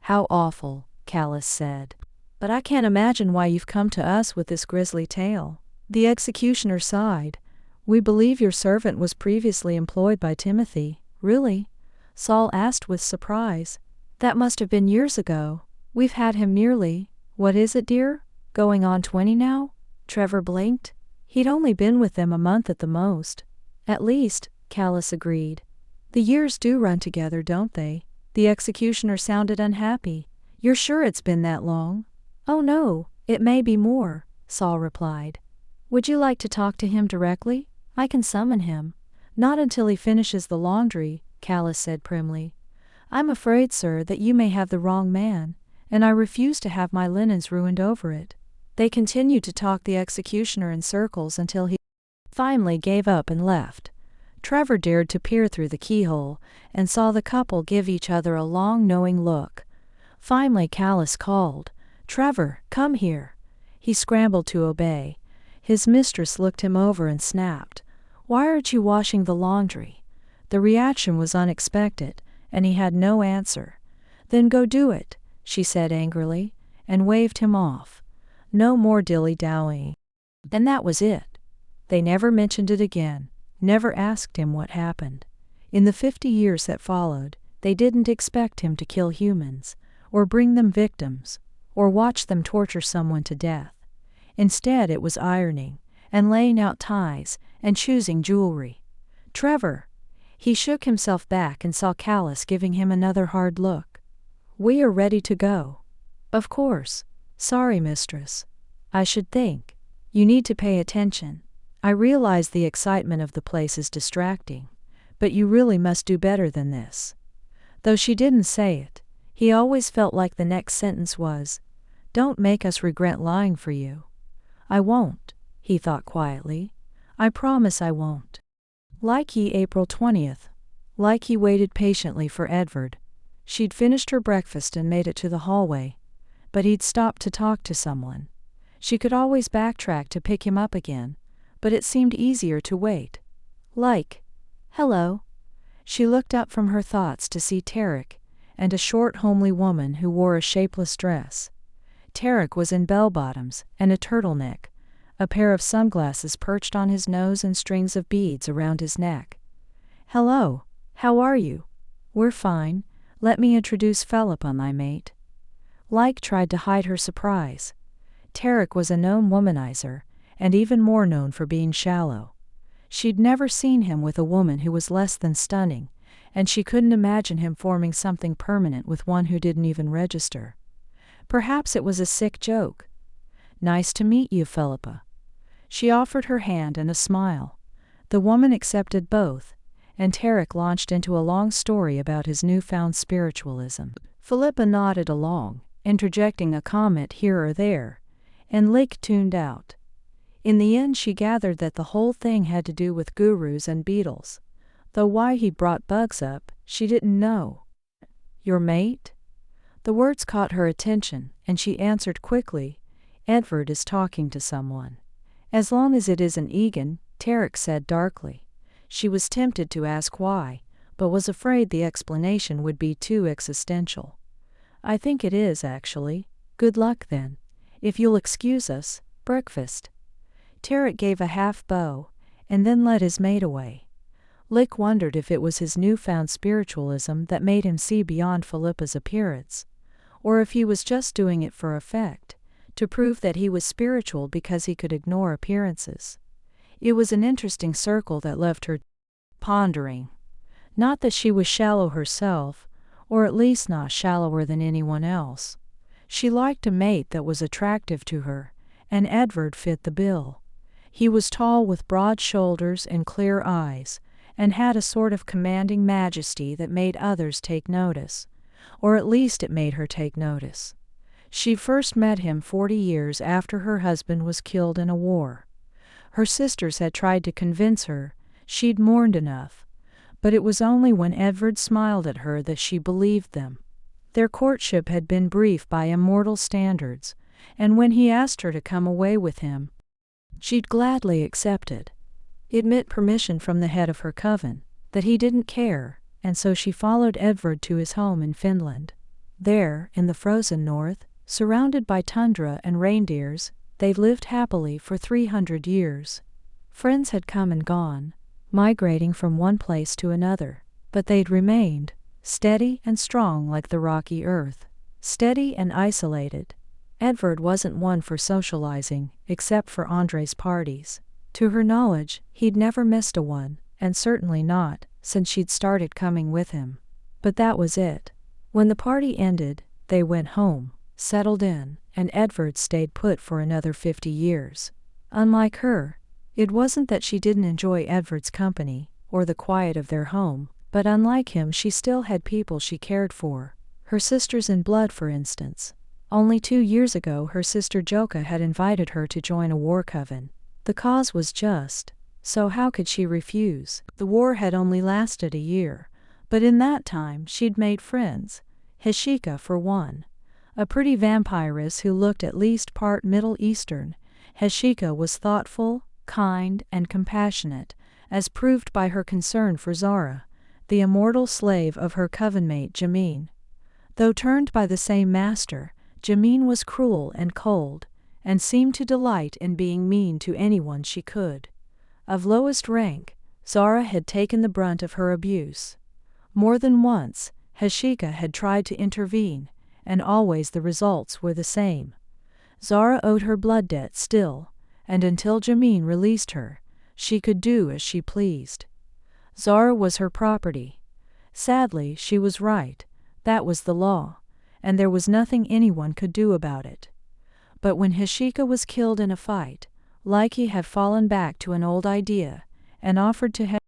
How awful, Callus said. But I can't imagine why you've come to us with this grisly tale. The executioner sighed. We believe your servant was previously employed by Timothy. Really? Saul asked with surprise. That must have been years ago. We've had him nearly, what is it, dear? Going on 20 now? Trevor blinked. He'd only been with them a month at the most. At least, Callus agreed. The years do run together, don't they? The executioner sounded unhappy. You're sure it's been that long? Oh no, it may be more, Saul replied. Would you like to talk to him directly? I can summon him. Not until he finishes the laundry, Callus said primly. I'm afraid, sir, that you may have the wrong man, and I refuse to have my linens ruined over it. They continued to talk the executioner in circles until he finally gave up and left. Trevor dared to peer through the keyhole, and saw the couple give each other a long, knowing look. Finally Callus called, Trevor, come here. He scrambled to obey. His mistress looked him over and snapped, Why aren't you washing the laundry? The reaction was unexpected, and he had no answer. Then go do it, she said angrily, and waved him off. No more dilly-dallying. And that was it. They never mentioned it again, never asked him what happened. In the 50 years that followed, they didn't expect him to kill humans, or bring them victims, or watch them torture someone to death. Instead, it was ironing, and laying out ties, and choosing jewelry. Trevor! He shook himself back and saw Callus giving him another hard look. We are ready to go. Of course. Sorry, mistress. I should think. You need to pay attention. I realize the excitement of the place is distracting, but you really must do better than this. Though she didn't say it, he always felt like the next sentence was, "Don't make us regret lying for you." I won't, he thought quietly. I promise I won't. Lykke, April 20th. Lykke waited patiently for Edvard. She'd finished her breakfast and made it to the hallway, but he'd stopped to talk to someone. She could always backtrack to pick him up again, but it seemed easier to wait. Lykke. Hello. She looked up from her thoughts to see Tarek, and a short homely woman who wore a shapeless dress. Tarek was in bell-bottoms and a turtleneck, a pair of sunglasses perched on his nose and strings of beads around his neck. Hello, how are you? We're fine. Let me introduce Philippa, my mate. Lykke tried to hide her surprise. Tarek was a known womanizer, and even more known for being shallow. She'd never seen him with a woman who was less than stunning, and she couldn't imagine him forming something permanent with one who didn't even register. Perhaps it was a sick joke. Nice to meet you, Philippa. She offered her hand and a smile. The woman accepted both, and Tarek launched into a long story about his newfound spiritualism. Philippa nodded along, interjecting a comment here or there, and Lykke tuned out. In the end she gathered that the whole thing had to do with gurus and beetles, though why he brought bugs up, she didn't know. Your mate? The words caught her attention, and she answered quickly, Edvard is talking to someone. As long as it isn't Eagan, Tarek said darkly. She was tempted to ask why, but was afraid the explanation would be too existential. I think it is, actually. Good luck then. If you'll excuse us, breakfast. Tarek gave a half bow, and then led his mate away. Lykke wondered if it was his newfound spiritualism that made him see beyond Philippa's appearance, or if he was just doing it for effect, to prove that he was spiritual because he could ignore appearances. It was an interesting circle that left her pondering. Not that she was shallow herself, or at least not shallower than anyone else. She liked a mate that was attractive to her, and Edvard fit the bill. He was tall with broad shoulders and clear eyes, and had a sort of commanding majesty that made others take notice, or at least it made her take notice. She first met him 40 years after her husband was killed in a war. Her sisters had tried to convince her she'd mourned enough, but it was only when Edvard smiled at her that she believed them. Their courtship had been brief by immortal standards, and when he asked her to come away with him, she'd gladly accepted. It meant permission from the head of her coven, that he didn't care, and so she followed Edvard to his home in Finland. There, in the frozen north, surrounded by tundra and reindeers, they've lived happily for 300 years. Friends had come and gone, migrating from one place to another, but they'd remained, steady and strong like the rocky earth, steady and isolated. Edvard wasn't one for socializing, except for Andrei's parties. To her knowledge, he'd never missed a one, and certainly not since she'd started coming with him. But that was it. When the party ended, they went home, settled in, and Edvard stayed put for another 50 years. Unlike her, it wasn't that she didn't enjoy Edvard's company, or the quiet of their home, but unlike him she still had people she cared for. Her sisters in blood, for instance. Only 2 years ago her sister Joka had invited her to join a war coven. The cause was just, so how could she refuse? The war had only lasted a year, but in that time she'd made friends. Heshika, for one. A pretty vampiress who looked at least part Middle Eastern, Heshika was thoughtful, kind, and compassionate, as proved by her concern for Zara, the immortal slave of her coven-mate Jome. Though turned by the same master, Jome was cruel and cold, and seemed to delight in being mean to anyone she could. Of lowest rank, Zara had taken the brunt of her abuse. More than once, Heshika had tried to intervene, and always the results were the same. Zara owed her blood debt still, and until Jome released her, she could do as she pleased. Zara was her property. Sadly, she was right, that was the law, and there was nothing anyone could do about it. But when Hashika was killed in a fight, Lykke had fallen back to an old idea, and offered to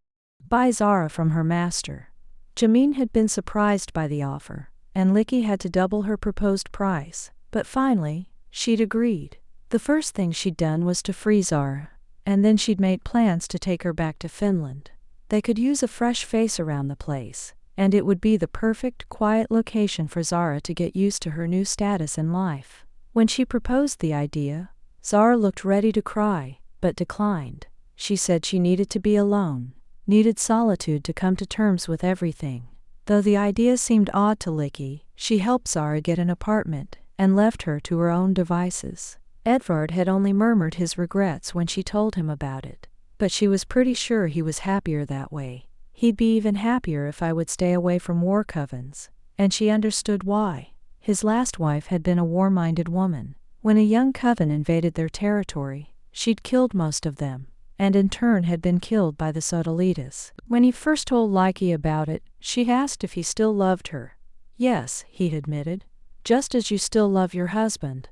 buy Zara from her master. Jome had been surprised by the offer, and Lykke had to double her proposed price, but finally, she'd agreed. The first thing she'd done was to free Zara, and then she'd made plans to take her back to Finland. They could use a fresh face around the place, and it would be the perfect, quiet location for Zara to get used to her new status in life. When she proposed the idea, Zara looked ready to cry, but declined. She said she needed to be alone, needed solitude to come to terms with everything. Though the idea seemed odd to Lykke, she helped Zara get an apartment, and left her to her own devices. Edvard had only murmured his regrets when she told him about it, but she was pretty sure he was happier that way. He'd be even happier if I would stay away from war covens, and she understood why. His last wife had been a war-minded woman. When a young coven invaded their territory, she'd killed most of them, and in turn had been killed by the Sodalitas. When he first told Lykke about it, she asked if he still loved her. Yes, he admitted, just as you still love your husband.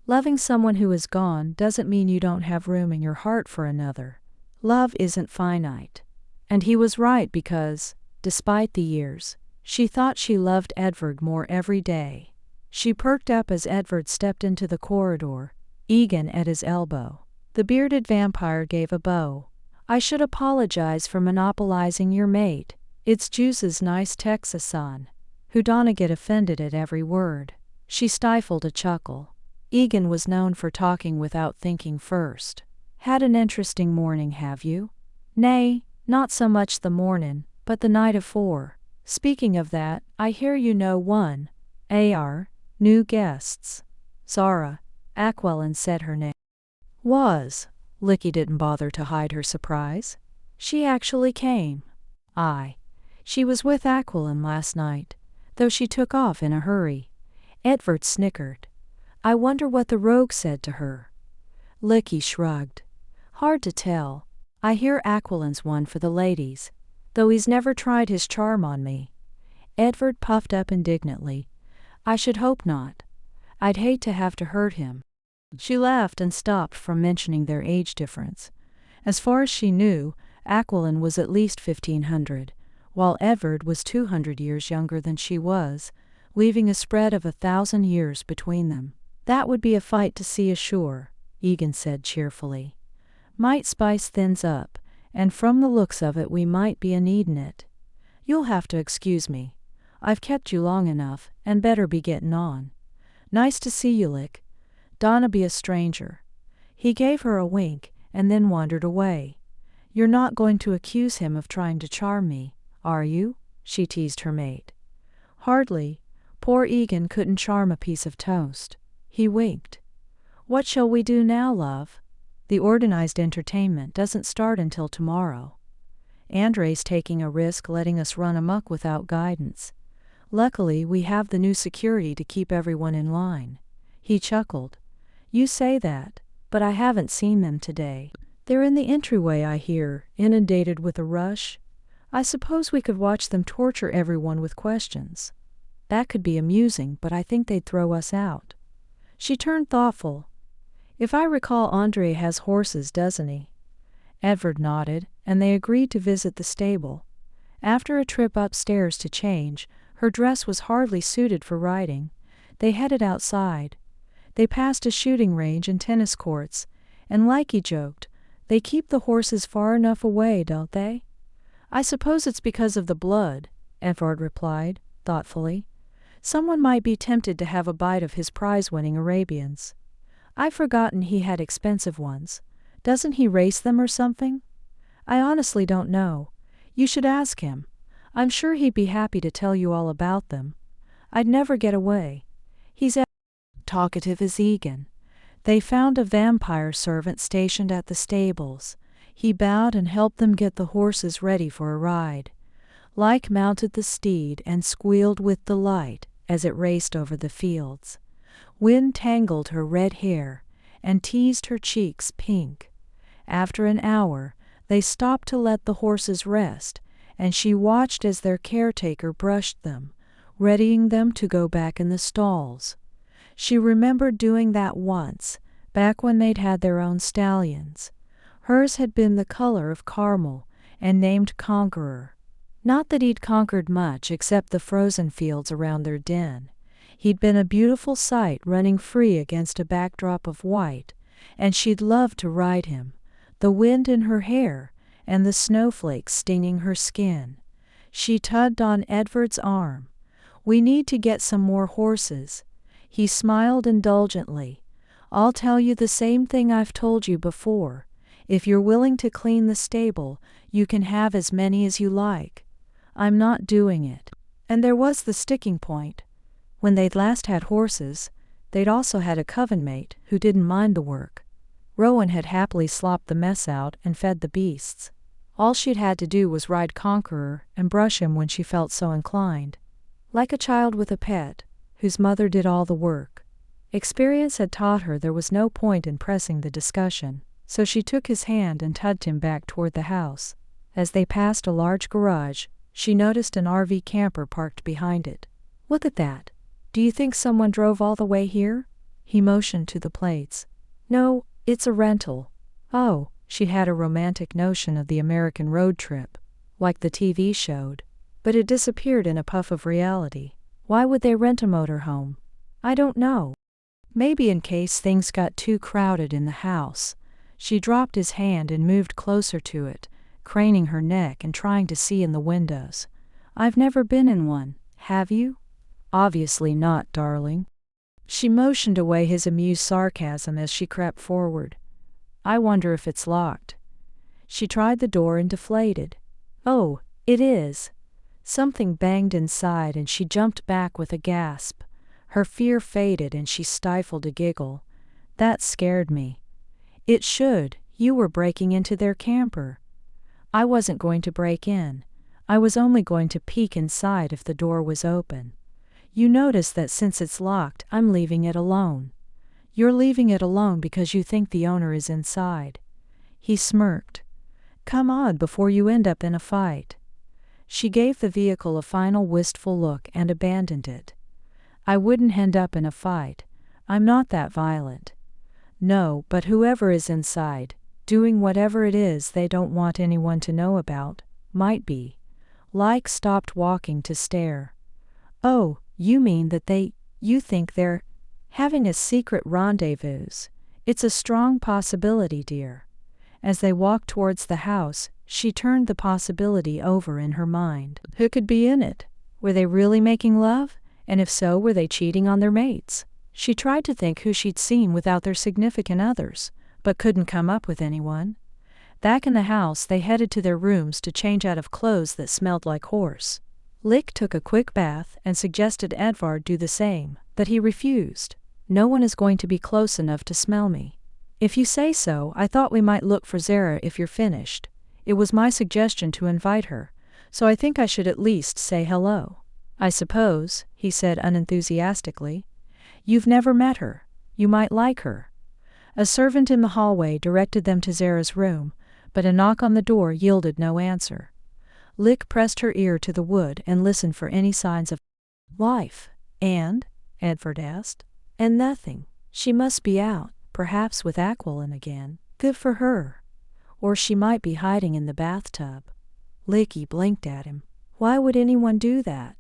Loving someone who is gone doesn't mean you don't have room in your heart for another. Love isn't finite. And he was right because, despite the years, she thought she loved Edvard more every day. She perked up as Edvard stepped into the corridor, Eagan at his elbow. The bearded vampire gave a bow. I should apologize for monopolizing your mate. It's Juice's nice Texas-son. Who donna get offended at every word. She stifled a chuckle. Eagan was known for talking without thinking first. Had an interesting morning, have you? Nay, not so much the mornin', but the night afore. Speaking of that, I hear you know one, new guests. Zara, Aquilin said her name. Lykke didn't bother to hide her surprise. She actually came. Aye. She was with Aquilin last night, though she took off in a hurry. Edvard snickered. I wonder what the rogue said to her. Lykke shrugged. Hard to tell. I hear Aquilin's one for the ladies, though he's never tried his charm on me. Edvard puffed up indignantly. I should hope not. I'd hate to have to hurt him. She laughed and stopped from mentioning their age difference. As far as she knew, Aquilin was at least 1500, while Edvard was 200 years younger than she was, leaving a spread of 1,000 years between them. That would be a fight to see ashore, Eagan said cheerfully. Might spice things up, and from the looks of it we might be a-needin' it. You'll have to excuse me. I've kept you long enough, and better be gettin' on. Nice to see you, Lykke. Donna be a stranger. He gave her a wink, and then wandered away. You're not going to accuse him of trying to charm me, are you? She teased her mate. Hardly. Poor Eagan couldn't charm a piece of toast. He winked. What shall we do now, love? The organized entertainment doesn't start until tomorrow. Andrei's taking a risk letting us run amok without guidance. Luckily, we have the new security to keep everyone in line. He chuckled. You say that, but I haven't seen them today. They're in the entryway, I hear, inundated with a rush. I suppose we could watch them torture everyone with questions. That could be amusing, but I think they'd throw us out. She turned thoughtful. If I recall, Andrei has horses, doesn't he? Edvard nodded, and they agreed to visit the stable. After a trip upstairs to change, her dress was hardly suited for riding. They headed outside. They passed a shooting range and tennis courts, and Lykke joked, they keep the horses far enough away, don't they? I suppose it's because of the blood, Edvard replied, thoughtfully. Someone might be tempted to have a bite of his prize-winning Arabians. I've forgotten he had expensive ones. Doesn't he race them or something? I honestly don't know. You should ask him. I'm sure he'd be happy to tell you all about them. I'd never get away. He's as talkative as Eagan. They found a vampire servant stationed at the stables. He bowed and helped them get the horses ready for a ride. Lykke mounted the steed and squealed with delight as it raced over the fields. Wind tangled her red hair and teased her cheeks pink. After an hour, they stopped to let the horses rest, and she watched as their caretaker brushed them, readying them to go back in the stalls. She remembered doing that once, back when they'd had their own stallions. Hers had been the color of caramel, and named Conqueror. Not that he'd conquered much except the frozen fields around their den. He'd been a beautiful sight running free against a backdrop of white, and she'd loved to ride him, the wind in her hair and the snowflakes stinging her skin. She tugged on Edvard's arm. "We need to get some more horses." He smiled indulgently. "I'll tell you the same thing I've told you before. If you're willing to clean the stable, you can have as many as you like. I'm not doing it." And there was the sticking point. When they'd last had horses, they'd also had a coven mate who didn't mind the work. Rowan had happily slopped the mess out and fed the beasts. All she'd had to do was ride Conqueror and brush him when she felt so inclined. Like a child with a pet, whose mother did all the work. Experience had taught her there was no point in pressing the discussion, so she took his hand and tugged him back toward the house. As they passed a large garage, she noticed an RV camper parked behind it. "Look at that. Do you think someone drove all the way here?" He motioned to the plates. "No, it's a rental." Oh, she had a romantic notion of the American road trip, like the TV showed, but it disappeared in a puff of reality. Why would they rent a motorhome? I don't know. Maybe in case things got too crowded in the house. She dropped his hand and moved closer to it, craning her neck and trying to see in the windows. "I've never been in one, have you?" "Obviously not, darling." She motioned away his amused sarcasm as she crept forward. "I wonder if it's locked." She tried the door and deflated. "Oh, it is." Something banged inside and she jumped back with a gasp. Her fear faded and she stifled a giggle. "That scared me." "It should. You were breaking into their camper." "I wasn't going to break in. I was only going to peek inside if the door was open. You notice that since it's locked, I'm leaving it alone." "You're leaving it alone because you think the owner is inside." He smirked. "Come on before you end up in a fight." She gave the vehicle a final wistful look and abandoned it. "I wouldn't end up in a fight. I'm not that violent." "No, but whoever is inside, doing whatever it is they don't want anyone to know about, might be." Lykke stopped walking to stare. "Oh, you mean that you think they're having a secret rendezvous? It's a strong possibility, dear." As they walked towards the house, she turned the possibility over in her mind. Who could be in it? Were they really making love? And if so, were they cheating on their mates? She tried to think who she'd seen without their significant others, but couldn't come up with anyone. Back in the house, they headed to their rooms to change out of clothes that smelled like horse. Lykke took a quick bath and suggested Edvard do the same, but he refused. "No one is going to be close enough to smell me." "If you say so, I thought we might look for Zara if you're finished. It was my suggestion to invite her, so I think I should at least say hello." "I suppose," he said unenthusiastically. "You've never met her. You might like her." A servant in the hallway directed them to Zara's room, but a knock on the door yielded no answer. Lykke pressed her ear to the wood and listened for any signs of life. "And?" Edvard asked. "And nothing. She must be out, perhaps with Aquilin again. Good for her. Or she might be hiding in the bathtub." Lykke blinked at him. Why would anyone do that?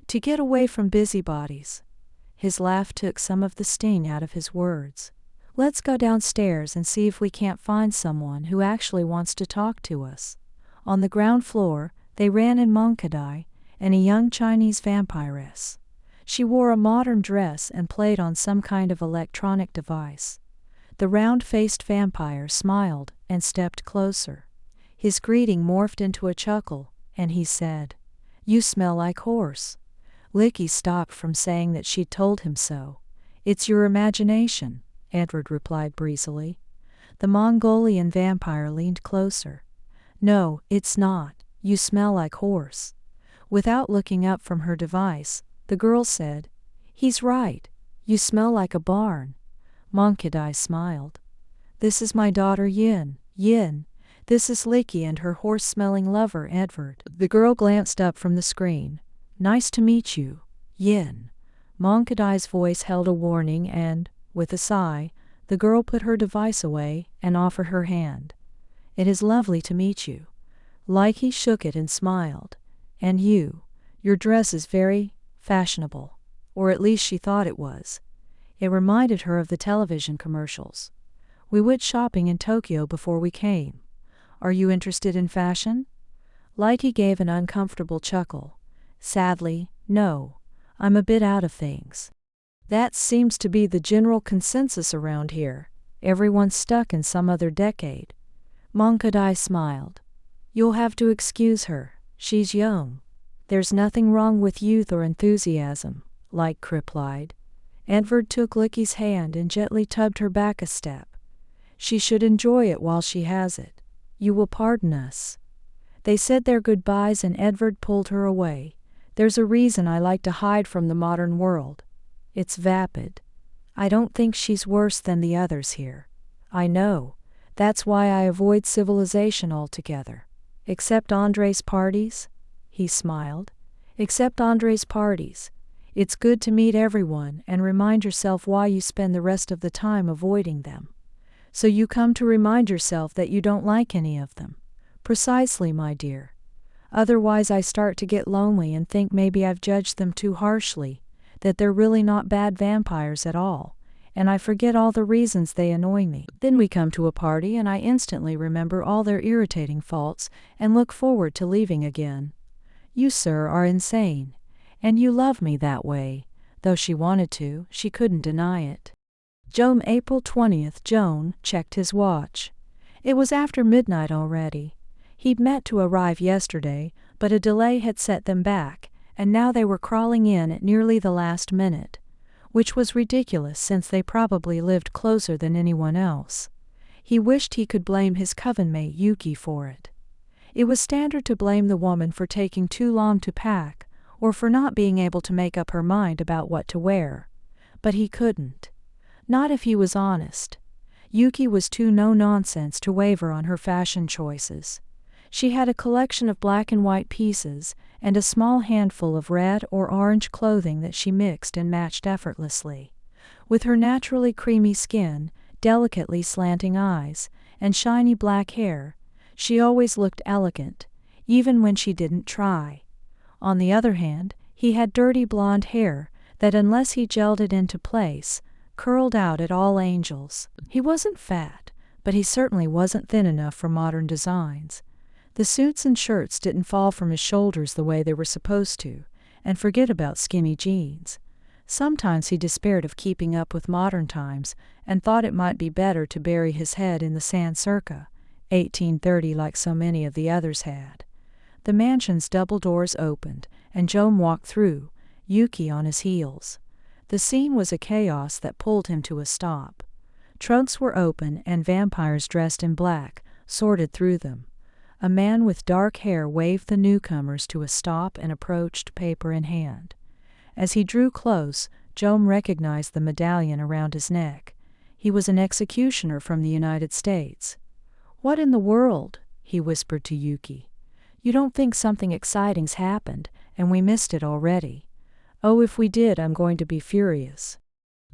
To get away from busybodies. His laugh took some of the sting out of his words. "Let's go downstairs and see if we can't find someone who actually wants to talk to us." On the ground floor, they ran in Möngkedai and a young Chinese vampiress. She wore a modern dress and played on some kind of electronic device. The round-faced vampire smiled and stepped closer. His greeting morphed into a chuckle, and he said, "You smell like horse." Lykke stopped from saying that she'd told him so. "It's your imagination," Edvard replied breezily. The Mongolian vampire leaned closer. "No, it's not. You smell like horse." Without looking up from her device, the girl said, "He's right. You smell like a barn." Möngkedai smiled. "This is my daughter Yin. Yin. This is Lykke and her horse-smelling lover Edvard." The girl glanced up from the screen. "Nice to meet you." Yin. Möngkedai's voice held a warning and, with a sigh, the girl put her device away and offered her hand. It is lovely to meet you. Lykke shook it and smiled. And you. Your dress is very fashionable. Or at least she thought it was. It reminded her of the television commercials. We went shopping in Tokyo before we came. Are you interested in fashion? Lykke gave an uncomfortable chuckle. Sadly, no. I'm a bit out of things. That seems to be the general consensus around here. Everyone's stuck in some other decade. Möngkedai smiled. You'll have to excuse her. She's young. There's nothing wrong with youth or enthusiasm, Lykke replied. Edvard took Lykke's hand and gently tugged her back a step. She should enjoy it while she has it. You will pardon us. They said their goodbyes and Edvard pulled her away. There's a reason I like to hide from the modern world. It's vapid. I don't think she's worse than the others here. I know. That's why I avoid civilization altogether. Except Andrei's parties? He smiled. Except Andrei's parties. It's good to meet everyone and remind yourself why you spend the rest of the time avoiding them. So you come to remind yourself that you don't like any of them. Precisely, my dear. Otherwise I start to get lonely and think maybe I've judged them too harshly, that they're really not bad vampires at all, and I forget all the reasons they annoy me. Then we come to a party and I instantly remember all their irritating faults and look forward to leaving again. You, sir, are insane, and you love me that way. Though she wanted to, she couldn't deny it. Jome, April 20th. Jome checked his watch. It was after midnight already. He'd meant to arrive yesterday, but a delay had set them back, and now they were crawling in at nearly the last minute, which was ridiculous since they probably lived closer than anyone else. He wished he could blame his coven-mate Lykke for it. It was standard to blame the woman for taking too long to pack, or for not being able to make up her mind about what to wear. But he couldn't. Not if he was honest. Lykke was too no-nonsense to waver on her fashion choices. She had a collection of black and white pieces, and a small handful of red or orange clothing that she mixed and matched effortlessly. With her naturally creamy skin, delicately slanting eyes, and shiny black hair, she always looked elegant, even when she didn't try. On the other hand, he had dirty blonde hair that, unless he gelled it into place, curled out at all angles. He wasn't fat, but he certainly wasn't thin enough for modern designs. The suits and shirts didn't fall from his shoulders the way they were supposed to, and forget about skinny jeans. Sometimes he despaired of keeping up with modern times and thought it might be better to bury his head in the sand circa 1830 like so many of the others had. The mansion's double doors opened, and Jome walked through, Lykke on his heels. The scene was a chaos that pulled him to a stop. Trunks were open and vampires dressed in black sorted through them. A man with dark hair waved the newcomers to a stop and approached, paper in hand. As he drew close, Jome recognized the medallion around his neck. He was an executioner from the United States. "What in the world?" he whispered to Lykke. "You don't think something exciting's happened, and we missed it already?" "Oh, if we did, I'm going to be furious."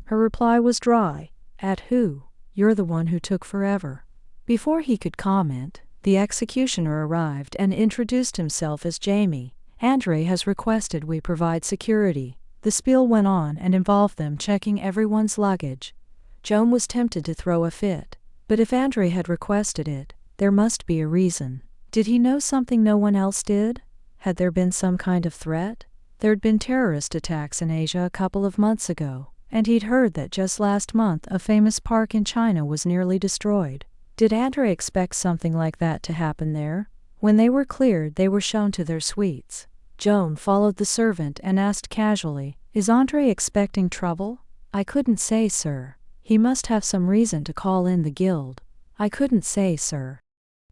Her reply was dry. "At who? You're the one who took forever." Before he could comment, the executioner arrived and introduced himself as Jome. "Andrei has requested we provide security." The spiel went on and involved them checking everyone's luggage. Jome was tempted to throw a fit. But if Andrei had requested it, there must be a reason. Did he know something no one else did? Had there been some kind of threat? There'd been terrorist attacks in Asia a couple of months ago, and he'd heard that just last month a famous park in China was nearly destroyed. Did Andrei expect something like that to happen there? When they were cleared, they were shown to their suites. Jome followed the servant and asked casually, "Is Andrei expecting trouble?" "I couldn't say, sir. He must have some reason to call in the guild." "I couldn't say, sir."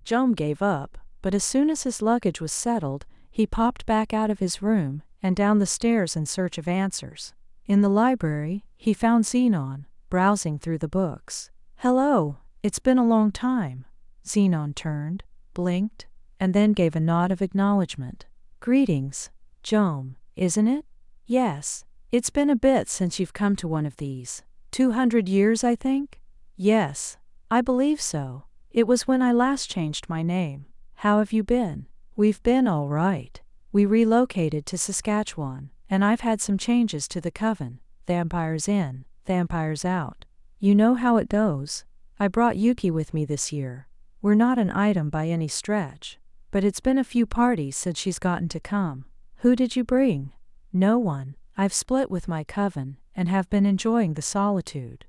Jome gave up, but as soon as his luggage was settled, he popped back out of his room and down the stairs in search of answers. In the library, he found Xenon, browsing through the books. "Hello, it's been a long time." Xenon turned, blinked, and then gave a nod of acknowledgement. "Greetings, Jome, isn't it?" "Yes, It's been a bit since you've come to one of these. 200 years, I think? Yes, I believe so. It was when I last changed my name. How have you been? We've been all right. We relocated to Saskatchewan, and I've had some changes to the coven. Vampires in, vampires out. You know how it goes. I brought Yuki with me this year. We're not an item by any stretch, but it's been a few parties since she's gotten to come. Who did you bring? No one. I've split with my coven, and have been enjoying the solitude.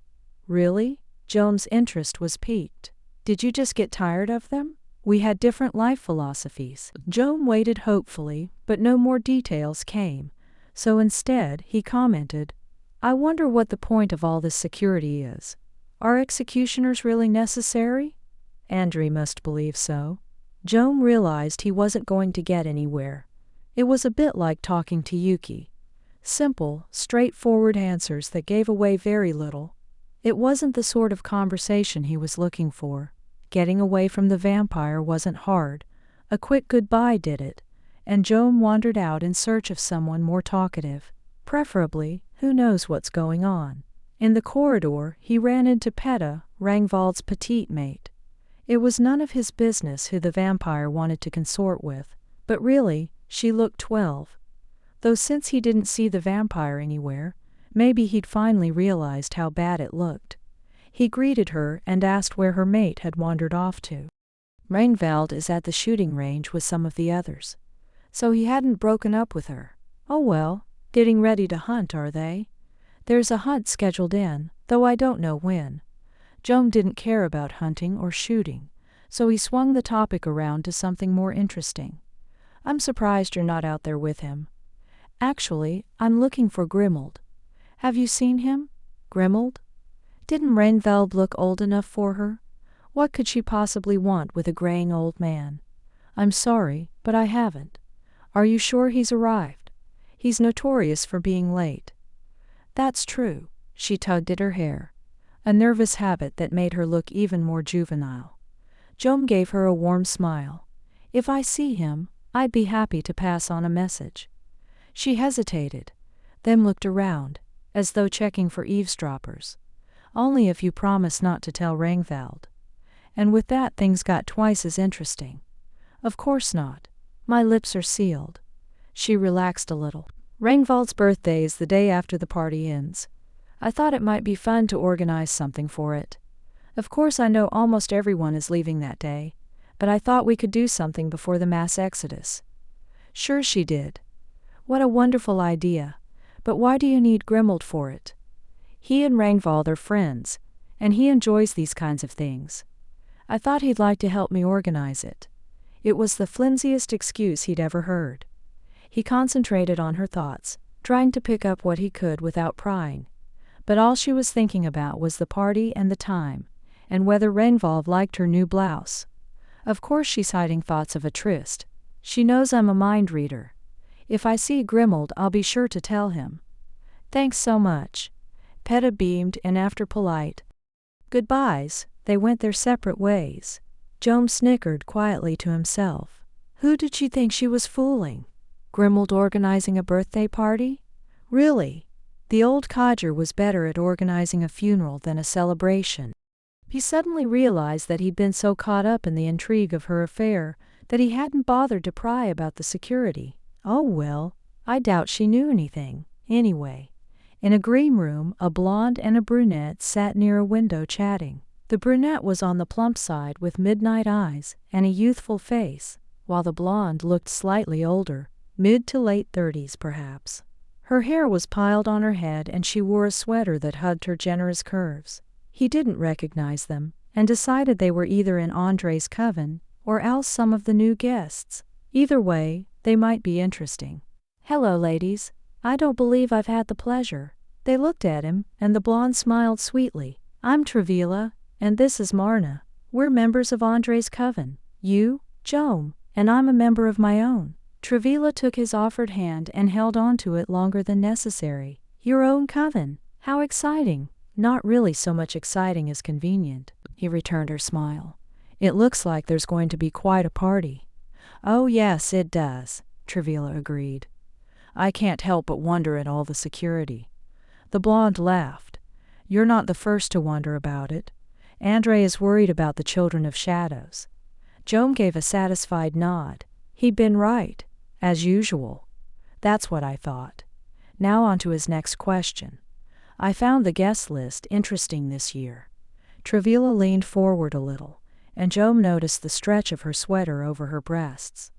Really? Jome's interest was piqued. Did you just get tired of them? We had different life philosophies. Jome waited hopefully, but no more details came, so instead he commented, I wonder what the point of all this security is. Are executioners really necessary? Andrei must believe so. Jome realized he wasn't going to get anywhere. It was a bit like talking to Yuki. Simple, straightforward answers that gave away very little. It wasn't the sort of conversation he was looking for. Getting away from the vampire wasn't hard. A quick goodbye did it, and Jome wandered out in search of someone more talkative. Preferably, who knows what's going on. In the corridor, he ran into Peta, Rangvald's petite mate. It was none of his business who the vampire wanted to consort with, but really, she looked 12. Though since he didn't see the vampire anywhere, maybe he'd finally realized how bad it looked. He greeted her and asked where her mate had wandered off to. Rangvald is at the shooting range with some of the others. So he hadn't broken up with her. Oh well, getting ready to hunt, are they? There's a hunt scheduled in, though I don't know when. Jome didn't care about hunting or shooting, so he swung the topic around to something more interesting. I'm surprised you're not out there with him. Actually, I'm looking for Grimald. Have you seen him? Grimald? Didn't Rangvald look old enough for her? What could she possibly want with a graying old man? I'm sorry, but I haven't. Are you sure he's arrived? He's notorious for being late. That's true. She tugged at her hair, a nervous habit that made her look even more juvenile. Jome gave her a warm smile. If I see him, I'd be happy to pass on a message. She hesitated, then looked around, as though checking for eavesdroppers. Only if you promise not to tell Rangvald. And with that things got twice as interesting. Of course not. My lips are sealed. She relaxed a little. Rangvald's birthday is the day after the party ends. I thought it might be fun to organize something for it. Of course I know almost everyone is leaving that day, but I thought we could do something before the mass exodus. Sure she did. What a wonderful idea. But why do you need Grimald for it? He and Rangvald are friends, and he enjoys these kinds of things. I thought he'd like to help me organize it. It was the flimsiest excuse he'd ever heard. He concentrated on her thoughts, trying to pick up what he could without prying. But all she was thinking about was the party and the time, and whether Rangvald liked her new blouse. Of course she's hiding thoughts of a tryst. She knows I'm a mind reader. If I see Grimald, I'll be sure to tell him. Thanks so much. Peta beamed, and after polite goodbyes, they went their separate ways. Jome snickered quietly to himself. Who did she think she was fooling? Grimald organizing a birthday party? Really? The old codger was better at organizing a funeral than a celebration. He suddenly realized that he'd been so caught up in the intrigue of her affair that he hadn't bothered to pry about the security. Oh well, I doubt she knew anything, anyway. In a green room, a blonde and a brunette sat near a window chatting. The brunette was on the plump side with midnight eyes and a youthful face, while the blonde looked slightly older, mid to late 30s perhaps. Her hair was piled on her head and she wore a sweater that hugged her generous curves. He didn't recognize them, and decided they were either in Andrei's coven or else some of the new guests. Either way, they might be interesting. Hello, ladies. I don't believe I've had the pleasure. They looked at him, and the blonde smiled sweetly. I'm Trevor, and this is Marna. We're members of Andrei's coven. You, Jome, and I'm a member of my own. Trevor took his offered hand and held on to it longer than necessary. Your own coven. How exciting. Not really so much exciting as convenient. He returned her smile. It looks like there's going to be quite a party. Oh yes, it does, Trevor agreed. I can't help but wonder at all the security." The blonde laughed. "You're not the first to wonder about it. Andrei is worried about the Children of Shadows." Jome gave a satisfied nod. He'd been right, as usual. "That's what I thought." Now on to his next question. "I found the guest list interesting this year." Trevor leaned forward a little, and Jome noticed the stretch of her sweater over her breasts.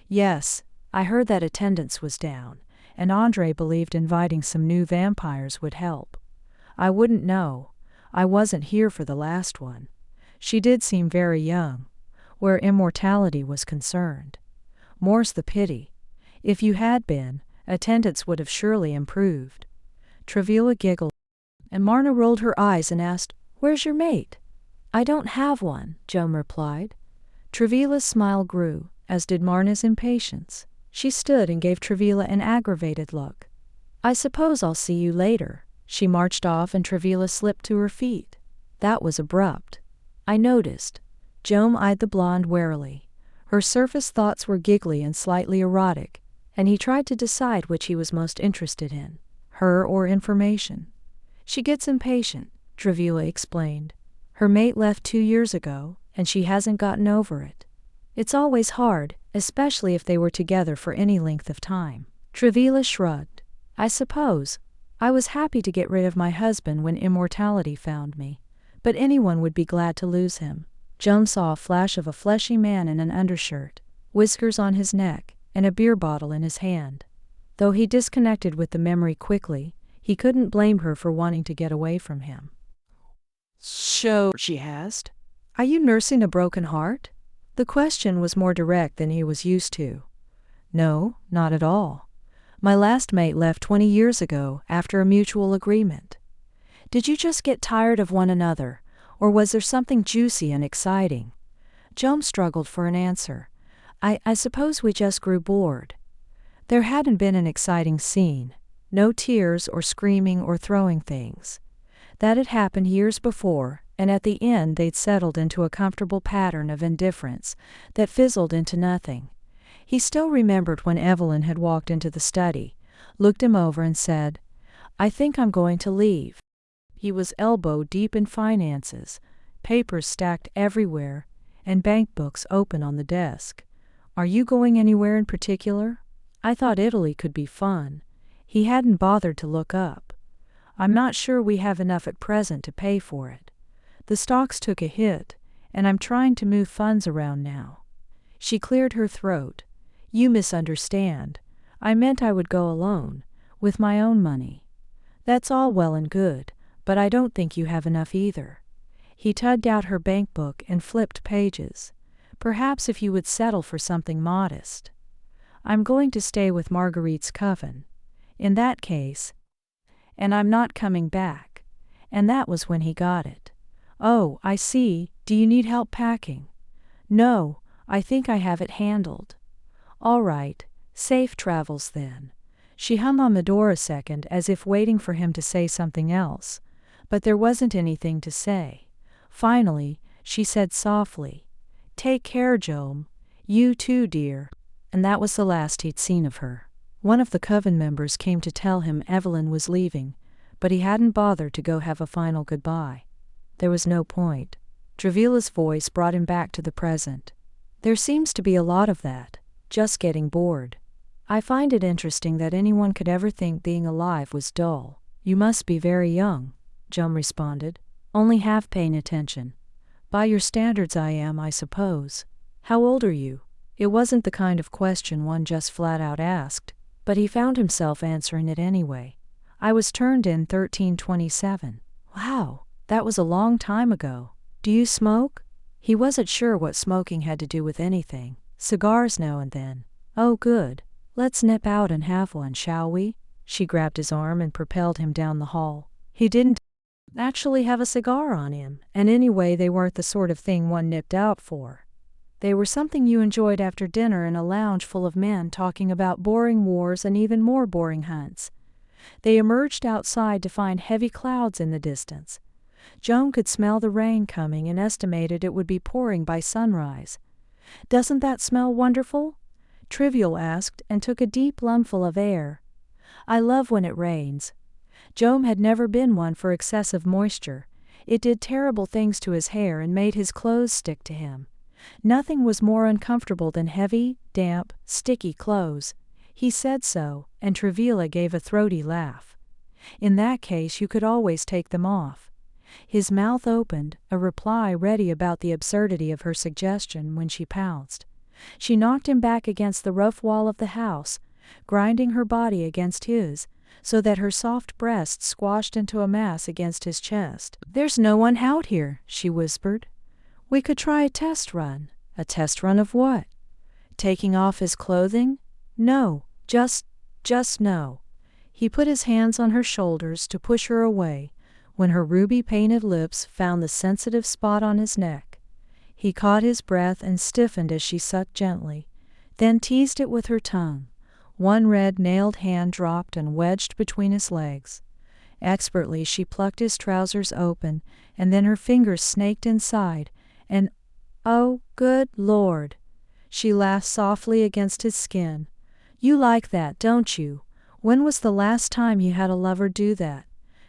"Yes, I heard that attendance was down, and Andrei believed inviting some new vampires would help. I wouldn't know. I wasn't here for the last one." She did seem very young, where immortality was concerned. "More's the pity. If you had been, attendance would have surely improved." Trevor giggled, and Marna rolled her eyes and asked, "Where's your mate?" "I don't have one," Jome replied. Trevilla's smile grew, as did Marna's impatience. She stood and gave Trevor an aggravated look. "I suppose I'll see you later." She marched off and Trevor slipped to her feet. That was abrupt. "I noticed." Jome eyed the blonde warily. Her surface thoughts were giggly and slightly erotic, and he tried to decide which he was most interested in, her or information. "She gets impatient," Trevor explained. "Her mate left 2 years ago, and she hasn't gotten over it. It's always hard, especially if they were together for any length of time." Trevor shrugged. "I suppose. I was happy to get rid of my husband when immortality found me, but anyone would be glad to lose him." Jome saw a flash of a fleshy man in an undershirt, whiskers on his neck, and a beer bottle in his hand. Though he disconnected with the memory quickly, he couldn't blame her for wanting to get away from him. "So," she asked, "are you nursing a broken heart?" The question was more direct than he was used to. "No, not at all. My last mate left 20 years ago after a mutual agreement." "Did you just get tired of one another, or was there something juicy and exciting?" Jome struggled for an answer. I suppose we just grew bored." There hadn't been an exciting scene. No tears or screaming or throwing things. That had happened years before, and at the end they'd settled into a comfortable pattern of indifference that fizzled into nothing. He still remembered when Evelyn had walked into the study, looked him over and said, "I think I'm going to leave." He was elbow-deep in finances, papers stacked everywhere, and bank books open on the desk. "Are you going anywhere in particular?" "I thought Italy could be fun." He hadn't bothered to look up. "I'm not sure we have enough at present to pay for it. The stocks took a hit, and I'm trying to move funds around now." She cleared her throat. "You misunderstand. I meant I would go alone, with my own money." "That's all well and good, but I don't think you have enough either." He tugged out her bank book and flipped pages. "Perhaps if you would settle for something modest." "I'm going to stay with Marguerite's coven." "In that case." "And I'm not coming back." And that was when he got it. "Oh, I see. Do you need help packing?" "No, I think I have it handled." "All right. Safe travels then." She hung on the door a second as if waiting for him to say something else, but there wasn't anything to say. Finally, she said softly, "Take care, Jome. You too, dear." And that was the last he'd seen of her. One of the coven members came to tell him Evelyn was leaving, but he hadn't bothered to go have a final goodbye. There was no point. Trevilla's voice brought him back to the present. "There seems to be a lot of that, just getting bored. I find it interesting that anyone could ever think being alive was dull." "You must be very young," Jome responded, "only half paying attention." "By your standards I am, I suppose. How old are you?" It wasn't the kind of question one just flat out asked, but he found himself answering it anyway. "I was turned in 1327. "Wow, that was a long time ago. Do you smoke?" He wasn't sure what smoking had to do with anything. "Cigars now and then." "Oh, good. Let's nip out and have one, shall we?" She grabbed his arm and propelled him down the hall. He didn't actually have a cigar on him, and anyway they weren't the sort of thing one nipped out for. They were something you enjoyed after dinner in a lounge full of men talking about boring wars and even more boring hunts. They emerged outside to find heavy clouds in the distance. Jome could smell the rain coming and estimated it would be pouring by sunrise. "Doesn't that smell wonderful?" Trivial asked and took a deep lungful of air, I love when it rains. Jome had never been one for excessive moisture. It did terrible things to his hair and made his clothes stick to him. Nothing was more uncomfortable than heavy, damp, sticky clothes. He said so, and Trevor gave a throaty laugh. In that case you could always take them off. His mouth opened, a reply ready about the absurdity of her suggestion when she pounced. She knocked him back against the rough wall of the house, grinding her body against his, so that her soft breast squashed into a mass against his chest. "There's no one out here," she whispered. "We could try a test run." "A test run of what? Taking off his clothing?" "No, just no." He put his hands on her shoulders to push her away, when her ruby-painted lips found the sensitive spot on his neck. He caught his breath and stiffened as she sucked gently, then teased it with her tongue. One red-nailed hand dropped and wedged between his legs. Expertly she plucked his trousers open, and then her fingers snaked inside, and oh, good Lord! She laughed softly against his skin. "You like that, don't you? When was the last time you had a lover do that?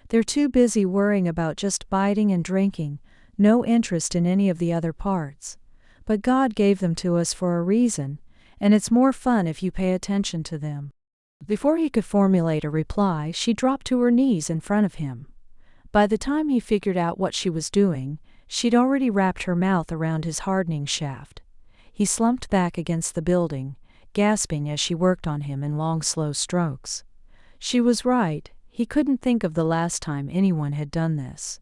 They're too busy worrying about just biting and drinking, no interest in any of the other parts. But God gave them to us for a reason, and it's more fun if you pay attention to them." Before he could formulate a reply, she dropped to her knees in front of him. By the time he figured out what she was doing, she'd already wrapped her mouth around his hardening shaft. He slumped back against the building, gasping as she worked on him in long, slow strokes. She was right, he couldn't think of the last time anyone had done this.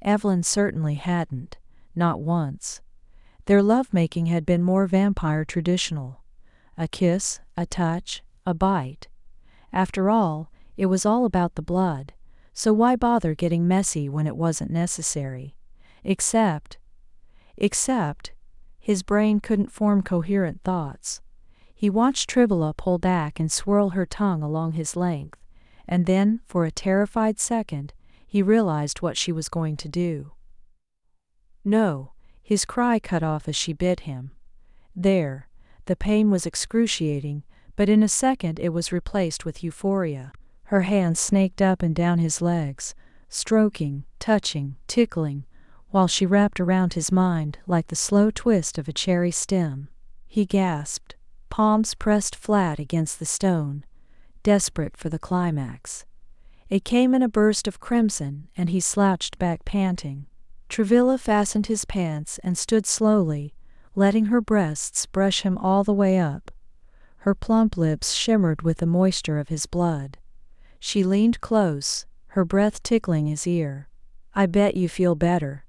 Evelyn certainly hadn't, not once. Their lovemaking had been more vampire traditional. A kiss, a touch, a bite. After all, it was all about the blood, so why bother getting messy when it wasn't necessary? Except, his brain couldn't form coherent thoughts. He watched Trevor pull back and swirl her tongue along his length, and then, for a terrified second, he realized what she was going to do. "No," his cry cut off as she bit him. There. The pain was excruciating, but in a second it was replaced with euphoria. Her hands snaked up and down his legs, stroking, touching, tickling, while she wrapped around his mind like the slow twist of a cherry stem. He gasped, palms pressed flat against the stone, desperate for the climax. It came in a burst of crimson, and he slouched back panting. Trevor fastened his pants and stood slowly, letting her breasts brush him all the way up. Her plump lips shimmered with the moisture of his blood. She leaned close, her breath tickling his ear. "I bet you feel better."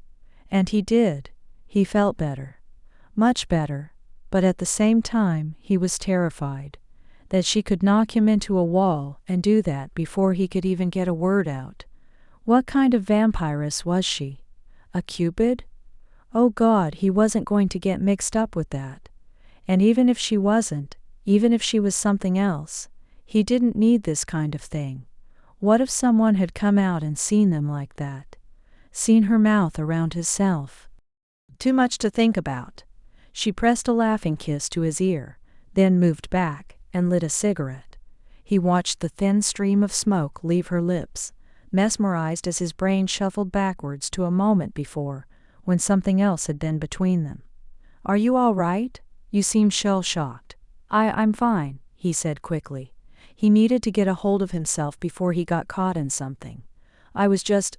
And he did. He felt better. Much better. But at the same time, he was terrified that she could knock him into a wall and do that before he could even get a word out. What kind of vampiress was she? A cupid? Oh God, he wasn't going to get mixed up with that. And even if she wasn't, even if she was something else, he didn't need this kind of thing. What if someone had come out and seen them like that? Seen her mouth around himself? Too much to think about. She pressed a laughing kiss to his ear, then moved back and lit a cigarette. He watched the thin stream of smoke leave her lips, mesmerized as his brain shuffled backwards to a moment before, when something else had been between them. "Are you all right? You seem shell-shocked." I'm fine," he said quickly. He needed to get a hold of himself before he got caught in something. "I was just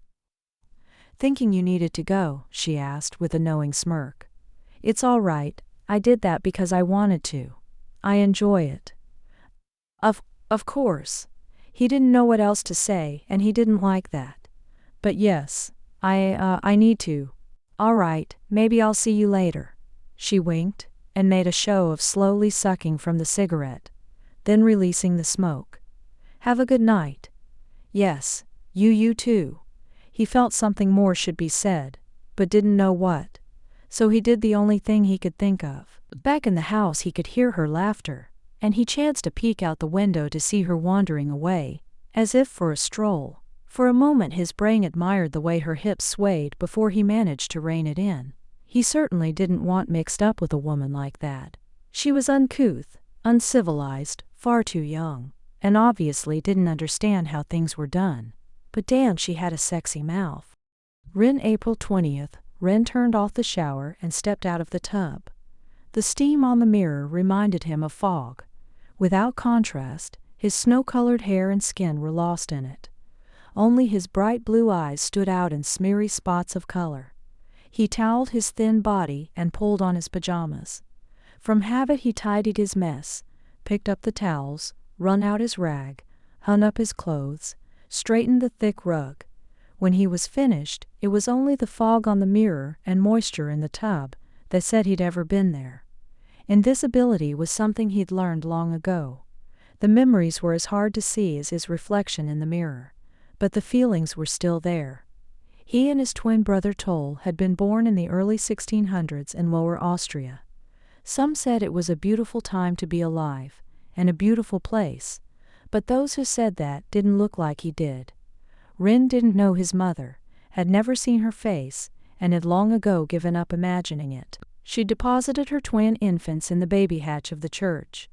thinking you needed to go," she asked with a knowing smirk. "It's all right. I did that because I wanted to. I enjoy it." Of course. He didn't know what else to say, and he didn't like that. "But yes, I need to." "All right, maybe I'll see you later." She winked, and made a show of slowly sucking from the cigarette, then releasing the smoke. "Have a good night." "Yes, you too." He felt something more should be said, but didn't know what. So he did the only thing he could think of. Back in the house he could hear her laughter, and he chanced to peek out the window to see her wandering away, as if for a stroll. For a moment his brain admired the way her hips swayed before he managed to rein it in. He certainly didn't want mixed up with a woman like that. She was uncouth, uncivilized, far too young. and obviously didn't understand how things were done. But damn, she had a sexy mouth. April 20th, Ren turned off the shower and stepped out of the tub. The steam on the mirror reminded him of fog. Without contrast, his snow-colored hair and skin were lost in it. Only his bright blue eyes stood out in smeary spots of color. He toweled his thin body and pulled on his pajamas. From habit he tidied his mess, picked up the towels, wrung out his rag, hung up his clothes, straightened the thick rug. When he was finished, it was only the fog on the mirror and moisture in the tub that said he'd ever been there. Invisibility was something he'd learned long ago. The memories were as hard to see as his reflection in the mirror, but the feelings were still there. He and his twin brother Toll had been born in the early 1600s in Lower Austria. Some said it was a beautiful time to be alive, and a beautiful place, but those who said that didn't look like he did. Ren didn't know his mother, had never seen her face, and had long ago given up imagining it. She deposited her twin infants in the baby hatch of the church.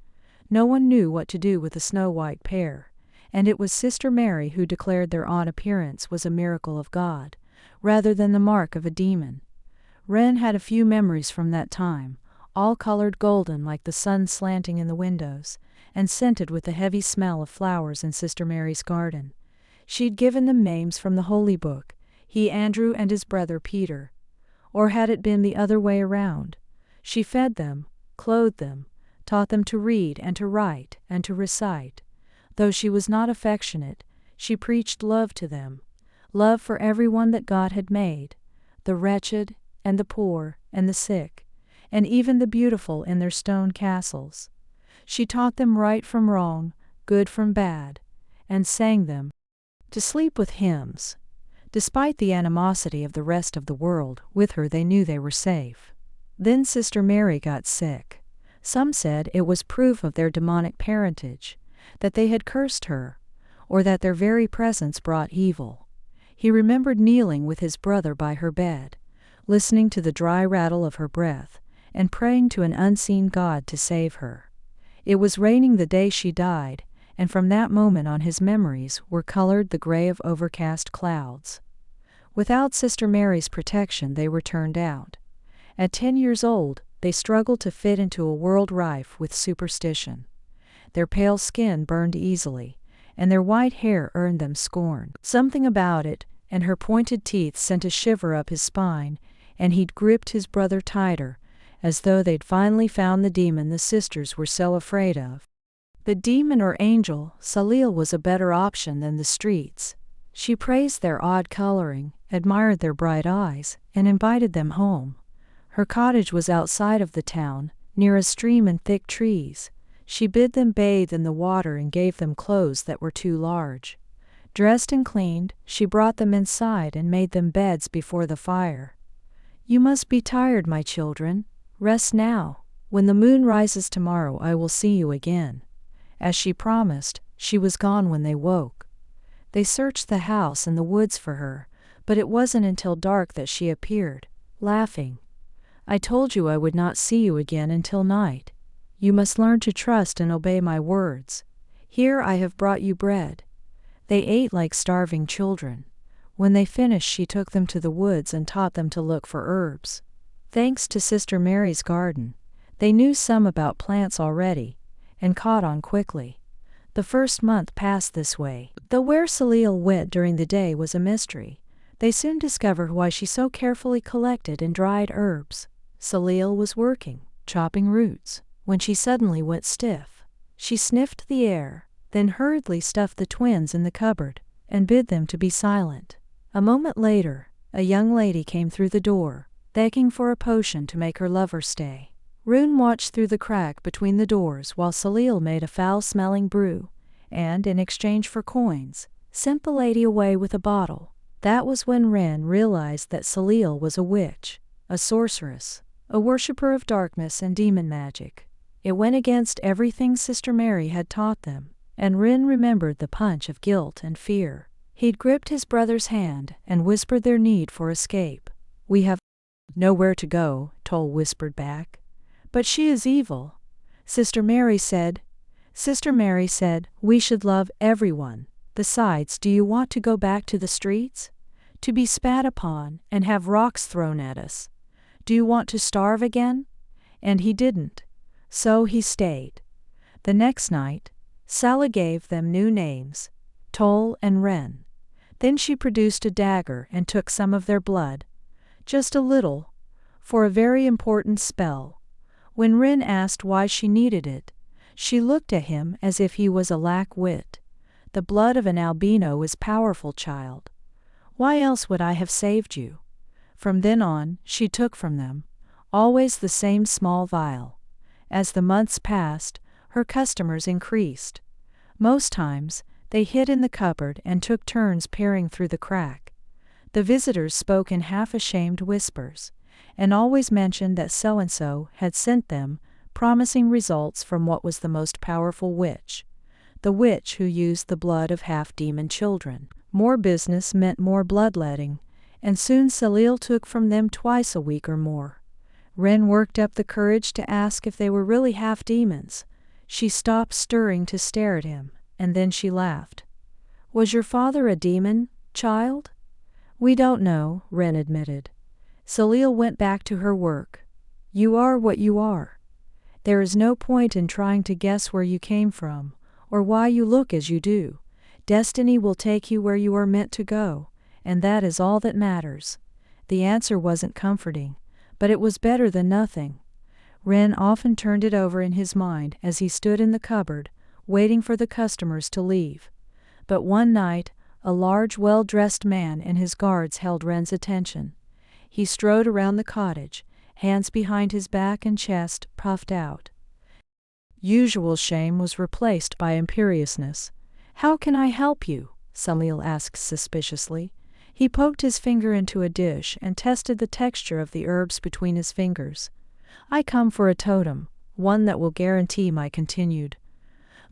No one knew what to do with the snow-white pair, and it was Sister Mary who declared their odd appearance was a miracle of God, rather than the mark of a demon. Ren had a few memories from that time, all colored golden like the sun slanting in the windows, and scented with the heavy smell of flowers in Sister Mary's garden. She'd given them names from the Holy Book, he Andrew and his brother Peter. Or had it been the other way around? She fed them, clothed them, taught them to read and to write and to recite. Though she was not affectionate, she preached love to them, love for everyone that God had made, the wretched and the poor and the sick, and even the beautiful in their stone castles. She taught them right from wrong, good from bad, and sang them to sleep with hymns. Despite the animosity of the rest of the world, with her they knew they were safe. Then Sister Mary got sick. Some said it was proof of their demonic parentage, that they had cursed her, or that their very presence brought evil. He remembered kneeling with his brother by her bed, listening to the dry rattle of her breath, and praying to an unseen God to save her. It was raining the day she died, and from that moment on his memories were colored the gray of overcast clouds. Without Sister Mary's protection they were turned out. At 10 years old, they struggled to fit into a world rife with superstition. Their pale skin burned easily, and their white hair earned them scorn. Something about it, and her pointed teeth sent a shiver up his spine, and he'd gripped his brother tighter, as though they'd finally found the demon the sisters were so afraid of. The demon or angel, Salil was a better option than the streets. She praised their odd coloring, admired their bright eyes, and invited them home. Her cottage was outside of the town, near a stream and thick trees. She bid them bathe in the water and gave them clothes that were too large. Dressed and cleaned, she brought them inside and made them beds before the fire. "You must be tired, my children. Rest now. When the moon rises tomorrow I will see you again." As she promised, she was gone when they woke. They searched the house and the woods for her, but it wasn't until dark that she appeared, laughing. "I told you I would not see you again until night. You must learn to trust and obey my words. Here I have brought you bread." They ate like starving children. When they finished, she took them to the woods and taught them to look for herbs. Thanks to Sister Mary's garden, they knew some about plants already, and caught on quickly. The first month passed this way. Though where Salil went during the day was a mystery, they soon discovered why she so carefully collected and dried herbs. Salil was working, chopping roots, when she suddenly went stiff. She sniffed the air, then hurriedly stuffed the twins in the cupboard, and bid them to be silent. A moment later, a young lady came through the door, begging for a potion to make her lover stay. Rune watched through the crack between the doors while Salil made a foul-smelling brew, and, in exchange for coins, sent the lady away with a bottle. That was when Ren realized that Salil was a witch, a sorceress, a worshipper of darkness and demon magic. It went against everything Sister Mary had taught them, and Ren remembered the punch of guilt and fear. He'd gripped his brother's hand and whispered their need for escape. "We have nowhere to go," Toll whispered back. "But she is evil," Sister Mary said. Sister Mary said, "We should love everyone. Besides, do you want to go back to the streets? To be spat upon and have rocks thrown at us? Do you want to starve again?" And he didn't. So he stayed. The next night, Sala gave them new names, Toll and Ren. Then she produced a dagger and took some of their blood. Just a little, for a very important spell. When Ren asked why she needed it, she looked at him as if he was a lack-wit. "The blood of an albino is powerful, child. Why else would I have saved you?" From then on, she took from them, always the same small vial. As the months passed, her customers increased. Most times, they hid in the cupboard and took turns peering through the crack. The visitors spoke in half-ashamed whispers, and always mentioned that so-and-so had sent them, promising results from what was the most powerful witch, the witch who used the blood of half-demon children. More business meant more bloodletting, and soon Salil took from them twice a week or more. Ren worked up the courage to ask if they were really half-demons. She stopped stirring to stare at him, and then she laughed. "Was your father a demon, child?" "We don't know," Ren admitted. Salil went back to her work. "You are what you are. There is no point in trying to guess where you came from, or why you look as you do. Destiny will take you where you are meant to go, and that is all that matters." The answer wasn't comforting, but it was better than nothing. Ren often turned it over in his mind as he stood in the cupboard, waiting for the customers to leave. But one night, a large, well-dressed man and his guards held Ren's attention. He strode around the cottage, hands behind his back and chest puffed out. Usual shame was replaced by imperiousness. "How can I help you?" Salil asked suspiciously. He poked his finger into a dish and tested the texture of the herbs between his fingers. "I come for a totem, one that will guarantee my continued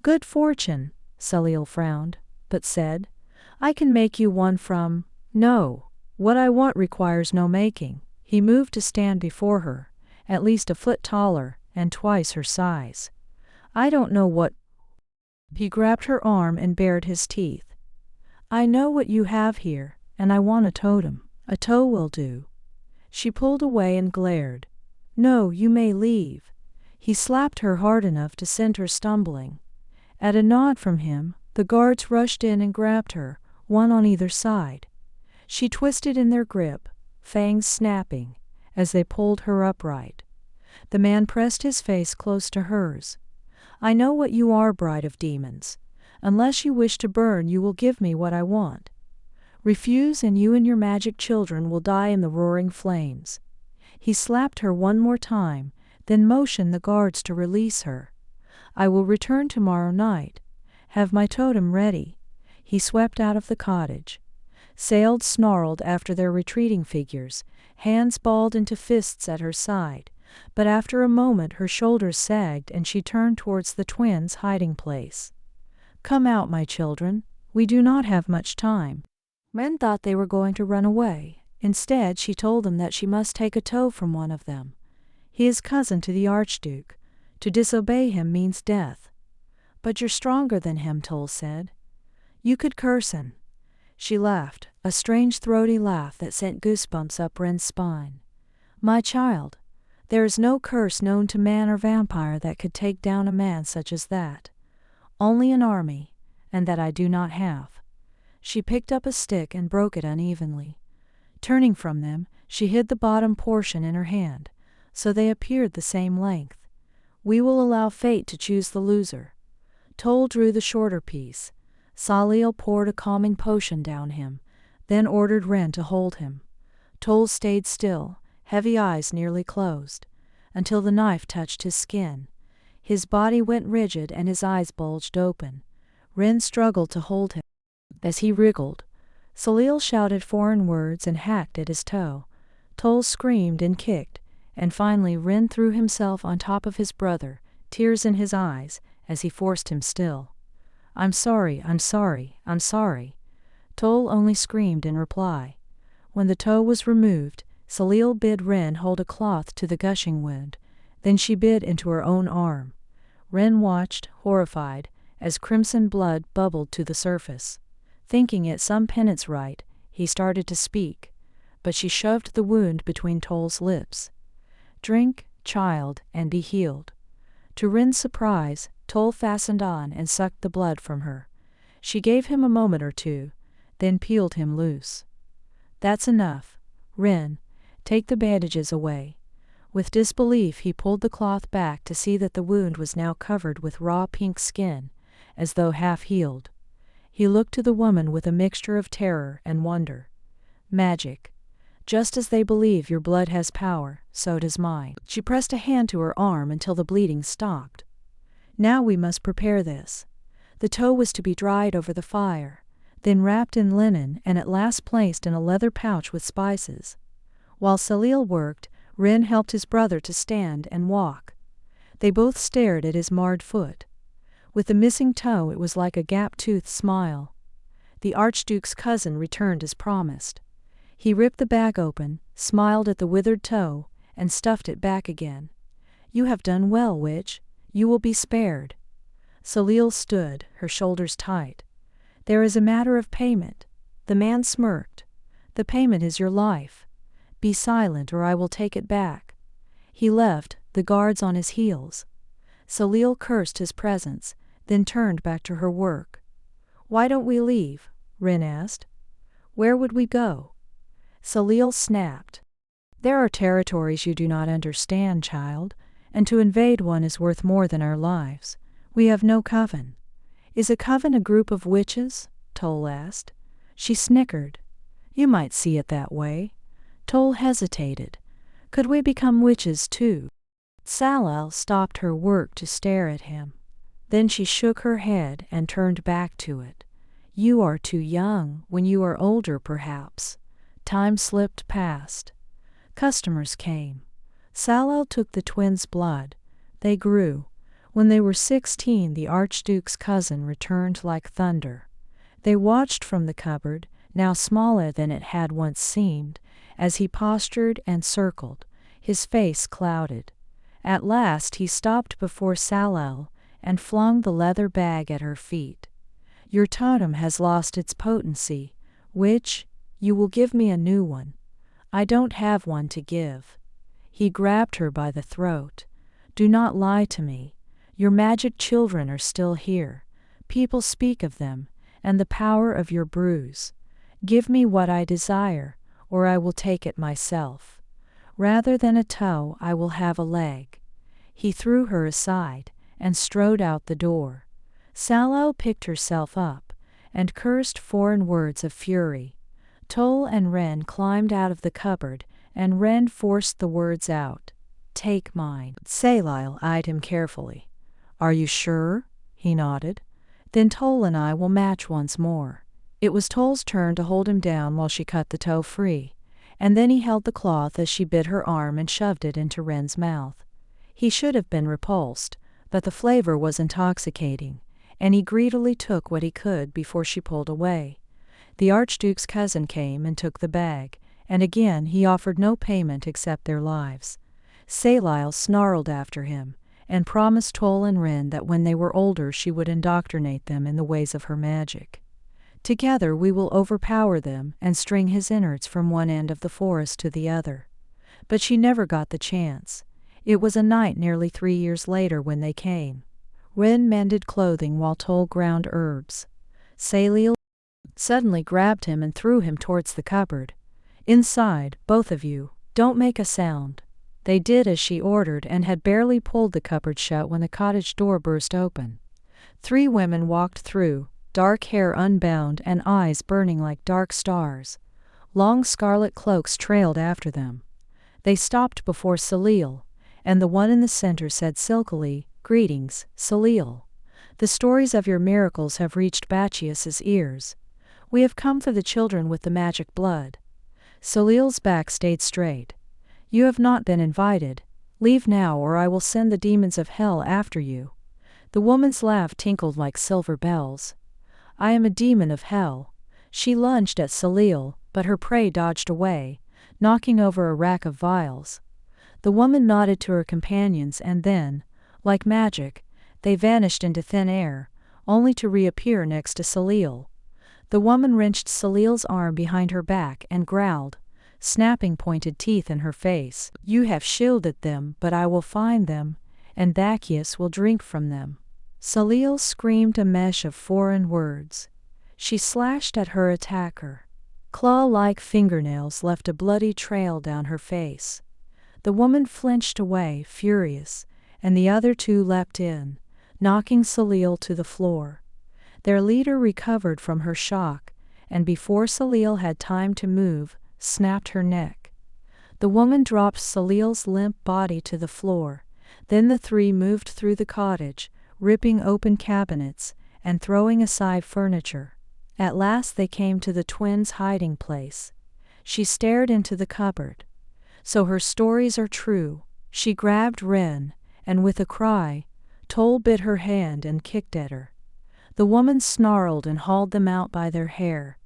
good fortune." Salil frowned, but said, "I can make you one from—" "No, what I want requires no making." He moved to stand before her, at least a foot taller and twice her size. "I don't know what—" He grabbed her arm and bared his teeth. "I know what you have here, and I want a totem. A toe will do." She pulled away and glared. "No, you may leave." He slapped her hard enough to send her stumbling. At a nod from him, the guards rushed in and grabbed her, one on either side. She twisted in their grip, fangs snapping, as they pulled her upright. The man pressed his face close to hers. "I know what you are, bride of demons. Unless you wish to burn, you will give me what I want. Refuse, and you and your magic children will die in the roaring flames." He slapped her one more time, then motioned the guards to release her. "I will return tomorrow night. Have my totem ready." He swept out of the cottage. Sailed snarled after their retreating figures, hands balled into fists at her side, but after a moment her shoulders sagged and she turned towards the twins' hiding place. "Come out, my children. We do not have much time." Men thought they were going to run away. Instead, she told them that she must take a toe from one of them. He is cousin to the Archduke. To disobey him means death. "But you're stronger than him," Toll said. "You could curse him." She laughed, a strange throaty laugh that sent goosebumps up Ren's spine. "My child, there is no curse known to man or vampire that could take down a man such as that. Only an army, and that I do not have." She picked up a stick and broke it unevenly. Turning from them, she hid the bottom portion in her hand, so they appeared the same length. "We will allow fate to choose the loser." Toll drew the shorter piece. Salil poured a calming potion down him, then ordered Ren to hold him. Toll stayed still, heavy eyes nearly closed, until the knife touched his skin. His body went rigid and his eyes bulged open. Ren struggled to hold him. As he wriggled, Salil shouted foreign words and hacked at his toe. Toll screamed and kicked, and finally Ren threw himself on top of his brother, tears in his eyes, as he forced him still. "I'm sorry, I'm sorry, I'm sorry." Toll only screamed in reply. When the toe was removed, Salil bid Ren hold a cloth to the gushing wound. Then she bit into her own arm. Ren watched, horrified, as crimson blood bubbled to the surface. Thinking it some penance rite, he started to speak, but she shoved the wound between Toll's lips. "Drink, child, and be healed." To Ren's surprise, Toll fastened on and sucked the blood from her. She gave him a moment or two, then peeled him loose. "That's enough. Ren, take the bandages away." With disbelief he pulled the cloth back to see that the wound was now covered with raw pink skin, as though half-healed. He looked to the woman with a mixture of terror and wonder. "Magic. Just as they believe your blood has power, so does mine." She pressed a hand to her arm until the bleeding stopped. "Now we must prepare this." The toe was to be dried over the fire, then wrapped in linen and at last placed in a leather pouch with spices. While Salil worked, Ren helped his brother to stand and walk. They both stared at his marred foot. With the missing toe it was like a gap-toothed smile. The Archduke's cousin returned as promised. He ripped the bag open, smiled at the withered toe, and stuffed it back again. "You have done well, witch. You will be spared." Salil stood, her shoulders tight. "There is a matter of payment." The man smirked. "The payment is your life. Be silent or I will take it back." He left, the guards on his heels. Salil cursed his presence, then turned back to her work. "Why don't we leave?" Ren asked. "Where would we go?" Salil snapped. "There are territories you do not understand, child, and to invade one is worth more than our lives. We have no coven." "Is a coven a group of witches?" Toll asked. She snickered. "You might see it that way." Toll hesitated. "Could we become witches too?" Salil stopped her work to stare at him. Then she shook her head and turned back to it. "You are too young. When you are older, perhaps." Time slipped past. Customers came. Salil took the twins' blood. They grew. When they were 16, the Archduke's cousin returned like thunder. They watched from the cupboard, now smaller than it had once seemed, as he postured and circled, his face clouded. At last he stopped before Salil and flung the leather bag at her feet. "Your totem has lost its potency, witch. You will give me a new one." "I don't have one to give." He grabbed her by the throat. "Do not lie to me. Your magic children are still here. People speak of them, and the power of your bruise. Give me what I desire, or I will take it myself. Rather than a toe, I will have a leg." He threw her aside and strode out the door. Salil picked herself up and cursed foreign words of fury. Toll and Ren climbed out of the cupboard, and Ren forced the words out. "Take mine." Salil eyed him carefully. "Are you sure?" He nodded. "Then Toll and I will match once more." It was Toll's turn to hold him down while she cut the toe free, and then he held the cloth as she bit her arm and shoved it into Ren's mouth. He should have been repulsed, but the flavor was intoxicating, and he greedily took what he could before she pulled away. The Archduke's cousin came and took the bag, and again he offered no payment except their lives. Salil snarled after him, and promised Toll and Ren that when they were older she would indoctrinate them in the ways of her magic. "Together we will overpower them and string his innards from one end of the forest to the other." But she never got the chance. It was a night nearly 3 years later when they came. Ren mended clothing while Toll ground herbs. Salil suddenly grabbed him and threw him towards the cupboard. "Inside, both of you. Don't make a sound." They did as she ordered and had barely pulled the cupboard shut when the cottage door burst open. 3 women walked through, dark hair unbound and eyes burning like dark stars. Long scarlet cloaks trailed after them. They stopped before Salil, and the one in the center said silkily, "Greetings, Salil. The stories of your miracles have reached Bacchius's ears. We have come for the children with the magic blood." Salil's back stayed straight. "You have not been invited. Leave now or I will send the demons of hell after you." The woman's laugh tinkled like silver bells. "I am a demon of hell." She lunged at Salil, but her prey dodged away, knocking over a rack of vials. The woman nodded to her companions and then, like magic, They vanished into thin air, only to reappear next to Salil. The woman wrenched Salil's arm behind her back and growled, snapping pointed teeth in her face. "You have shielded them, but I will find them, and Bacchius will drink from them." Salil screamed a mesh of foreign words. She slashed at her attacker. Claw-like fingernails left a bloody trail down her face. The woman flinched away, furious, and the other two leapt in, knocking Salil to the floor. Their leader recovered from her shock, and before Salil had time to move, snapped her neck. The woman dropped Salil's limp body to the floor. Then the three moved through the cottage, ripping open cabinets and throwing aside furniture. At last they came to the twins' hiding place. She stared into the cupboard. So her stories are true. She grabbed Ren, and with a cry, Toll bit her hand and kicked at her. The woman snarled and hauled them out by their hair.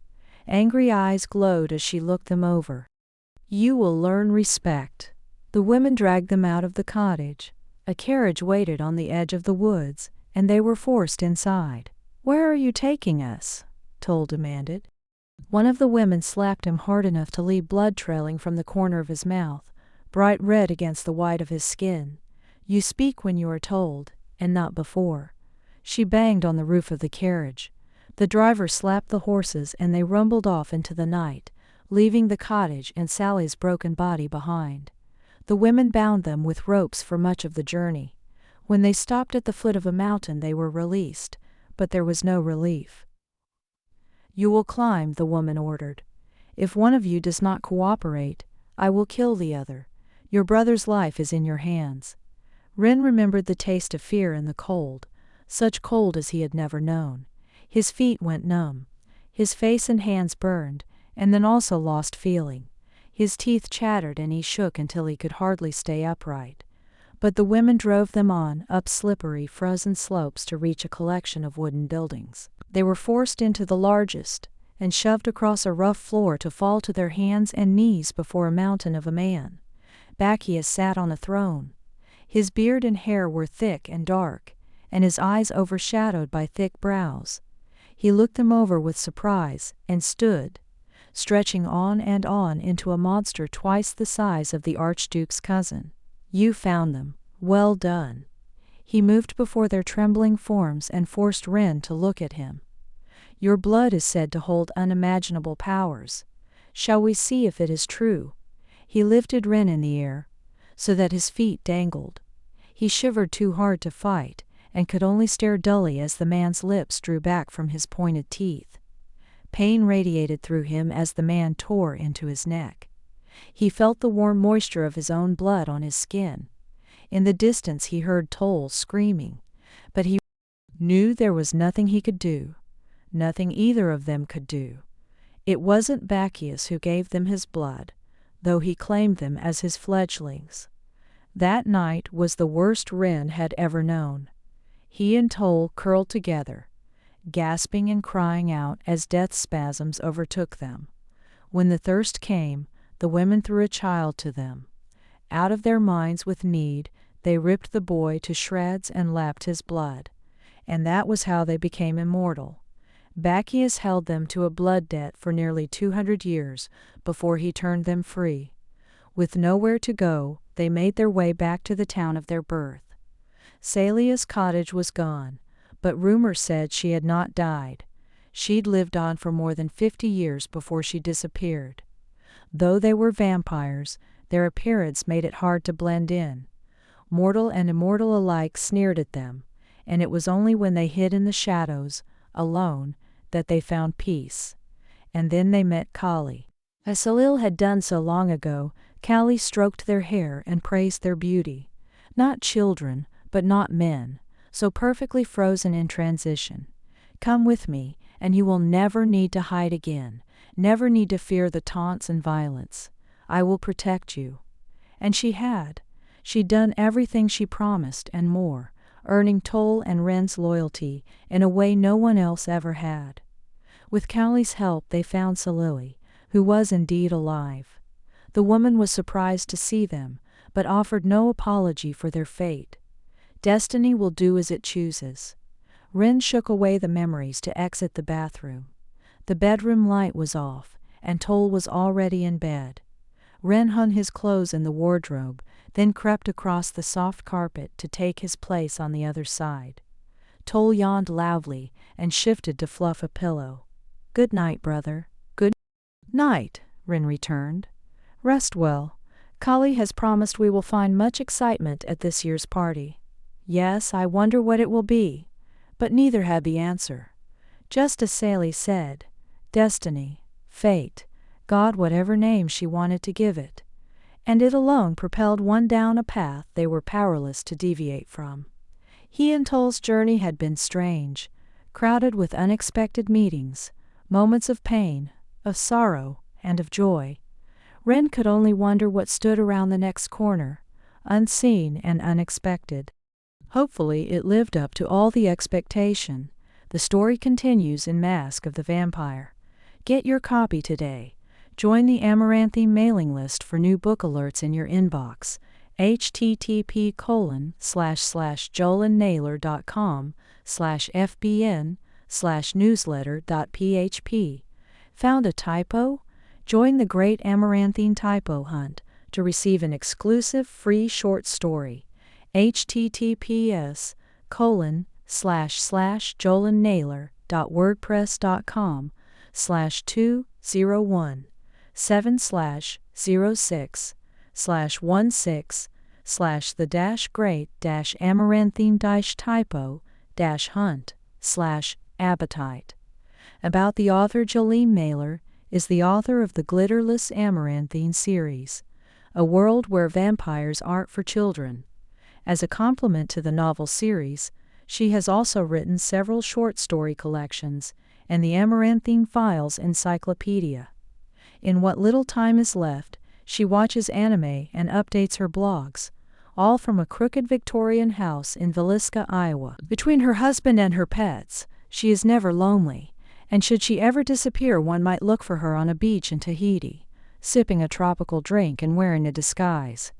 Angry eyes glowed as she looked them over. "You will learn respect." The women dragged them out of the cottage. A carriage waited on the edge of the woods, and they were forced inside. "Where are you taking us?" Toll demanded. One of the women slapped him hard enough to leave blood trailing from the corner of his mouth, bright red against the white of his skin. "You speak when you are told, and not before." She banged on the roof of the carriage. The driver slapped the horses and they rumbled off into the night, leaving the cottage and Sally's broken body behind. The women bound them with ropes for much of the journey. When they stopped at the foot of a mountain they were released, but there was no relief. "You will climb," the woman ordered. "If one of you does not cooperate, I will kill the other. Your brother's life is in your hands." Ren remembered the taste of fear in the cold, such cold as he had never known. His feet went numb. His face and hands burned, and then also lost feeling. His teeth chattered and he shook until he could hardly stay upright. But the women drove them on, up slippery, frozen slopes to reach a collection of wooden buildings. They were forced into the largest, and shoved across a rough floor to fall to their hands and knees before a mountain of a man. Bacchius sat on a throne. His beard and hair were thick and dark, and his eyes overshadowed by thick brows. He looked them over with surprise, and stood, stretching on and on into a monster twice the size of the Archduke's cousin. "You found them. Well done." He moved before their trembling forms and forced Ren to look at him. "Your blood is said to hold unimaginable powers. Shall we see if it is true?" He lifted Ren in the air, so that his feet dangled. He shivered too hard to fight, and could only stare dully as the man's lips drew back from his pointed teeth. Pain radiated through him as the man tore into his neck. He felt the warm moisture of his own blood on his skin. In the distance he heard Toll screaming, but he knew there was nothing he could do, nothing either of them could do. It wasn't Bacchius who gave them his blood, though he claimed them as his fledglings. That night was the worst Ren had ever known. He and Toll curled together, gasping and crying out as death spasms overtook them. When the thirst came, the women threw a child to them. Out of their minds with need, they ripped the boy to shreds and lapped his blood. And that was how they became immortal. Bacchius held them to a blood debt for nearly 200 years before he turned them free. With nowhere to go, they made their way back to the town of their birth. Salia's cottage was gone, but rumor said she had not died. She'd lived on for more than 50 years before she disappeared. Though they were vampires, their appearance made it hard to blend in. Mortal and immortal alike sneered at them, and it was only when they hid in the shadows, alone, that they found peace. And then they met Kali. As Salil had done so long ago, Kali stroked their hair and praised their beauty. Not children, but not men, so perfectly frozen in transition. "Come with me, and you will never need to hide again, never need to fear the taunts and violence. I will protect you." And she had. She'd done everything she promised and more, earning Toll and Ren's loyalty in a way no one else ever had. With Kali's help they found Salili, who was indeed alive. The woman was surprised to see them, but offered no apology for their fate. Destiny will do as it chooses. Ren shook away the memories to exit the bathroom. The bedroom light was off, and Toll was already in bed. Ren hung his clothes in the wardrobe, then crept across the soft carpet to take his place on the other side. Toll yawned loudly and shifted to fluff a pillow. "Good night, brother." "Good night," Ren returned. "Rest well. Kali has promised we will find much excitement at this year's party." "Yes, I wonder what it will be." But neither had the answer. Just as Sally said, destiny, fate, God, whatever name she wanted to give it. And it alone propelled one down a path they were powerless to deviate from. He and Toll's journey had been strange, crowded with unexpected meetings, moments of pain, of sorrow, and of joy. Ren could only wonder what stood around the next corner, unseen and unexpected. Hopefully it lived up to all the expectation. The story continues in Masque of the Vampire. Get your copy today. Join the Amaranthine mailing list for new book alerts in your inbox. http://jolenenaylor.com/fbn/newsletter.php. Found a typo? Join the Great Amaranthine Typo Hunt to receive an exclusive free short story. https://jolenenaylor.wordpress.com/201/7/006/1/6/the-great-amaranthine-typo-hunt/appetite. About the author Joleene Naylor is the author of the Glitterless Amaranthine series, a world where vampires aren't for children. As a complement to the novel series, she has also written several short story collections and the Amaranthine Files Encyclopedia. In what little time is left, she watches anime and updates her blogs, all from a crooked Victorian house in Villisca, Iowa. Between her husband and her pets, she is never lonely, and should she ever disappear, one might look for her on a beach in Tahiti, sipping a tropical drink and wearing a disguise.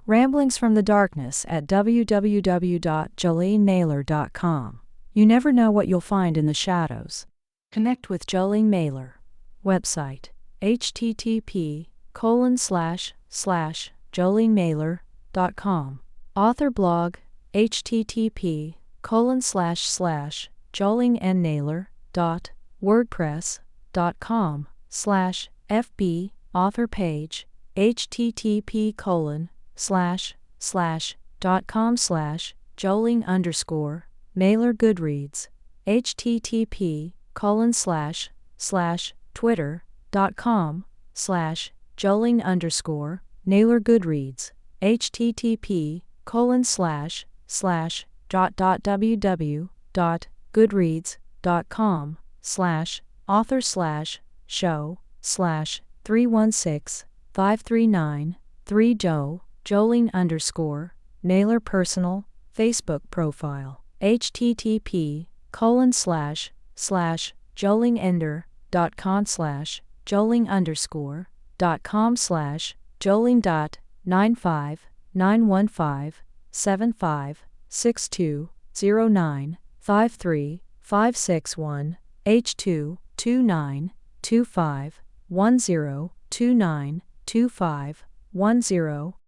Ramblings from the Darkness at www.joleneenaylor.com. You never know what you'll find in the shadows. Connect with Joleene Naylor. Website, http://joleneenaylor.com. Author blog, http://joleneennaylor.wordpress.com/fb. Author page, http://.com/Joleene_Naylor Goodreads, http://twitter.com/Joleene_Naylor Goodreads, http://www.goodreads.com/author/show/316-539-3 Joleene_Naylor personal Facebook profile, http://joleneender.com/Joleene_9591575620953561561H2292510292510